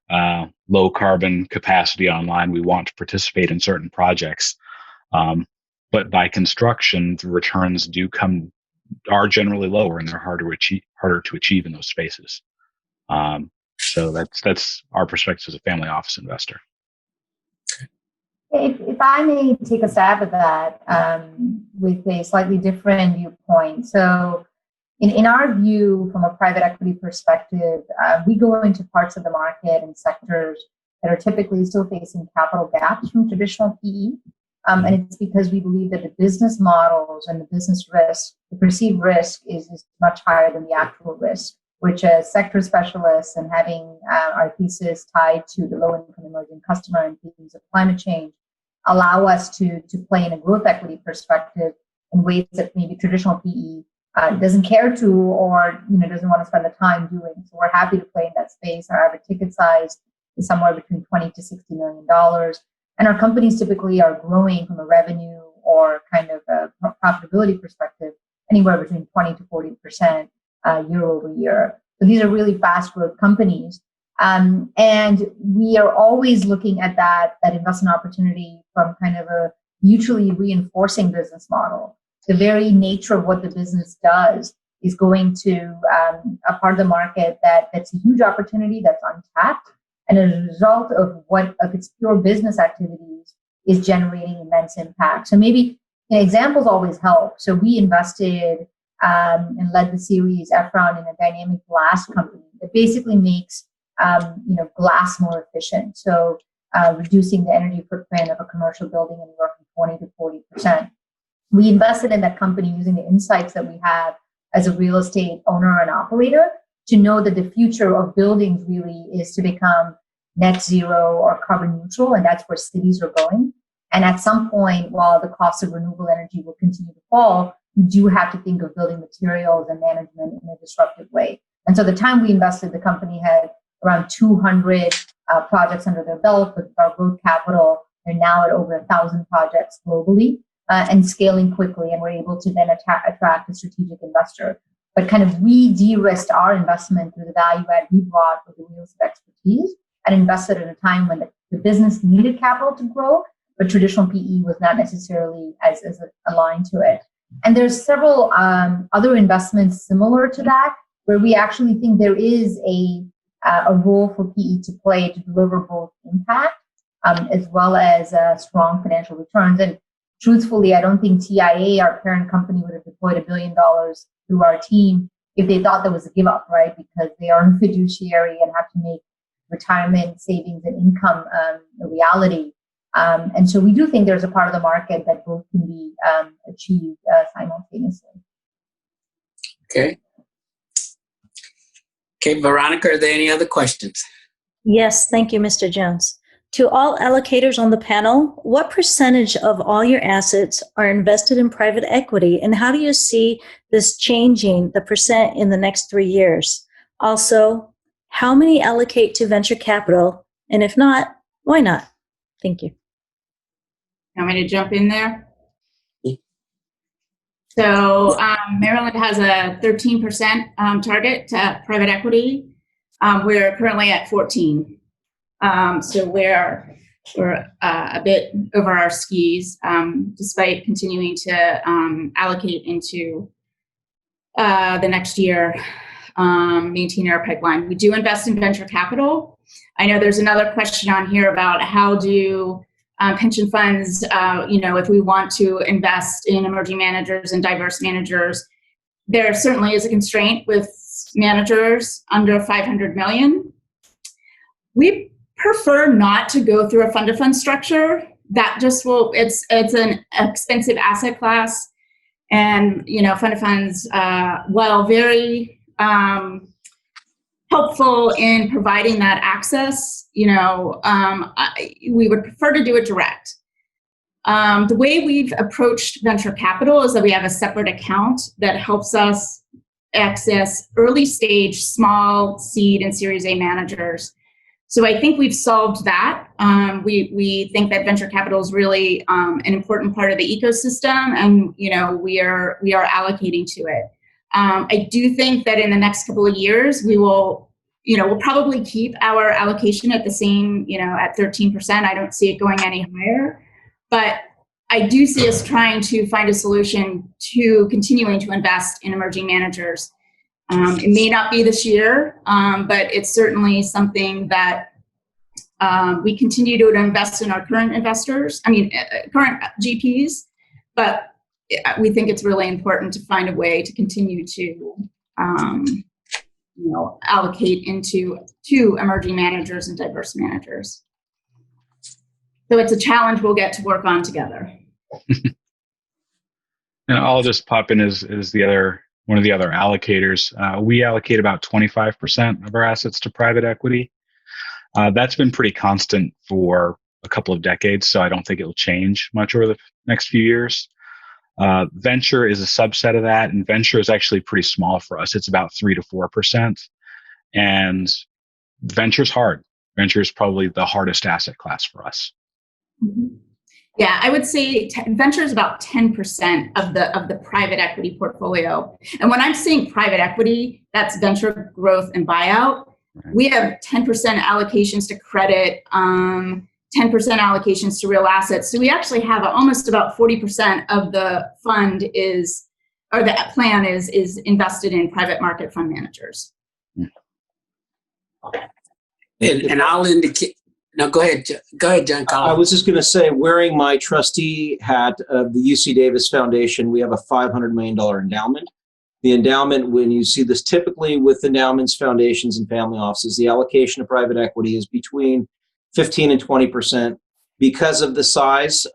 low carbon capacity online. We want to participate in certain projects. But by construction, the returns are generally lower, and they're harder to achieve in those spaces. So that's our perspective as a family office investor. If I may take a stab at that with a slightly different viewpoint. So in our view, from a private equity perspective, we go into parts of the market and sectors that are typically still facing capital gaps from traditional PE. And it's because we believe that the business models and the business risk, the perceived risk is much higher than the actual risk, which as sector specialists and having our thesis tied to the low-income emerging customer and themes of climate change allow us to play in a growth equity perspective in ways that maybe traditional PE doesn't care to or doesn't want to spend the time doing. So we're happy to play in that space. Our average ticket size is somewhere between $20 to $60 million. And our companies typically are growing from a revenue or kind of a profitability perspective anywhere between 20 to 40% year over year. So these are really fast growth companies. And we are always looking at that investment opportunity from kind of a mutually reinforcing business model. The very nature of what the business does is going to a part of the market that's a huge opportunity that's untapped. And as a result of its pure business activities is generating immense impact. So maybe examples always help. So we invested and led the Series F round in a dynamic glass company that basically makes glass more efficient. So reducing the energy footprint of a commercial building anywhere from 20 to 40%. We invested in that company using the insights that we have as a real estate owner and operator to know that the future of buildings really is to become net zero or carbon neutral, and that's where cities are going. And at some point, while the cost of renewable energy will continue to fall, you do have to think of building materials and management in a disruptive way. And so the time we invested, the company had around 200 projects under their belt. With our growth capital, they're now at over 1,000 projects globally and scaling quickly. And we're able to then attract a strategic investor. But kind of we de-risked our investment through the value add we brought with the wheels of expertise and invested at a time when the business needed capital to grow, but traditional PE was not necessarily as aligned to it. And there's several other investments similar to that, where we actually think there is a role for PE to play to deliver both impact as well as strong financial returns. And truthfully, I don't think TIA, our parent company, would have deployed $1 billion through our team if they thought there was a give up, right? Because they are a fiduciary and have to make retirement savings and income a reality. And so we do think there's a part of the market that both can be achieved simultaneously. Okay. Okay, Veronica, are there any other questions? Yes, thank you, Mr. Jones. To all allocators on the panel, what percentage of all your assets are invested in private equity, and how do you see this changing the percent in the next 3 years? Also, how many allocate to venture capital, and if not, why not? Thank you. Want me to jump in there? So Maryland has a 13% target to private equity. We're currently at 14%. So we're a bit over our skis, despite continuing to allocate into the next year, maintain our pipeline. We do invest in venture capital. I know there's another question on here about how do pension funds, if we want to invest in emerging managers and diverse managers, there certainly is a constraint with managers under 500 million. We prefer not to go through a fund-to-fund structure. That just it's an expensive asset class. And, fund-to-funds, while very helpful in providing that access, we would prefer to do it direct. The way we've approached venture capital is that we have a separate account that helps us access early stage, small seed and Series A managers. So I think we've solved that. We think that venture capital is really an important part of the ecosystem, and we are allocating to it. I do think that in the next couple of years we will, we'll probably keep our allocation at the same, at 13%. I don't see it going any higher, but I do see us trying to find a solution to continuing to invest in emerging managers. It may not be this year, but it's certainly something that we continue to invest in our current current GPs, but we think it's really important to find a way to continue to, allocate to emerging managers and diverse managers. So it's a challenge we'll get to work on together. And I'll just pop in as one of the other allocators. We allocate about 25% of our assets to private equity. That's been pretty constant for a couple of decades, so I don't think it'll change much over the next few years. Venture is a subset of that, and venture is actually pretty small for us. It's about 3 to 4%, and venture's hard. Venture is probably the hardest asset class for us. Mm-hmm. Yeah, I would say venture is about 10% of the private equity portfolio. And when I'm saying private equity, that's venture, growth, and buyout. Right. We have 10% allocations to credit, 10% allocations to real assets. So we actually have almost about 40% of the fund the plan is invested in private market fund managers. And I'll indicate. No, go ahead, John. I was just going to say, wearing my trustee hat of the UC Davis Foundation, we have a $500 million endowment. The endowment, when you see this typically with endowments, foundations, and family offices, the allocation of private equity is between 15 and 20%. Because of the size,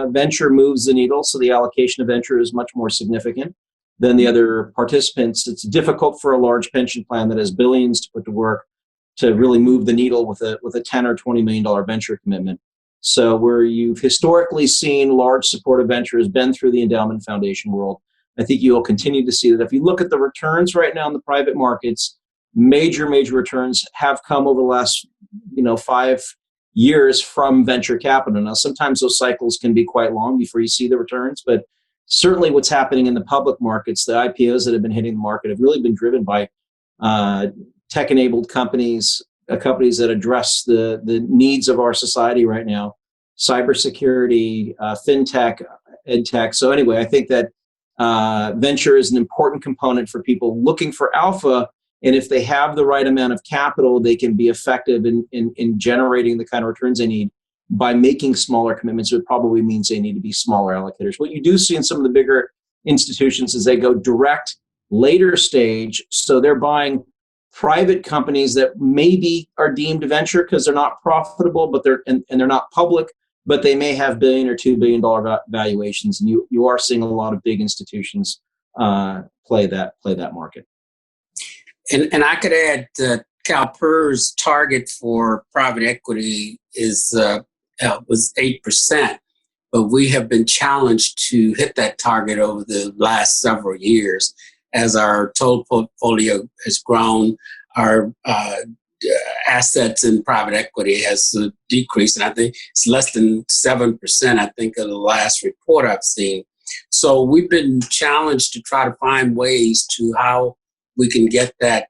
venture moves the needle, so the allocation of venture is much more significant than the other participants. It's difficult for a large pension plan that has billions to put to work to really move the needle with a $10 or $20 million venture commitment. So where you've historically seen large supportive venture has been through the endowment foundation world. I think you'll continue to see that. If you look at the returns right now in the private markets, major returns have come over the last 5 years from venture capital. Now, sometimes those cycles can be quite long before you see the returns, but certainly what's happening in the public markets, the IPOs that have been hitting the market have really been driven by tech-enabled companies, companies that address the needs of our society right now, cybersecurity, fintech, edtech. So anyway, I think that venture is an important component for people looking for alpha. And if they have the right amount of capital, they can be effective in generating the kind of returns they need by making smaller commitments. It probably means they need to be smaller allocators. What you do see in some of the bigger institutions is they go direct later stage. So they're buying private companies that maybe are deemed venture because they're not profitable, but they're not public, but they may have $1 billion or $2 billion valuations. And you are seeing a lot of big institutions play that market. And I could add that CalPERS target for private equity was 8%, but we have been challenged to hit that target over the last several years. As our total portfolio has grown, our assets in private equity has decreased, and I think it's less than 7%, I think, of the last report I've seen. So we've been challenged to try to find ways to how we can get that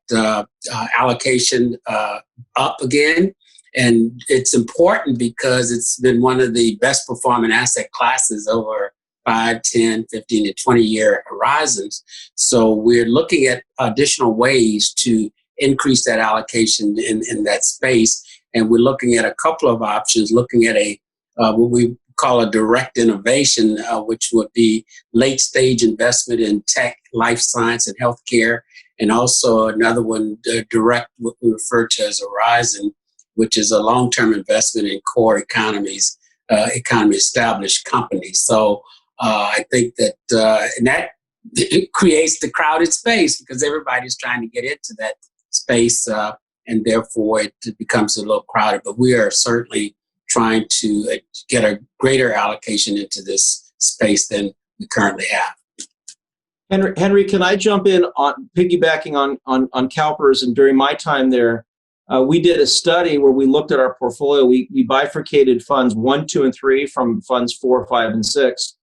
allocation up again. And it's important because it's been one of the best performing asset classes over 5, 10, 15, and 20-year horizons. So we're looking at additional ways to increase that allocation in that space. And we're looking at a couple of options, looking at what we call a direct innovation, which would be late-stage investment in tech, life science, and healthcare. And also another one, direct, what we refer to as Horizon, which is a long-term investment in core economies, economy-established companies. So I think that, and that it creates the crowded space because everybody's trying to get into that space, and therefore it becomes a little crowded. But we are certainly trying to get a greater allocation into this space than we currently have. Henry, can I jump in on piggybacking on CalPERS? And during my time there, we did a study where we looked at our portfolio. We bifurcated funds 1, 2, and 3 from funds 4, 5, and 6.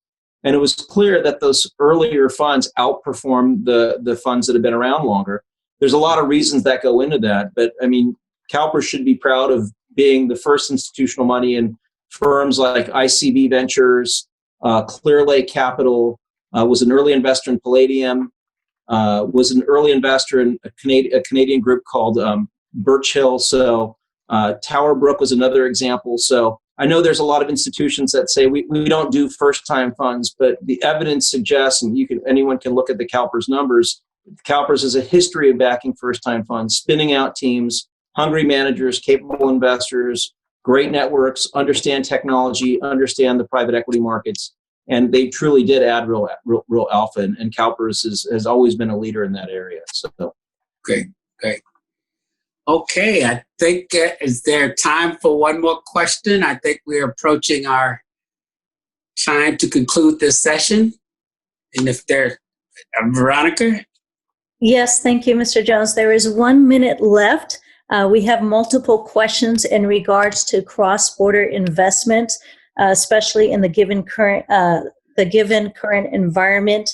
And it was clear that those earlier funds outperformed the funds that have been around longer. There's a lot of reasons that go into that. But I mean, CalPERS should be proud of being the first institutional money in firms like ICB Ventures, Clear Lake Capital, was an early investor in Palladium, was an early investor in a Canadian group called Birch Hill. So Tower Brook was another example. So I know there's a lot of institutions that say we don't do first-time funds, but the evidence suggests, and anyone can look at the CalPERS numbers, CalPERS has a history of backing first-time funds, spinning out teams, hungry managers, capable investors, great networks, understand technology, understand the private equity markets. And they truly did add real alpha, and CalPERS has always been a leader in that area. So great. Okay, I think is there time for one more question? I think we're approaching our time to conclude this session. And if there, Veronica? Yes, thank you, Mr. Jones. There is 1 minute left. We have multiple questions in regards to cross-border investments, especially in the given current environment,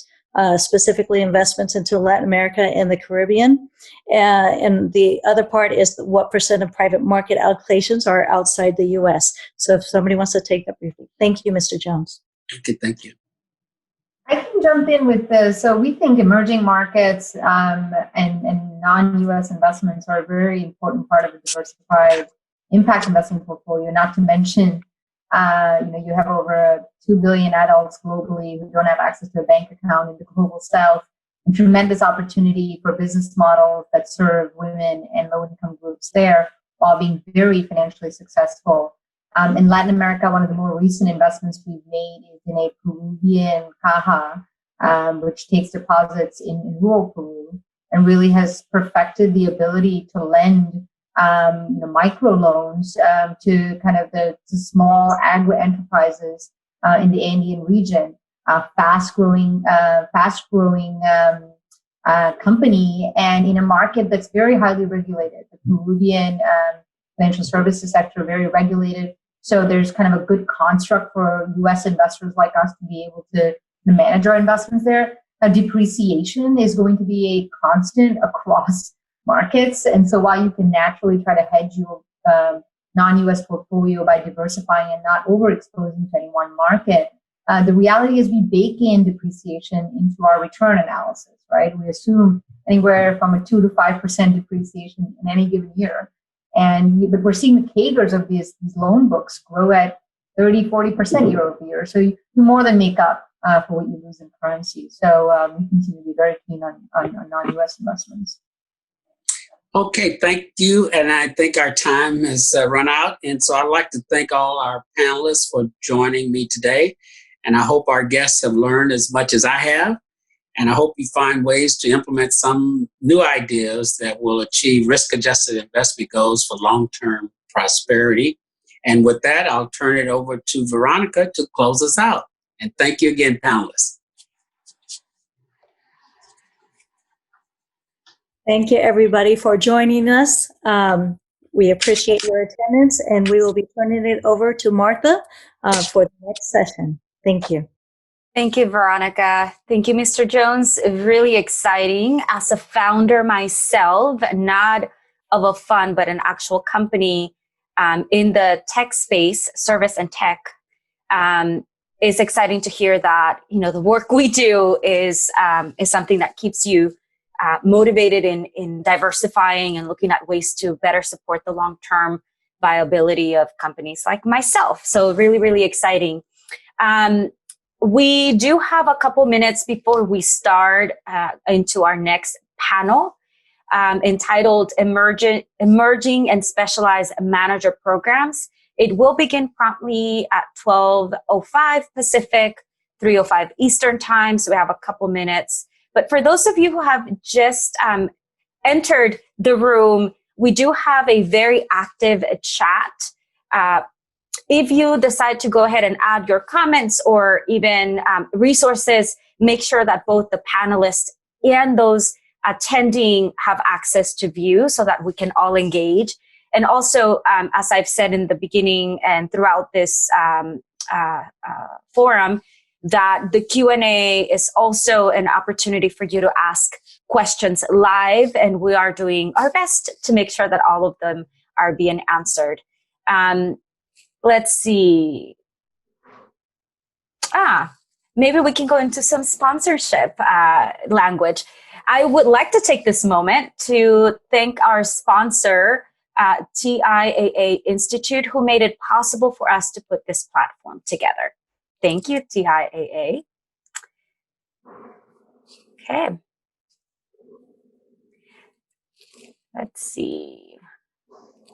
specifically investments into Latin America and the Caribbean. And the other part is what % of private market allocations are outside the U.S. So if somebody wants to take that briefly. Thank you, Mr. Jones. Okay, thank you. I can jump in with this. So we think emerging markets and non-U.S. investments are a very important part of a diversified impact investing portfolio, not to mention you have over 2 billion adults globally who don't have access to a bank account in the global south, and tremendous opportunity for business models that serve women and low-income groups there while being very financially successful. In Latin America, one of the more recent investments we've made is in a Peruvian caja, which takes deposits in rural Peru and really has perfected the ability to lend microloans to kind of the small agri enterprises in the Andean region, fast growing company, and in a market that's very highly regulated. The Peruvian financial services sector, very regulated. So there's kind of a good construct for U.S. investors like us to be able to manage our investments there. Depreciation is going to be a constant across markets. And so while you can naturally try to hedge your non-U.S. portfolio by diversifying and not overexposing to any one market, the reality is we bake in depreciation into our return analysis, right? We assume anywhere from a 2 to 5% depreciation in any given year. But we're seeing the CAGRs of these loan books grow at 30, 40% year over year. So you more than make up for what you lose in currency. So we continue to be very keen on non-U.S. investments. Okay, thank you. And I think our time has run out. And so I'd like to thank all our panelists for joining me today. And I hope our guests have learned as much as I have. And I hope you find ways to implement some new ideas that will achieve risk-adjusted investment goals for long-term prosperity. And with that, I'll turn it over to Veronica to close us out. And thank you again, panelists. Thank you, everybody, for joining us. We appreciate your attendance, and we will be turning it over to Martha for the next session. Thank you. Thank you, Veronica. Thank you, Mr. Jones. Really exciting. As a founder myself, not of a fund, but an actual company in the tech space, service and tech, it's exciting to hear that, the work we do is something that keeps you motivated in diversifying and looking at ways to better support the long-term viability of companies like myself. So really, really exciting. We do have a couple minutes before we start into our next panel entitled Emerging and Specialized Manager Programs. It will begin promptly at 12:05 Pacific, 3:05 Eastern Time. So we have a couple minutes. But for those of you who have just entered the room, we do have a very active chat. If you decide to go ahead and add your comments or even resources, make sure that both the panelists and those attending have access to view so that we can all engage. And also, as I've said in the beginning and throughout this forum, that the Q&A is also an opportunity for you to ask questions live, and we are doing our best to make sure that all of them are being answered. Let's see. Maybe we can go into some sponsorship language. I would like to take this moment to thank our sponsor, TIAA Institute, who made it possible for us to put this platform together. Thank you, TIAA. Okay. Let's see.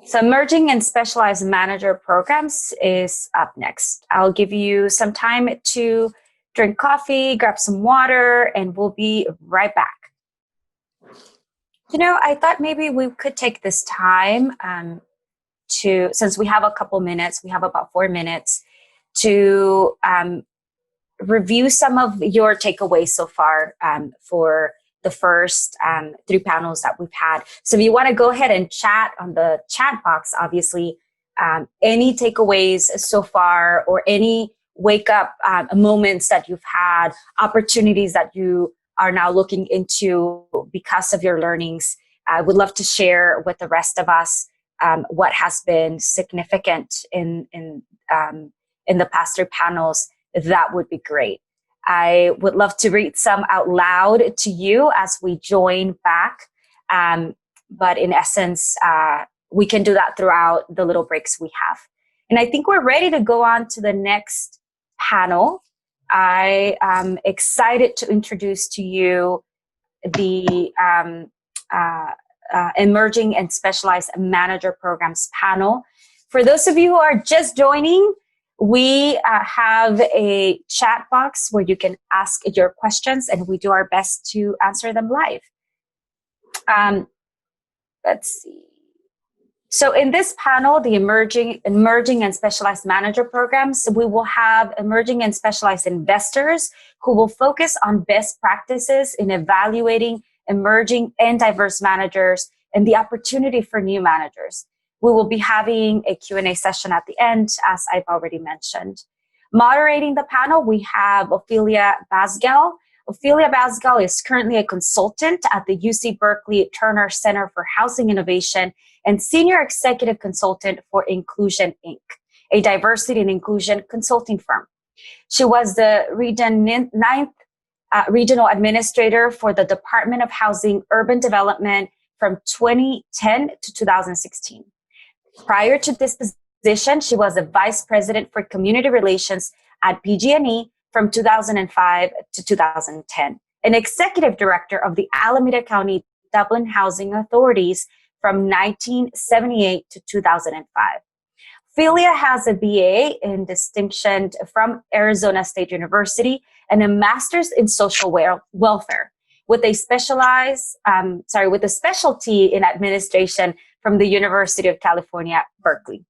So Emerging and Specialized Manager Programs is up next. I'll give you some time to drink coffee, grab some water, and we'll be right back. I thought maybe we could take this time since we have a couple minutes, we have about 4 minutes, to review some of your takeaways so far for the first 3 panels that we've had. So if you want to go ahead and chat on the chat box, obviously, any takeaways so far or any wake up moments that you've had, opportunities that you are now looking into because of your learnings. I would love to share with the rest of us what has been significant in the past 3 panels. That would be great. I would love to read some out loud to you as we join back. But in essence, we can do that throughout the little breaks we have. And I think we're ready to go on to the next panel. I am excited to introduce to you the Emerging and Specialized Manager Programs panel. For those of you who are just joining, we have a chat box where you can ask your questions, and we do our best to answer them live. Let's see. So in this panel, the Emerging and Specialized Manager Programs, we will have emerging and specialized investors who will focus on best practices in evaluating emerging and diverse managers, and the opportunity for new managers. We will be having a Q&A session at the end, as I've already mentioned. Moderating the panel, we have Ophelia Basgal. Ophelia Basgal is currently a consultant at the UC Berkeley Turner Center for Housing Innovation and Senior Executive Consultant for Inclusion, Inc., a diversity and inclusion consulting firm. She was the ninth regional administrator for the Department of Housing Urban Development from 2010 to 2016. Prior to this position, she was a vice president for community relations at PG&E from 2005 to 2010, an executive director of the Alameda County Dublin Housing Authorities from 1978 to 2005. Ophelia has a BA in distinction from Arizona State University and a master's in social welfare with a specialty in administration from the University of California, Berkeley.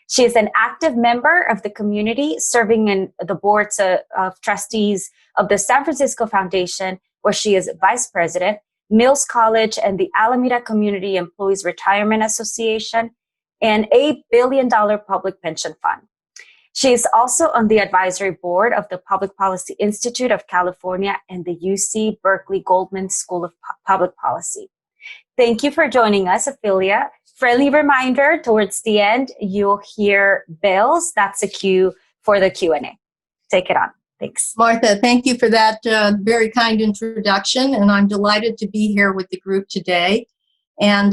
She is an active member of the community, serving in the boards of trustees of the San Francisco Foundation, where she is vice president, Mills College and the Alameda Community Employees Retirement Association, and $8 billion public pension fund. She is also on the advisory board of the Public Policy Institute of California and the UC Berkeley Goldman School of Public Policy. Thank you for joining us, Ophelia. Friendly reminder, towards the end, you'll hear bells. That's a cue for the Q&A. Take it on. Thanks. Martha, thank you for that very kind introduction, and I'm delighted to be here with the group today. And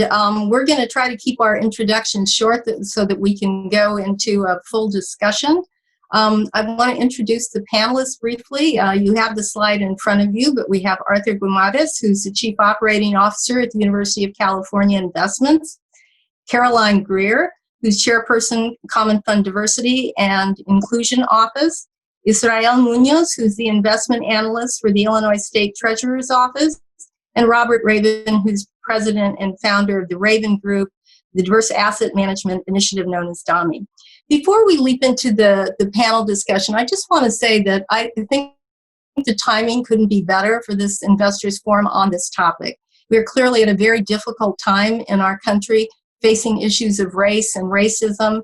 we're going to try to keep our introduction short so that we can go into a full discussion. I want to introduce the panelists briefly. You have the slide in front of you, but we have Arthur Guimaraes, who's the Chief Operating Officer at the University of California Investments, Caroline Greer, who's Chairperson, Common Fund Diversity and Inclusion Office, Israel Munoz, who's the Investment Analyst for the Illinois State Treasurer's Office, and Robert Raven, who's President and founder of the Raven Group, the Diverse Asset Management Initiative known as DAMI. Before we leap into the panel discussion, I just want to say that I think the timing couldn't be better for this Investors Forum on this topic. We're clearly at a very difficult time in our country, facing issues of race and racism,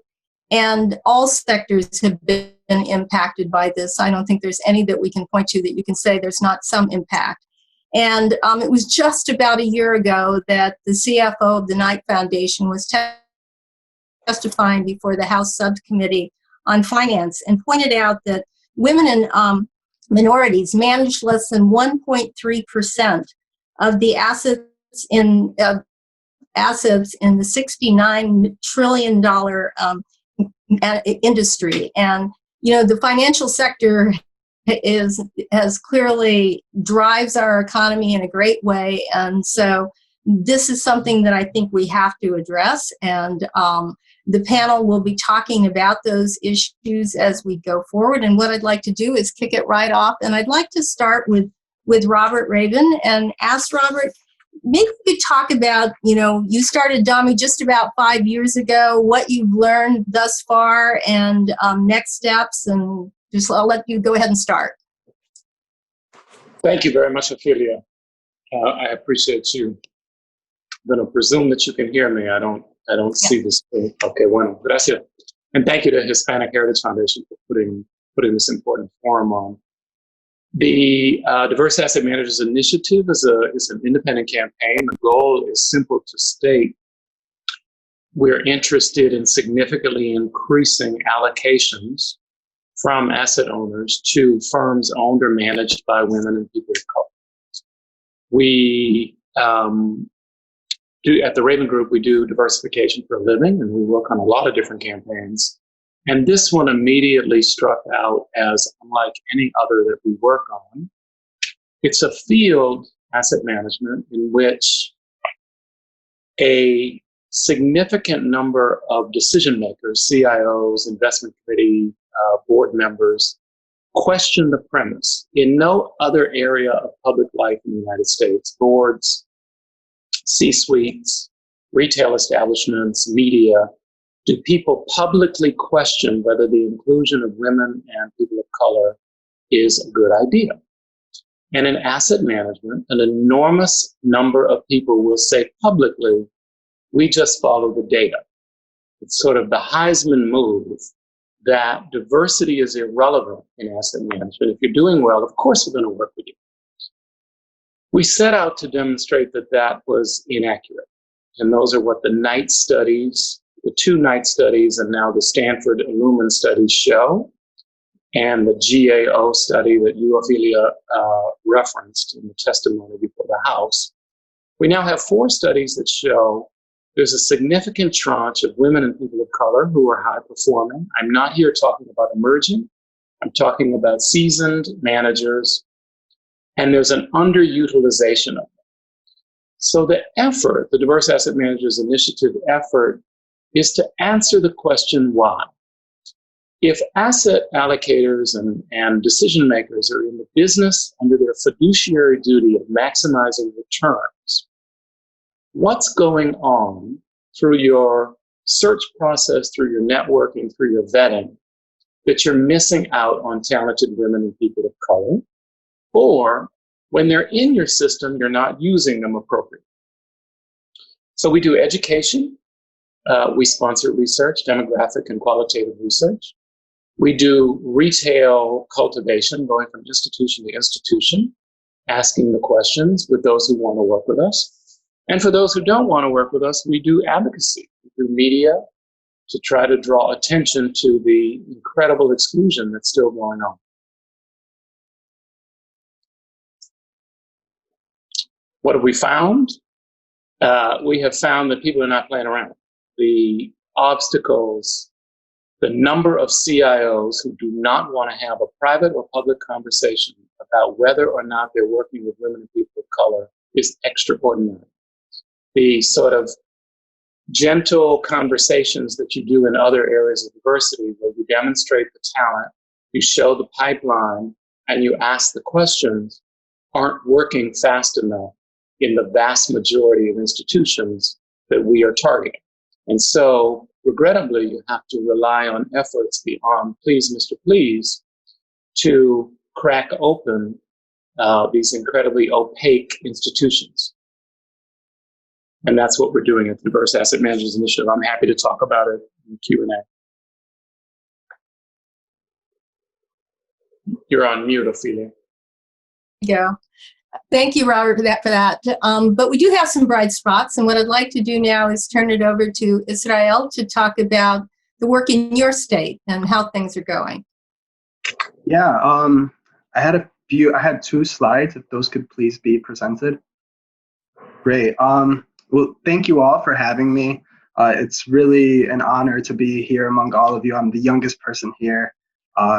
and all sectors have been impacted by this. I don't think there's any that we can point to that you can say there's not some impact. And it was just about a year ago that the CFO of the Knight Foundation was testifying before the House Subcommittee on Finance and pointed out that women and minorities manage less than 1.3% of the assets in the $69 trillion industry. And, you know, the financial sector has clearly drives our economy in a great way. And so this is something that I think we have to address. And the panel will be talking about those issues as we go forward. And what I'd like to do is kick it right off. And I'd like to start with Robert Raven and ask Robert, maybe we could talk about, you know, you started DAMI just about 5 years ago, what you've learned thus far and next steps, and just I'll let you go ahead and start. Thank you very much, Ophelia. I appreciate you. I'm going to presume that you can hear me. I don't see this thing. Okay, bueno, gracias. And thank you to Hispanic Heritage Foundation for putting this important forum on. The Diverse Asset Managers Initiative is an independent campaign. The goal is simple to state. We're interested in significantly increasing allocations from asset owners to firms owned or managed by women and people of color. We do at the Raven Group, we do diversification for a living, and we work on a lot of different campaigns. And this one immediately struck out as unlike any other that we work on. It's a field, asset management, in which a significant number of decision makers, CIOs, investment committee, board members, question the premise. In no other area of public life in the United States, boards, C-suites, retail establishments, media, do people publicly question whether the inclusion of women and people of color is a good idea? And in asset management, an enormous number of people will say publicly, we just follow the data. It's sort of the Heisman move that diversity is irrelevant in asset management. If you're doing well, of course we're going to work with you. We set out to demonstrate that that was inaccurate. And those are what the Knight studies, the two Knight studies, and now the Stanford Illumin studies show, and the GAO study that you, Ophelia, referenced in the testimony before the House. We now have 4 studies that show there's a significant tranche of women and people of color who are high performing. I'm not here talking about emerging. I'm talking about seasoned managers. And there's an underutilization of them. So the effort, the Diverse Asset Managers Initiative effort, is to answer the question why. If asset allocators and decision makers are in the business under their fiduciary duty of maximizing returns, what's going on through your search process, through your networking, through your vetting, that you're missing out on talented women and people of color? Or when they're in your system, you're not using them appropriately. So we do education. We sponsor research, demographic and qualitative research. We do retail cultivation, going from institution to institution, asking the questions with those who want to work with us. And for those who don't want to work with us, we do advocacy through media to try to draw attention to the incredible exclusion that's still going on. What have we found? We have found that people are not playing around. The obstacles, the number of CIOs who do not want to have a private or public conversation about whether or not they're working with women and people of color is extraordinary. The sort of gentle conversations that you do in other areas of diversity, where you demonstrate the talent, you show the pipeline, and you ask the questions, aren't working fast enough in the vast majority of institutions that we are targeting. And so, regrettably, you have to rely on efforts beyond Please, Mr. Please to crack open these incredibly opaque institutions. And that's what we're doing at the Diverse Asset Managers Initiative. I'm happy to talk about it in Q&A. You're on mute, Ophelia. Yeah. Thank you, Robert, for that. But we do have some bright spots, and what I'd like to do now is turn it over to Israel to talk about the work in your state and how things are going. Yeah, I had 2 slides, if those could please be presented. Great. Well, thank you all for having me. It's really an honor to be here among all of you. I'm the youngest person here,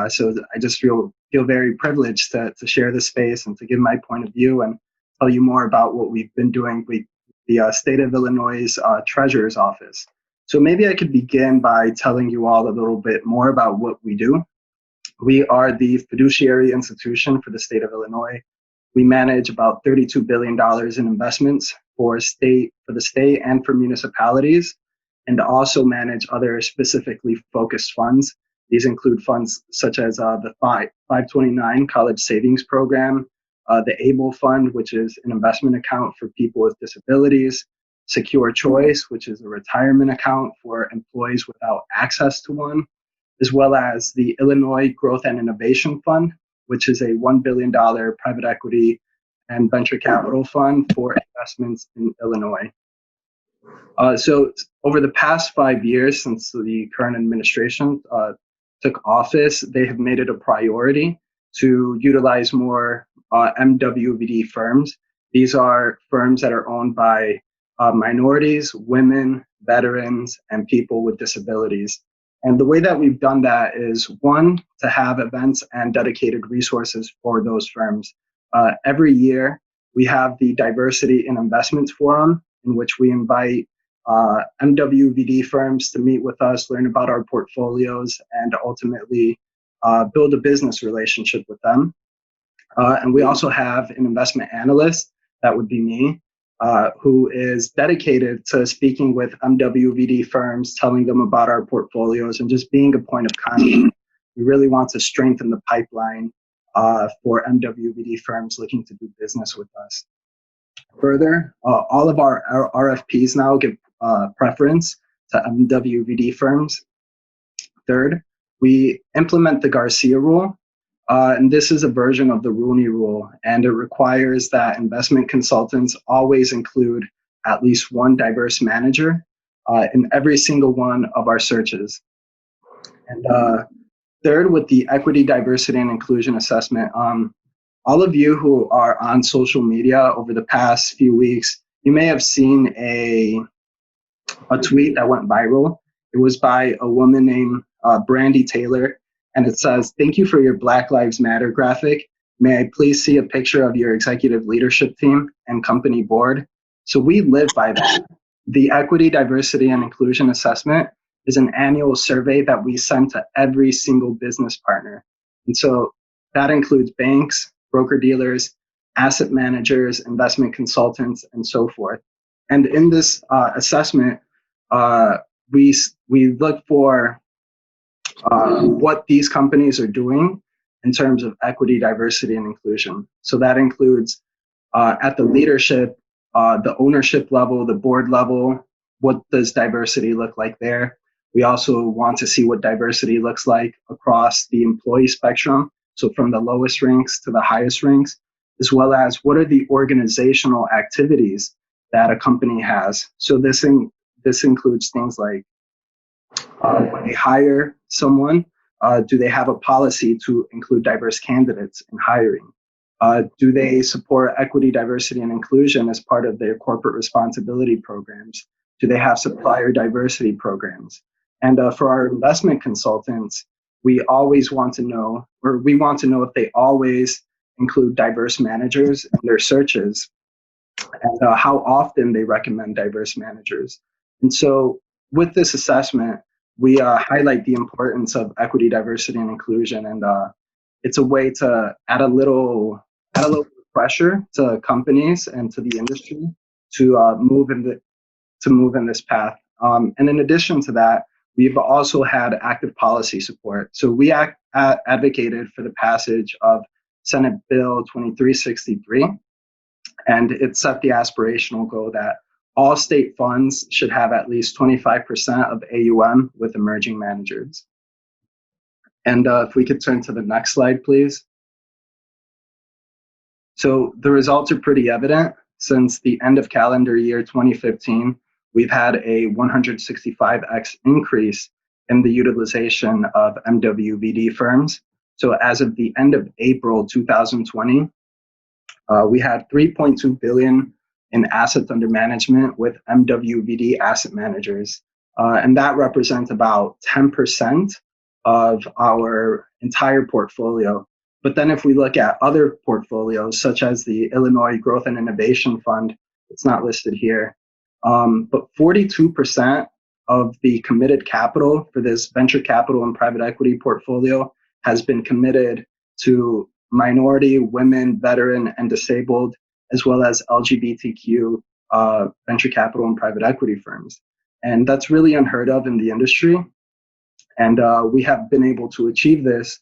so I just feel very privileged to share this space and to give my point of view and tell you more about what we've been doing with the State of Illinois' Treasurer's Office. So maybe I could begin by telling you all a little bit more about what we do. We are the fiduciary institution for the state of Illinois. We manage about $32 billion in investments for the state and for municipalities, and also manage other specifically focused funds. These include funds such as the 529 College Savings Program, the ABLE Fund, which is an investment account for people with disabilities, Secure Choice, which is a retirement account for employees without access to one, as well as the Illinois Growth and Innovation Fund, which is a $1 billion private equity and venture capital fund for investments in Illinois. So over the past 5 years since the current administration took office, they have made it a priority to utilize more MWVD firms. These are firms that are owned by minorities, women, veterans, and people with disabilities. And the way that we've done that is, one, to have events and dedicated resources for those firms. Every year, we have the Diversity in Investments Forum, in which we invite MWVD firms to meet with us, learn about our portfolios, and ultimately build a business relationship with them. And we also have an investment analyst, that would be me, who is dedicated to speaking with MWVD firms, telling them about our portfolios, and just being a point of contact. We really want to strengthen the pipeline for MWBD firms looking to do business with us. Further, all of our RFPs now give preference to MWBD firms. Third, we implement the Garcia rule, and this is a version of the Rooney rule, and it requires that investment consultants always include at least one diverse manager in every single one of our searches. And third, with the equity, diversity, and inclusion assessment, all of you who are on social media over the past few weeks, you may have seen a tweet that went viral. It was by a woman named Brandy Taylor, and it says, "Thank you for your Black Lives Matter graphic. May I please see a picture of your executive leadership team and company board?" So we live by that. The Equity, Diversity, and Inclusion Assessment is an annual survey that we send to every single business partner. And so that includes banks, broker-dealers, asset managers, investment consultants, and so forth. And in this assessment, we look for what these companies are doing in terms of equity, diversity, and inclusion. So that includes at the leadership, the ownership level, the board level, what does diversity look like there? We also want to see what diversity looks like across the employee spectrum, so from the lowest ranks to the highest ranks, as well as what are the organizational activities that a company has. So this includes things like when they hire someone, do they have a policy to include diverse candidates in hiring? Do they support equity, diversity, and inclusion as part of their corporate responsibility programs? Do they have supplier diversity programs? And for our investment consultants, we always want to know, or we want to know if they always include diverse managers in their searches, and how often they recommend diverse managers. And so with this assessment, we highlight the importance of equity, diversity, and inclusion, and it's a way to add a little pressure to companies and to the industry to move in this path. And in addition to that, we've also had active policy support. So we advocated for the passage of Senate Bill 2363, and it set the aspirational goal that all state funds should have at least 25% of AUM with emerging managers. And if we could turn to the next slide, please. So the results are pretty evident. Since the end of calendar year 2015, we've had a 165x increase in the utilization of MWBD firms. So as of the end of April 2020, we had $3.2 billion in assets under management with MWBD asset managers. And that represents about 10% of our entire portfolio. But then if we look at other portfolios, such as the Illinois Growth and Innovation Fund, it's not listed here, but 42% of the committed capital for this venture capital and private equity portfolio has been committed to minority, women, veteran, and disabled, as well as LGBTQ venture capital and private equity firms. And that's really unheard of in the industry. And we have been able to achieve this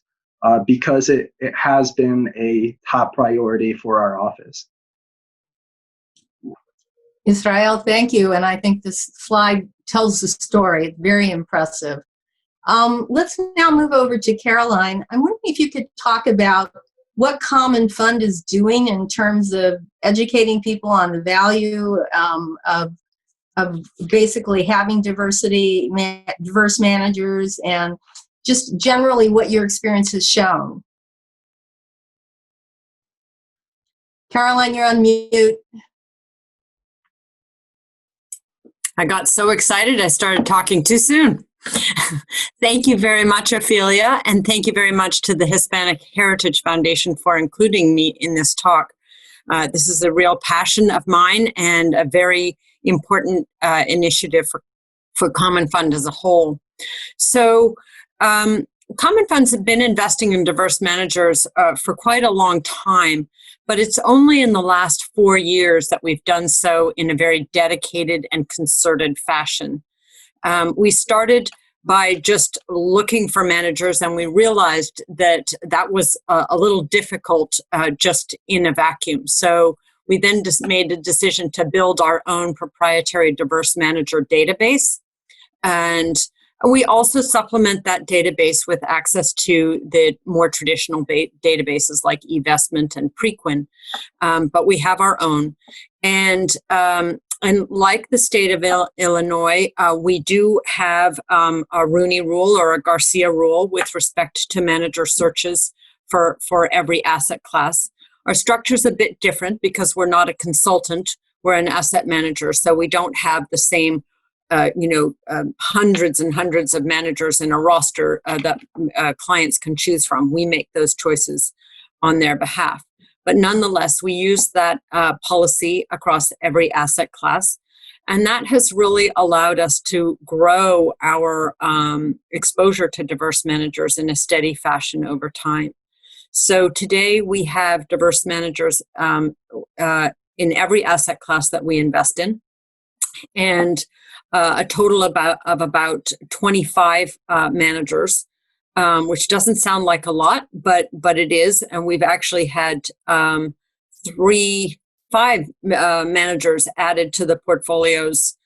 because it has been a top priority for our office. Israel, thank you. And I think this slide tells the story. Very impressive. Let's now move over to Caroline. I'm wondering if you could talk about what Common Fund is doing in terms of educating people on the value of basically having diverse managers, and just generally what your experience has shown. Caroline, you're on mute. I got so excited I started talking too soon. Thank you very much, Ophelia, and thank you very much to the Hispanic Heritage Foundation for including me in this talk. This is a real passion of mine and a very important initiative for Common Fund as a whole. So Common Funds have been investing in diverse managers for quite a long time, but it's only in the last 4 years that we've done so in a very dedicated and concerted fashion. We started by just looking for managers, and we realized that that was a little difficult just in a vacuum. So we then just made a decision to build our own proprietary diverse manager database. And we also supplement that database with access to the more traditional databases like eVestment and Preqin, but we have our own. And like the state of Illinois, we do have a Rooney Rule or a Garcia Rule with respect to manager searches for every asset class. Our structure is a bit different because we're not a consultant, we're an asset manager, so we don't have the same hundreds and hundreds of managers in a roster that clients can choose from. We make those choices on their behalf. But nonetheless, we use that policy across every asset class. And that has really allowed us to grow our exposure to diverse managers in a steady fashion over time. So today we have diverse managers in every asset class that we invest in. And a total of about 25 managers, which doesn't sound like a lot, but it is. And we've actually had 5 managers added to the portfolios,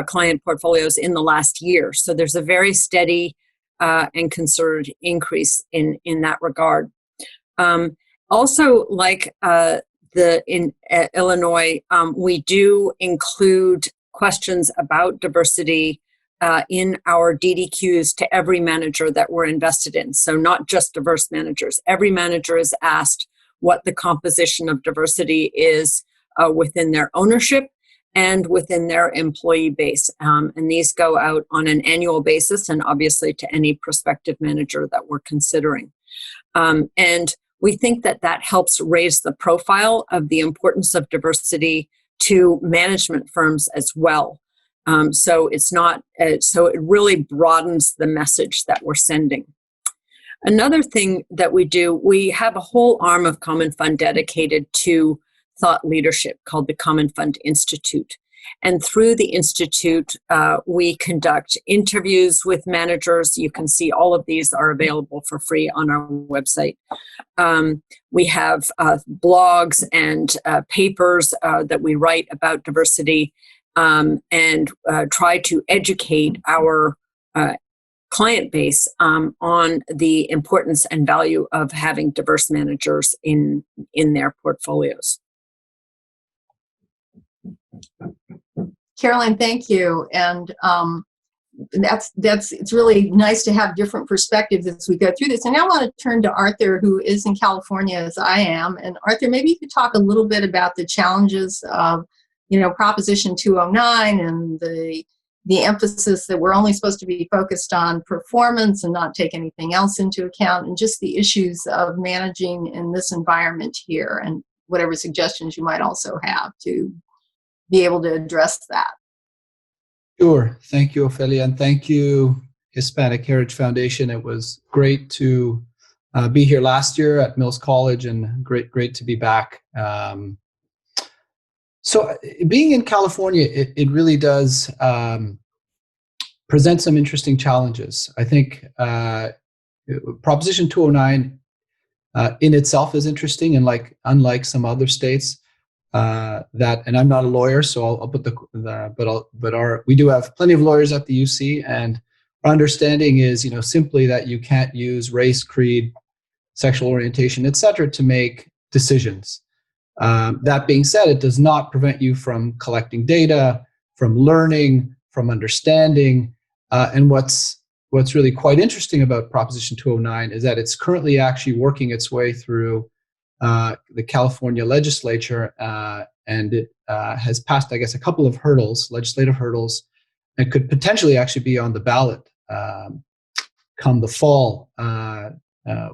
client portfolios in the last year. So there's a very steady and concerted increase in that regard. Also, like in Illinois, we do include questions about diversity in our DDQs to every manager that we're invested in. So not just diverse managers. Every manager is asked what the composition of diversity is within their ownership and within their employee base. And these go out on an annual basis and obviously to any prospective manager that we're considering. And we think that that helps raise the profile of the importance of diversity to management firms as well. So it's not, so it really broadens the message that we're sending. Another thing that we do, we have a whole arm of Common Fund dedicated to thought leadership called the Common Fund Institute. And through the Institute, we conduct interviews with managers. You can see all of these are available for free on our website. We have blogs and papers that we write about diversity and try to educate our client base on the importance and value of having diverse managers in their portfolios. Caroline, thank you. And it's really nice to have different perspectives as we go through this. And now I want to turn to Arthur, who is in California as I am. And Arthur, maybe you could talk a little bit about the challenges of, Proposition 209 and the emphasis that we're only supposed to be focused on performance and not take anything else into account, and just the issues of managing in this environment here, and whatever suggestions you might also have to be able to address that. Sure. Thank you, Ophelia, and thank you, Hispanic Heritage Foundation. It was great to be here last year at Mills College, and great to be back. So being in California, it really does present some interesting challenges. I think Proposition 209 in itself is interesting, and unlike some other states, and I'm not a lawyer, so I'll put we do have plenty of lawyers at the UC, and our understanding is, simply that you can't use race, creed, sexual orientation, etc., to make decisions. That being said, it does not prevent you from collecting data, from learning, from understanding, and what's really quite interesting about Proposition 209 is that it's currently actually working its way through the California legislature, and it has passed, I guess, a couple of legislative hurdles, and could potentially actually be on the ballot come the fall,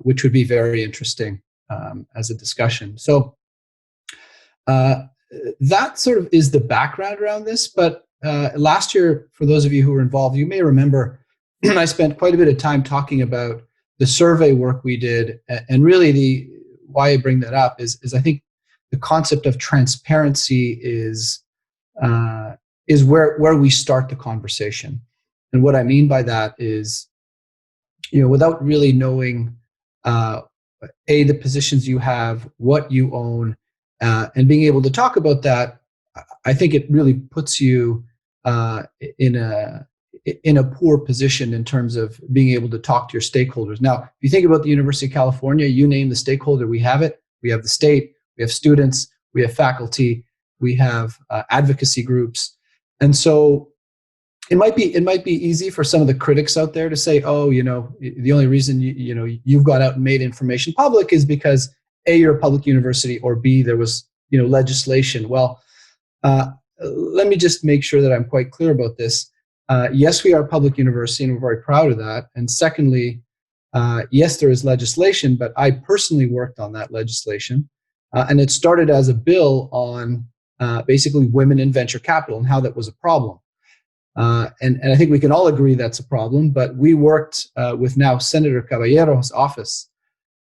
which would be very interesting as a discussion. So that sort of is the background around this. But last year, for those of you who were involved, you may remember I spent quite a bit of time talking about the survey work we did, and really why I bring that up is I think the concept of transparency is where we start the conversation. And what I mean by that is, without really knowing, the positions you have, what you own, and being able to talk about that, I think it really puts you in a poor position in terms of being able to talk to your stakeholders. Now, if you think about the University of California, you name the stakeholder, we have it. We have the state, we have students, we have faculty, we have advocacy groups. And so it might be easy for some of the critics out there to say, oh, the only reason you've gone out and made information public is because A, you're a public university, or B, there was legislation. Well, let me just make sure that I'm quite clear about this. Yes, we are a public university, and we're very proud of that. And secondly, yes, there is legislation, but I personally worked on that legislation, and it started as a bill on basically women in venture capital and how that was a problem. And I think we can all agree that's a problem, but we worked with now Senator Caballero's office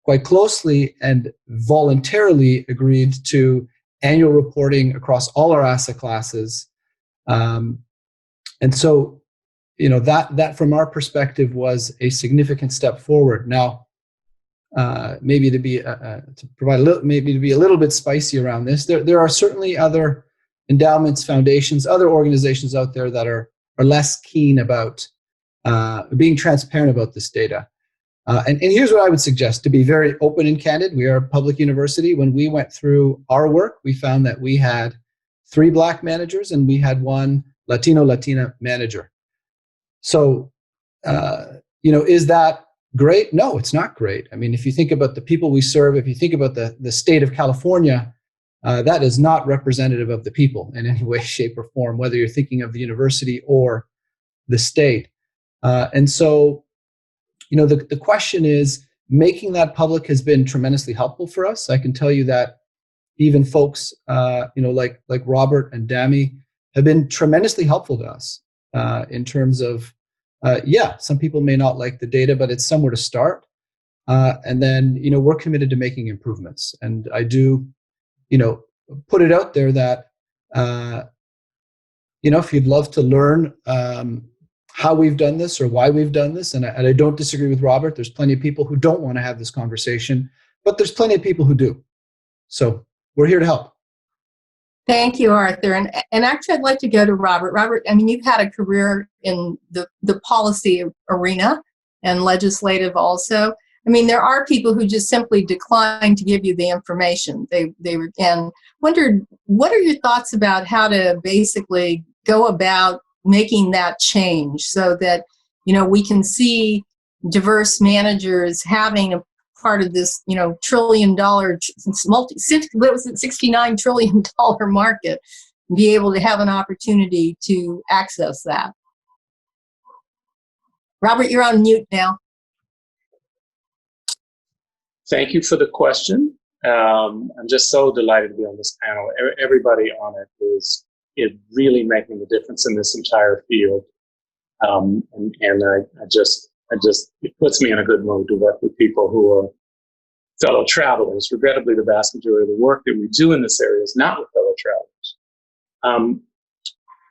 quite closely and voluntarily agreed to annual reporting across all our asset classes. And so, that from our perspective was a significant step forward. Now, maybe to be a little bit spicy around this, there are certainly other endowments, foundations, other organizations out there that are less keen about being transparent about this data. And here's what I would suggest, to be very open and candid. We are a public university. When we went through our work, we found that we had 3 Black managers and we had 1 Latina manager. So, is that great? No, it's not great. I mean, if you think about the people we serve, if you think about the state of California, that is not representative of the people in any way, shape, or form, whether you're thinking of the university or the state. And so, the question is, making that public has been tremendously helpful for us. I can tell you that even folks, like Robert and Dami have been tremendously helpful to us in terms of, some people may not like the data, but it's somewhere to start. And then, we're committed to making improvements. And I do, put it out there that, if you'd love to learn how we've done this or why we've done this, and I don't disagree with Robert, there's plenty of people who don't want to have this conversation, but there's plenty of people who do. So we're here to help. Thank you, Arthur. And actually, I'd like to go to Robert. Robert, I mean, you've had a career in the policy arena and legislative also. I mean, there are people who just simply decline to give you the information. They and wondered, what are your thoughts about how to basically go about making that change so that, we can see diverse managers having a part of this, $1 trillion, $69 trillion market, be able to have an opportunity to access that. Robert, you're on mute now. Thank you for the question. I'm just so delighted to be on this panel. Everybody on it is really making a difference in this entire field. And I just, it puts me in a good mood to work with people who are fellow travelers. Regrettably, the vast majority of the work that we do in this area is not with fellow travelers.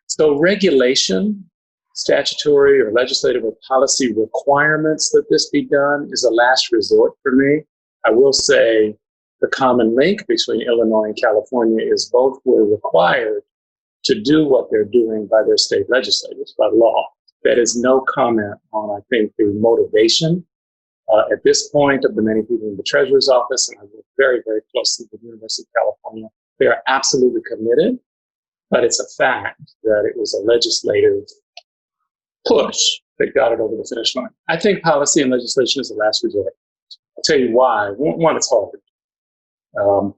So regulation, statutory or legislative or policy requirements that this be done is a last resort for me. I will say the common link between Illinois and California is both were required to do what they're doing by their state legislators, by law. That is no comment on, I think, the motivation at this point of the many people in the Treasurer's office, and I work very, very closely with the University of California. They are absolutely committed, but it's a fact that it was a legislative push that got it over the finish line. I think policy and legislation is a last resort. I'll tell you why. One, it's hard.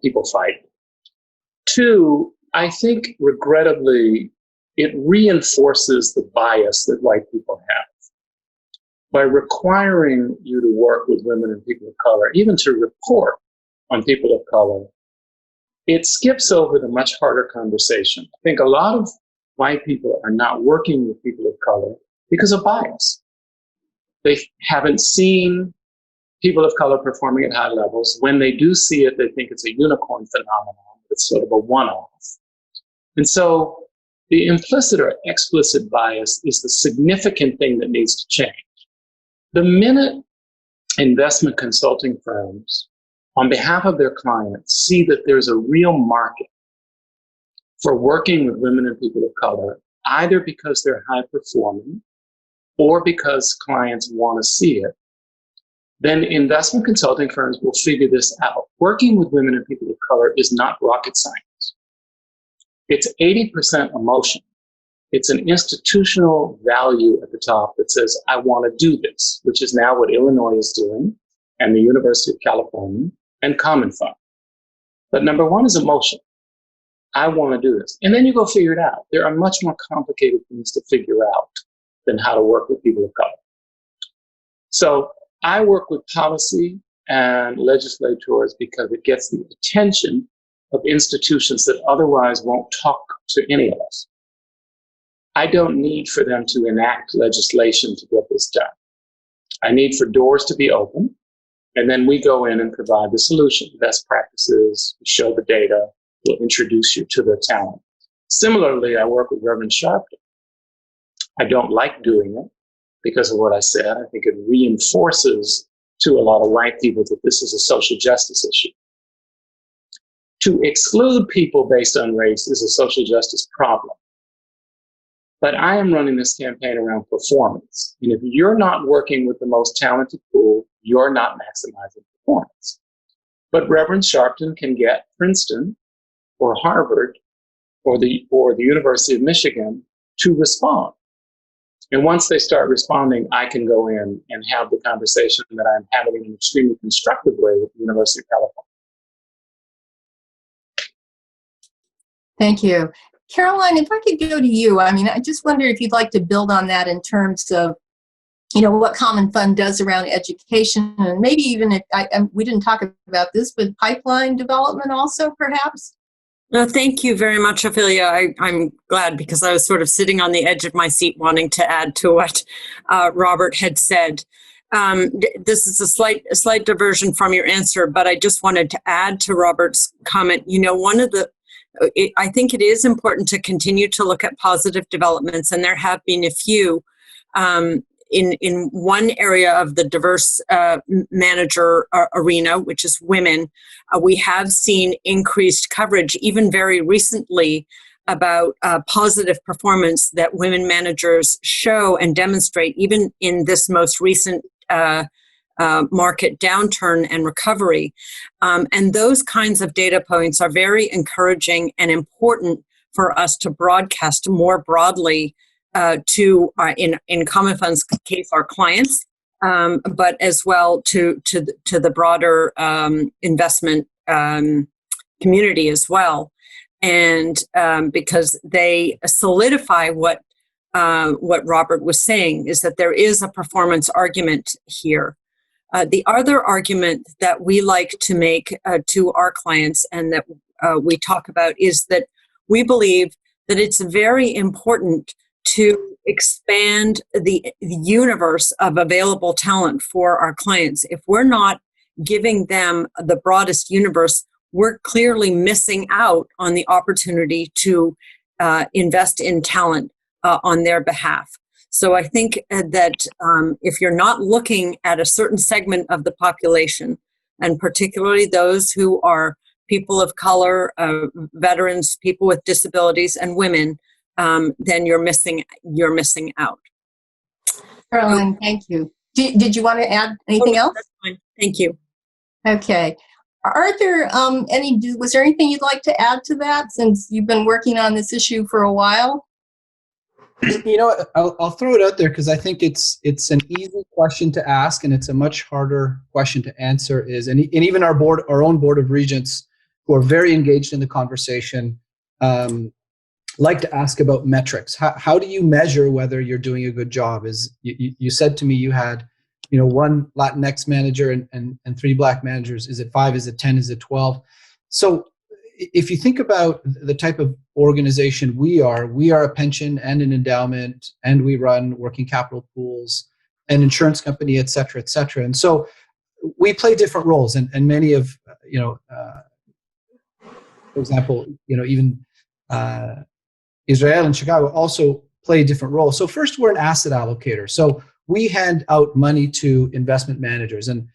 People fight. 2, I think, regrettably, it reinforces the bias that white people have. By requiring you to work with women and people of color, even to report on people of color, it skips over the much harder conversation. I think a lot of white people are not working with people of color because of bias. They haven't seen people of color performing at high levels. When they do see it, they think it's a unicorn phenomenon. It's sort of a one-off. And so, The implicit or explicit bias is the significant thing that needs to change. The minute investment consulting firms, on behalf of their clients, see that there's a real market for working with women and people of color, either because they're high performing or because clients want to see it, then investment consulting firms will figure this out. Working with women and people of color is not rocket science. It's 80% emotion. It's an institutional value at the top that says, I want to do this, which is now what Illinois is doing, and the University of California, and Common Fund. But number one is emotion. I want to do this. And then you go figure it out. There are much more complicated things to figure out than how to work with people of color. So I work with policy and legislators because it gets the attention of institutions that otherwise won't talk to any of us. I don't need for them to enact legislation to get this done. I need for doors to be open, and then we go in and provide the solution, best practices, we show the data, we'll introduce you to the talent. Similarly, I work with Reverend Sharpton. I don't like doing it because of what I said. I think it reinforces to a lot of white people that this is a social justice issue. To exclude people based on race is a social justice problem. But I am running this campaign around performance. And if you're not working with the most talented pool, you're not maximizing performance. But Reverend Sharpton can get Princeton or Harvard or the University of Michigan to respond. And once they start responding, I can go in and have the conversation that I'm having in an extremely constructive way with the University of California. Thank you. Caroline, if I could go to you, I mean, I just wonder if you'd like to build on that in terms of, you know, what Common Fund does around education, and maybe even if we didn't talk about this, but pipeline development also, perhaps? No, thank you very much, Ophelia. I'm glad, because I was sort of sitting on the edge of my seat wanting to add to what Robert had said. This is a slight diversion from your answer, but I just wanted to add to Robert's comment. You know, I think it is important to continue to look at positive developments, and there have been a few. In one area of the diverse manager arena, which is women, we have seen increased coverage, even very recently, about positive performance that women managers show and demonstrate, even in this most recent market downturn and recovery. And those kinds of data points are very encouraging and important for us to broadcast more broadly to, in Common Fund's case, our clients, but as well to the broader investment community as well. And because they solidify what Robert was saying, is that there is a performance argument here. The other argument that we like to make to our clients and that we talk about is that we believe that it's very important to expand the universe of available talent for our clients. If we're not giving them the broadest universe, we're clearly missing out on the opportunity to invest in talent on their behalf. So I think that if you're not looking at a certain segment of the population, and particularly those who are people of color, veterans, people with disabilities, and women, then you're missing out. Caroline, thank you. Did you want to add anything else? That's fine. Thank you. Okay. Are there was there anything you'd like to add to that, since you've been working on this issue for a while? You know, I'll throw it out there because I think it's an easy question to ask, and it's a much harder question to answer. And even our own board of regents, who are very engaged in the conversation, like to ask about metrics. How do you measure whether you're doing a good job? You said to me you had, you know, one Latinx manager and 3 Black managers. Is it 5? Is it 10? Is it 12? So if you think about the type of organization we are a pension and an endowment, and we run working capital pools, an insurance company, et cetera, et cetera. And so we play different roles, and many of, you know, for example, you know, even Israel and Chicago also play a different role. So first, we're an asset allocator. So we hand out money to investment managers, and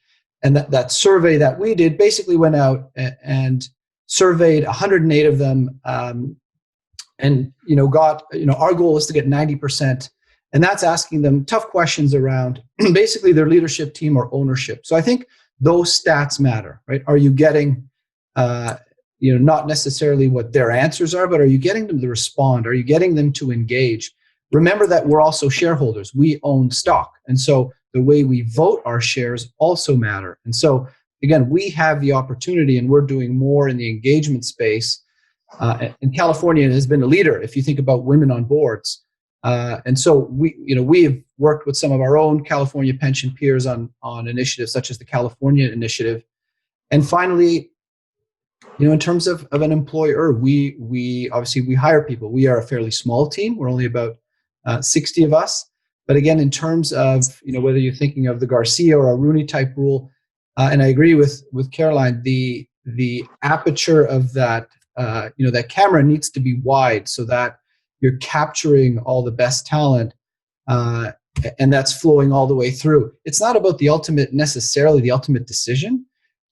that survey that we did basically went out and surveyed 108 of them, and got our goal is to get 90%, and that's asking them tough questions around basically their leadership team or ownership. So I think those stats matter, right? Are you getting not necessarily what their answers are, but are you getting them to respond? Are you getting them to engage? Remember that we're also shareholders. We own stock. And so the way we vote our shares also matter. And so, again, we have the opportunity, and we're doing more in the engagement space. And California has been a leader if you think about women on boards. And so we have worked with some of our own California pension peers on initiatives such as the California Initiative. And finally, in terms of an employer, we obviously we hire people. We are a fairly small team. We're only about 60 of us. But again, in terms of whether you're thinking of the Garcia or a Rooney type rule, and I agree with Caroline, the aperture of that that camera needs to be wide so that you're capturing all the best talent, and that's flowing all the way through. It's not about necessarily the ultimate decision,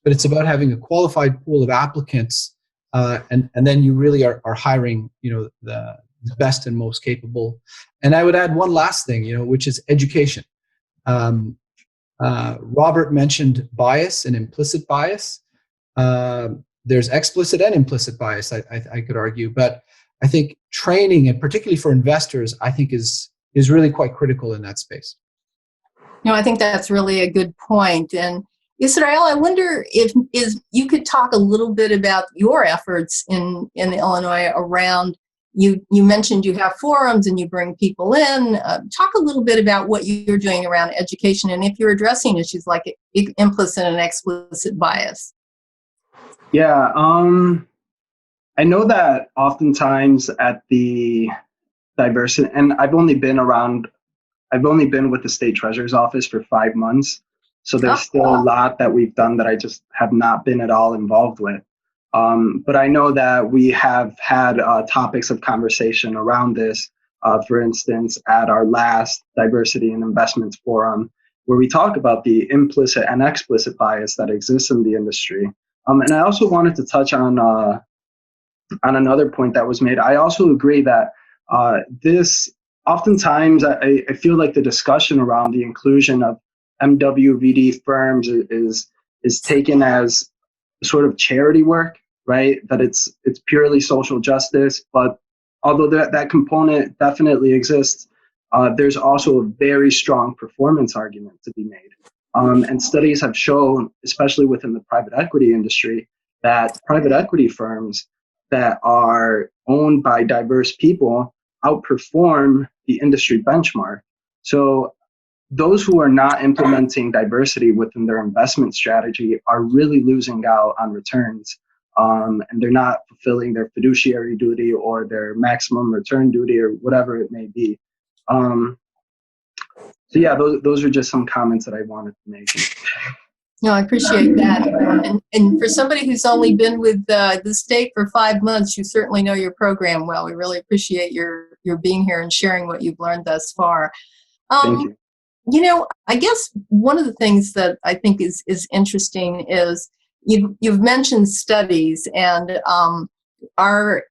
but it's about having a qualified pool of applicants, and then you really are hiring the best and most capable. And I would add one last thing, which is education. Robert mentioned bias and implicit bias. There's explicit and implicit bias, I could argue, but I think training, and particularly for investors, I think is really quite critical in that space. I think that's really a good point. And Israel, I wonder if you could talk a little bit about your efforts in Illinois around, you mentioned you have forums and you bring people in. Talk a little bit about what you're doing around education, and if you're addressing issues like implicit and explicit bias. Yeah, I know that oftentimes at the diversity, and I've only been with the state treasurer's office for 5 months. So there's still a lot that we've done that I just have not been at all involved with. But I know that we have had topics of conversation around this. For instance, at our last Diversity and Investments Forum, where we talk about the implicit and explicit bias that exists in the industry. And I also wanted to touch on another point that was made. I also agree that this oftentimes I feel like the discussion around the inclusion of MWVD firms is taken as sort of charity work, right? That it's purely social justice. But although that component definitely exists, there's also a very strong performance argument to be made. And studies have shown, especially within the private equity industry, that private equity firms that are owned by diverse people outperform the industry benchmark. So those who are not implementing diversity within their investment strategy are really losing out on returns, and they're not fulfilling their fiduciary duty or their maximum return duty or whatever it may be. So yeah, those are just some comments that I wanted to make. No, I appreciate that. And for somebody who's only been with the state for 5 months, you certainly know your program well. We really appreciate your being here and sharing what you've learned thus far. Thank you. I guess one of the things that I think is interesting is you've mentioned studies, and our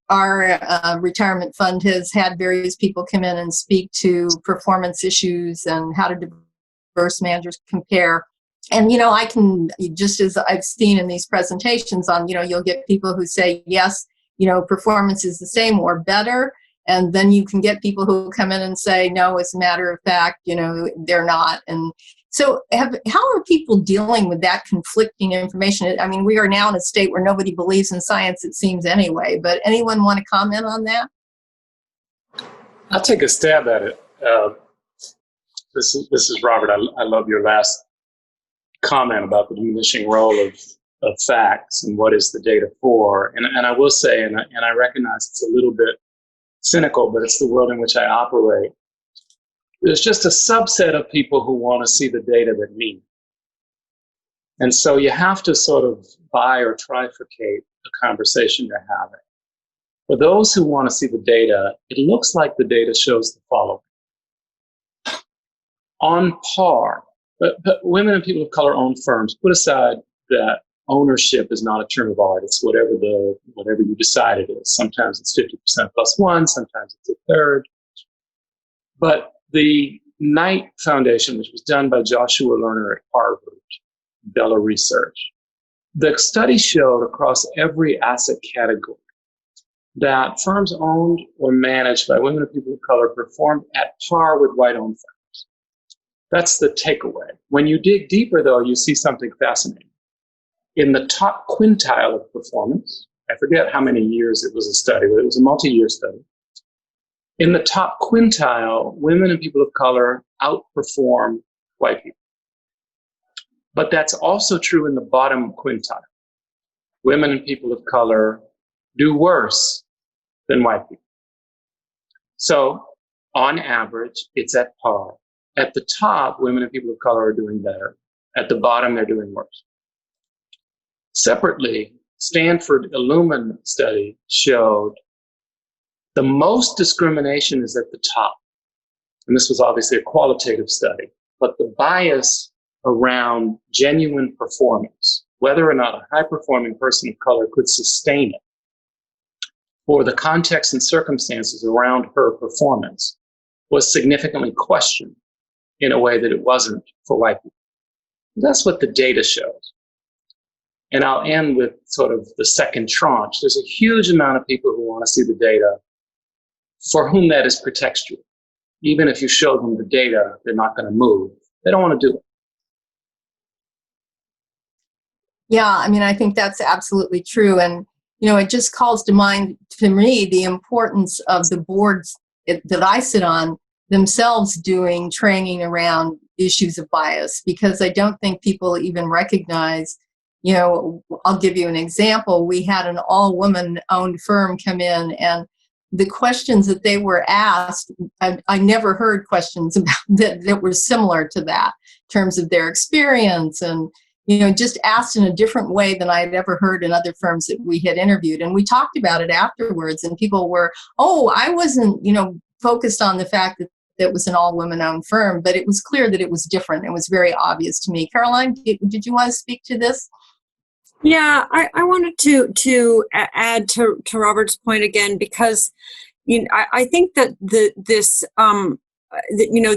retirement fund has had various people come in and speak to performance issues and how do diverse managers compare. And, I can, just as I've seen in these presentations on, you'll get people who say, yes, performance is the same or better. And then you can get people who come in and say, no, as a matter of fact, they're not. And so how are people dealing with that conflicting information? I mean, we are now in a state where nobody believes in science, it seems anyway, but anyone want to comment on that? I'll take a stab at it. This is Robert. I love your last comment about the diminishing role of facts and what is the data for. And I will say, and I recognize it's a little bit cynical, but it's the world in which I operate. There's just a subset of people who want to see the data that mean. And so you have to sort of buy or trifurcate the conversation you're having. For those who want to see the data, it looks like the data shows the following. On par, but women and people of color own firms. Put aside that ownership is not a term of art. It's whatever you decide it is. Sometimes it's 50% plus one, sometimes it's a third. But the Knight Foundation, which was done by Joshua Lerner at Harvard, Bella Research, the study showed across every asset category that firms owned or managed by women and people of color performed at par with white-owned firms. That's the takeaway. When you dig deeper, though, you see something fascinating. In the top quintile of performance, I forget how many years it was a study, but it was a multi-year study. In the top quintile, women and people of color outperform white people. But that's also true in the bottom quintile. Women and people of color do worse than white people. So, on average, it's at par. At the top, women and people of color are doing better. At the bottom, they're doing worse. Separately, Stanford Illumin study showed the most discrimination is at the top. And this was obviously a qualitative study, but the bias around genuine performance, whether or not a high-performing person of color could sustain it, or the context and circumstances around her performance, was significantly questioned in a way that it wasn't for white people. That's what the data shows. And I'll end with sort of the second tranche. There's a huge amount of people who want to see the data for whom that is pretextual. Even if you show them the data, they're not going to move. They don't want to do it. Yeah, I mean, I think that's absolutely true. And, you know, it just calls to mind to me the importance of the boards that I sit on themselves doing training around issues of bias, because I don't think people even recognize, you know, I'll give you an example. We had an all-woman owned firm come in, and the questions that they were asked, I never heard questions about that were similar to that in terms of their experience, and, you know, just asked in a different way than I had ever heard in other firms that we had interviewed. And we talked about it afterwards, and people were, oh, I wasn't, you know, focused on the fact that it was an all-women-owned firm, but it was clear that it was different. It was very obvious to me. Caroline, did you want to speak to this? Yeah, I wanted to add to Robert's point again, because I think that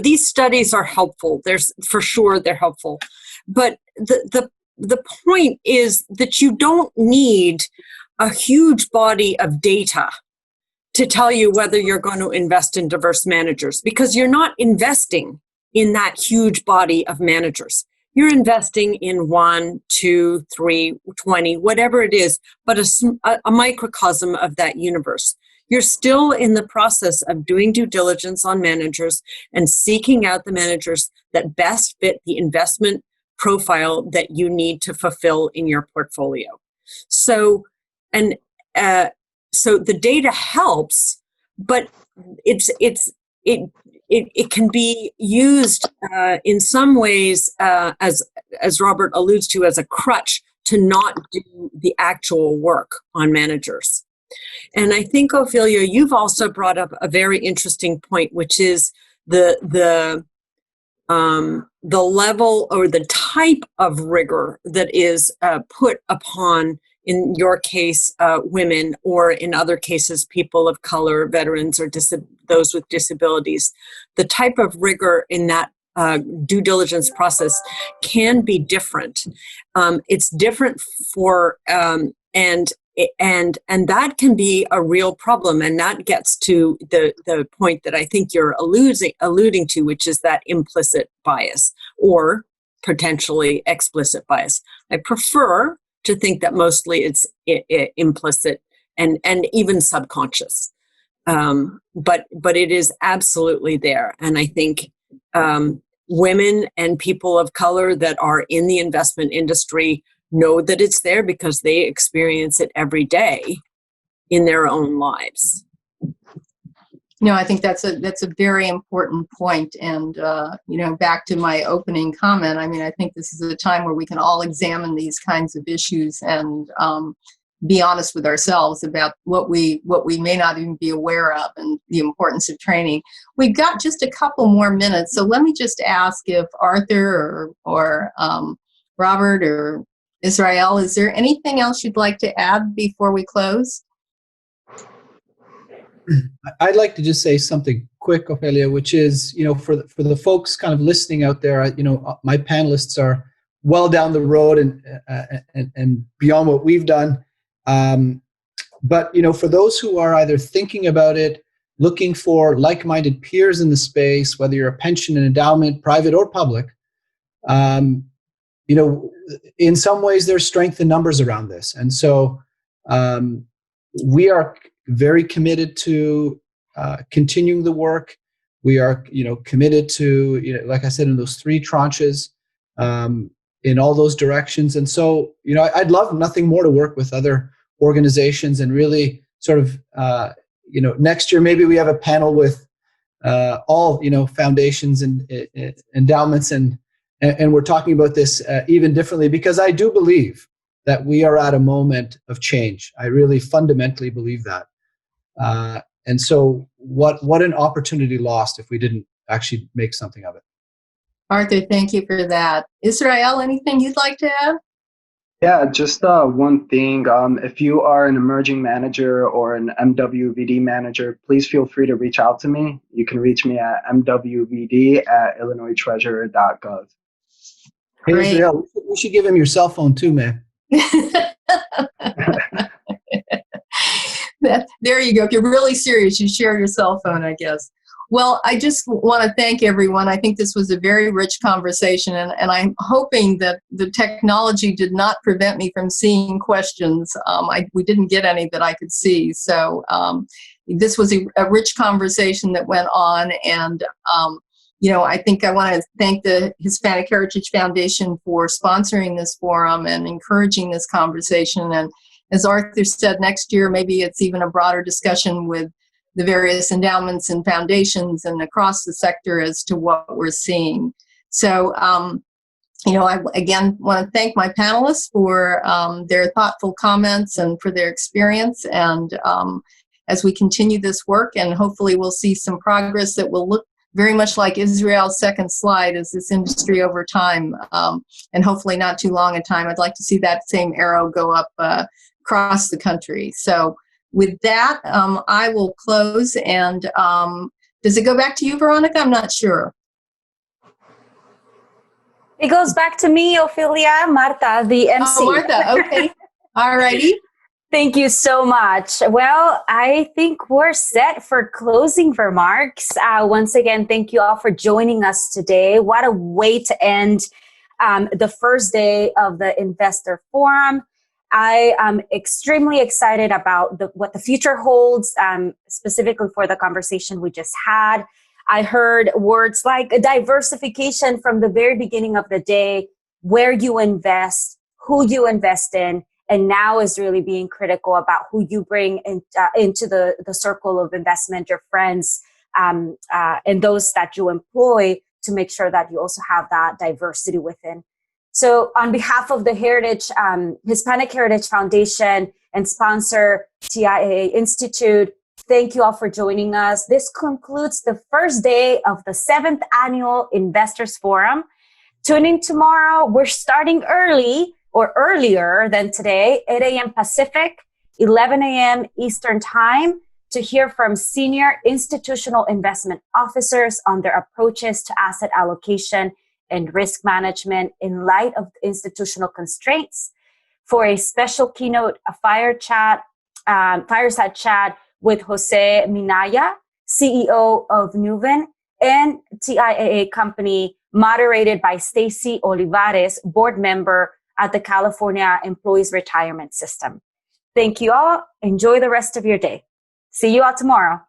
these studies are helpful. There's for sure they're helpful, but the point is that you don't need a huge body of data to tell you whether you're going to invest in diverse managers, because you're not investing in that huge body of managers. You're investing in 1, 2, 3, 20, whatever it is, but a microcosm of that universe. You're still in the process of doing due diligence on managers and seeking out the managers that best fit the investment profile that you need to fulfill in your portfolio. So the data helps, but it can be used in some ways as Robert alludes to, as a crutch to not do the actual work on managers. And I think, Ophelia, you've also brought up a very interesting point, which is the level or the type of rigor that is put upon, in your case, women, or in other cases, people of color, veterans, or those with disabilities. The type of rigor in that due diligence process can be different. It's different for, and that can be a real problem. And that gets to the point that I think you're alluding to, which is that implicit bias or potentially explicit bias. I prefer to think that mostly it's implicit and even subconscious. But it is absolutely there. And I think women and people of color that are in the investment industry know that it's there because they experience it every day in their own lives. No, I think that's a very important point. And, back to my opening comment, I mean, I think this is a time where we can all examine these kinds of issues and, be honest with ourselves about what we may not even be aware of and the importance of training. We've got just a couple more minutes, so let me just ask if Arthur or Robert or Israel, is there anything else you'd like to add before we close? I'd like to just say something quick, Ophelia, which is, for the folks kind of listening out there, my panelists are well down the road and beyond what we've done. But, for those who are either thinking about it, looking for like-minded peers in the space, whether you're a pension and endowment, private or public, in some ways there's strength in numbers around this. And so we are very committed to continuing the work. We are, committed to, like I said, in those 3 tranches, in all those directions. And so, I'd love nothing more to work with other organizations and really sort of, next year, maybe we have a panel with all, foundations and endowments and we're talking about this even differently, because I do believe that we are at a moment of change. I really fundamentally believe that. And so what an opportunity lost if we didn't actually make something of it. Arthur, thank you for that. Israel, anything you'd like to add? Yeah, just one thing. If you are an emerging manager or an MWVD manager, please feel free to reach out to me. You can reach me at mwvd@illinoistreasurer.gov. Hey, Israel, we should give him your cell phone too, man. There you go. If you're really serious, you share your cell phone, I guess. Well, I just want to thank everyone. I think this was a very rich conversation, and I'm hoping that the technology did not prevent me from seeing questions. We didn't get any that I could see. So this was a rich conversation that went on, and I think I want to thank the Hispanic Heritage Foundation for sponsoring this forum and encouraging this conversation. And as Arthur said, next year, maybe it's even a broader discussion with the various endowments and foundations and across the sector as to what we're seeing. So, I again want to thank my panelists for their thoughtful comments and for their experience. And as we continue this work, and hopefully we'll see some progress that will look very much like Israel's second slide as this industry over time, and hopefully not too long a time. I'd like to see that same arrow go up across the country. So with that, I will close. And does it go back to you, Veronica? I'm not sure. It goes back to me, Ophelia, Marta, the MC. Oh, Marta, okay. All righty. Thank you so much. Well, I think we're set for closing remarks. Once again, thank you all for joining us today. What a way to end the first day of the Investor Forum. I am extremely excited about what the future holds, specifically for the conversation we just had. I heard words like diversification from the very beginning of the day, where you invest, who you invest in, and now is really being critical about who you bring into the circle of investment, your friends, and those that you employ to make sure that you also have that diversity within. So on behalf of the Hispanic Heritage Foundation and sponsor TIAA Institute, thank you all for joining us. This concludes the first day of the 7th Annual Investors Forum. Tune in tomorrow. We're starting early or earlier than today, 8 a.m. Pacific, 11 a.m. Eastern Time, to hear from senior institutional investment officers on their approaches to asset allocation and risk management in light of institutional constraints. For a special keynote, a fireside chat with Jose Minaya, CEO of Nuven and TIAA company, moderated by Stacy Olivares, board member at the California Employees Retirement System. Thank you all. Enjoy the rest of your day. See you all tomorrow.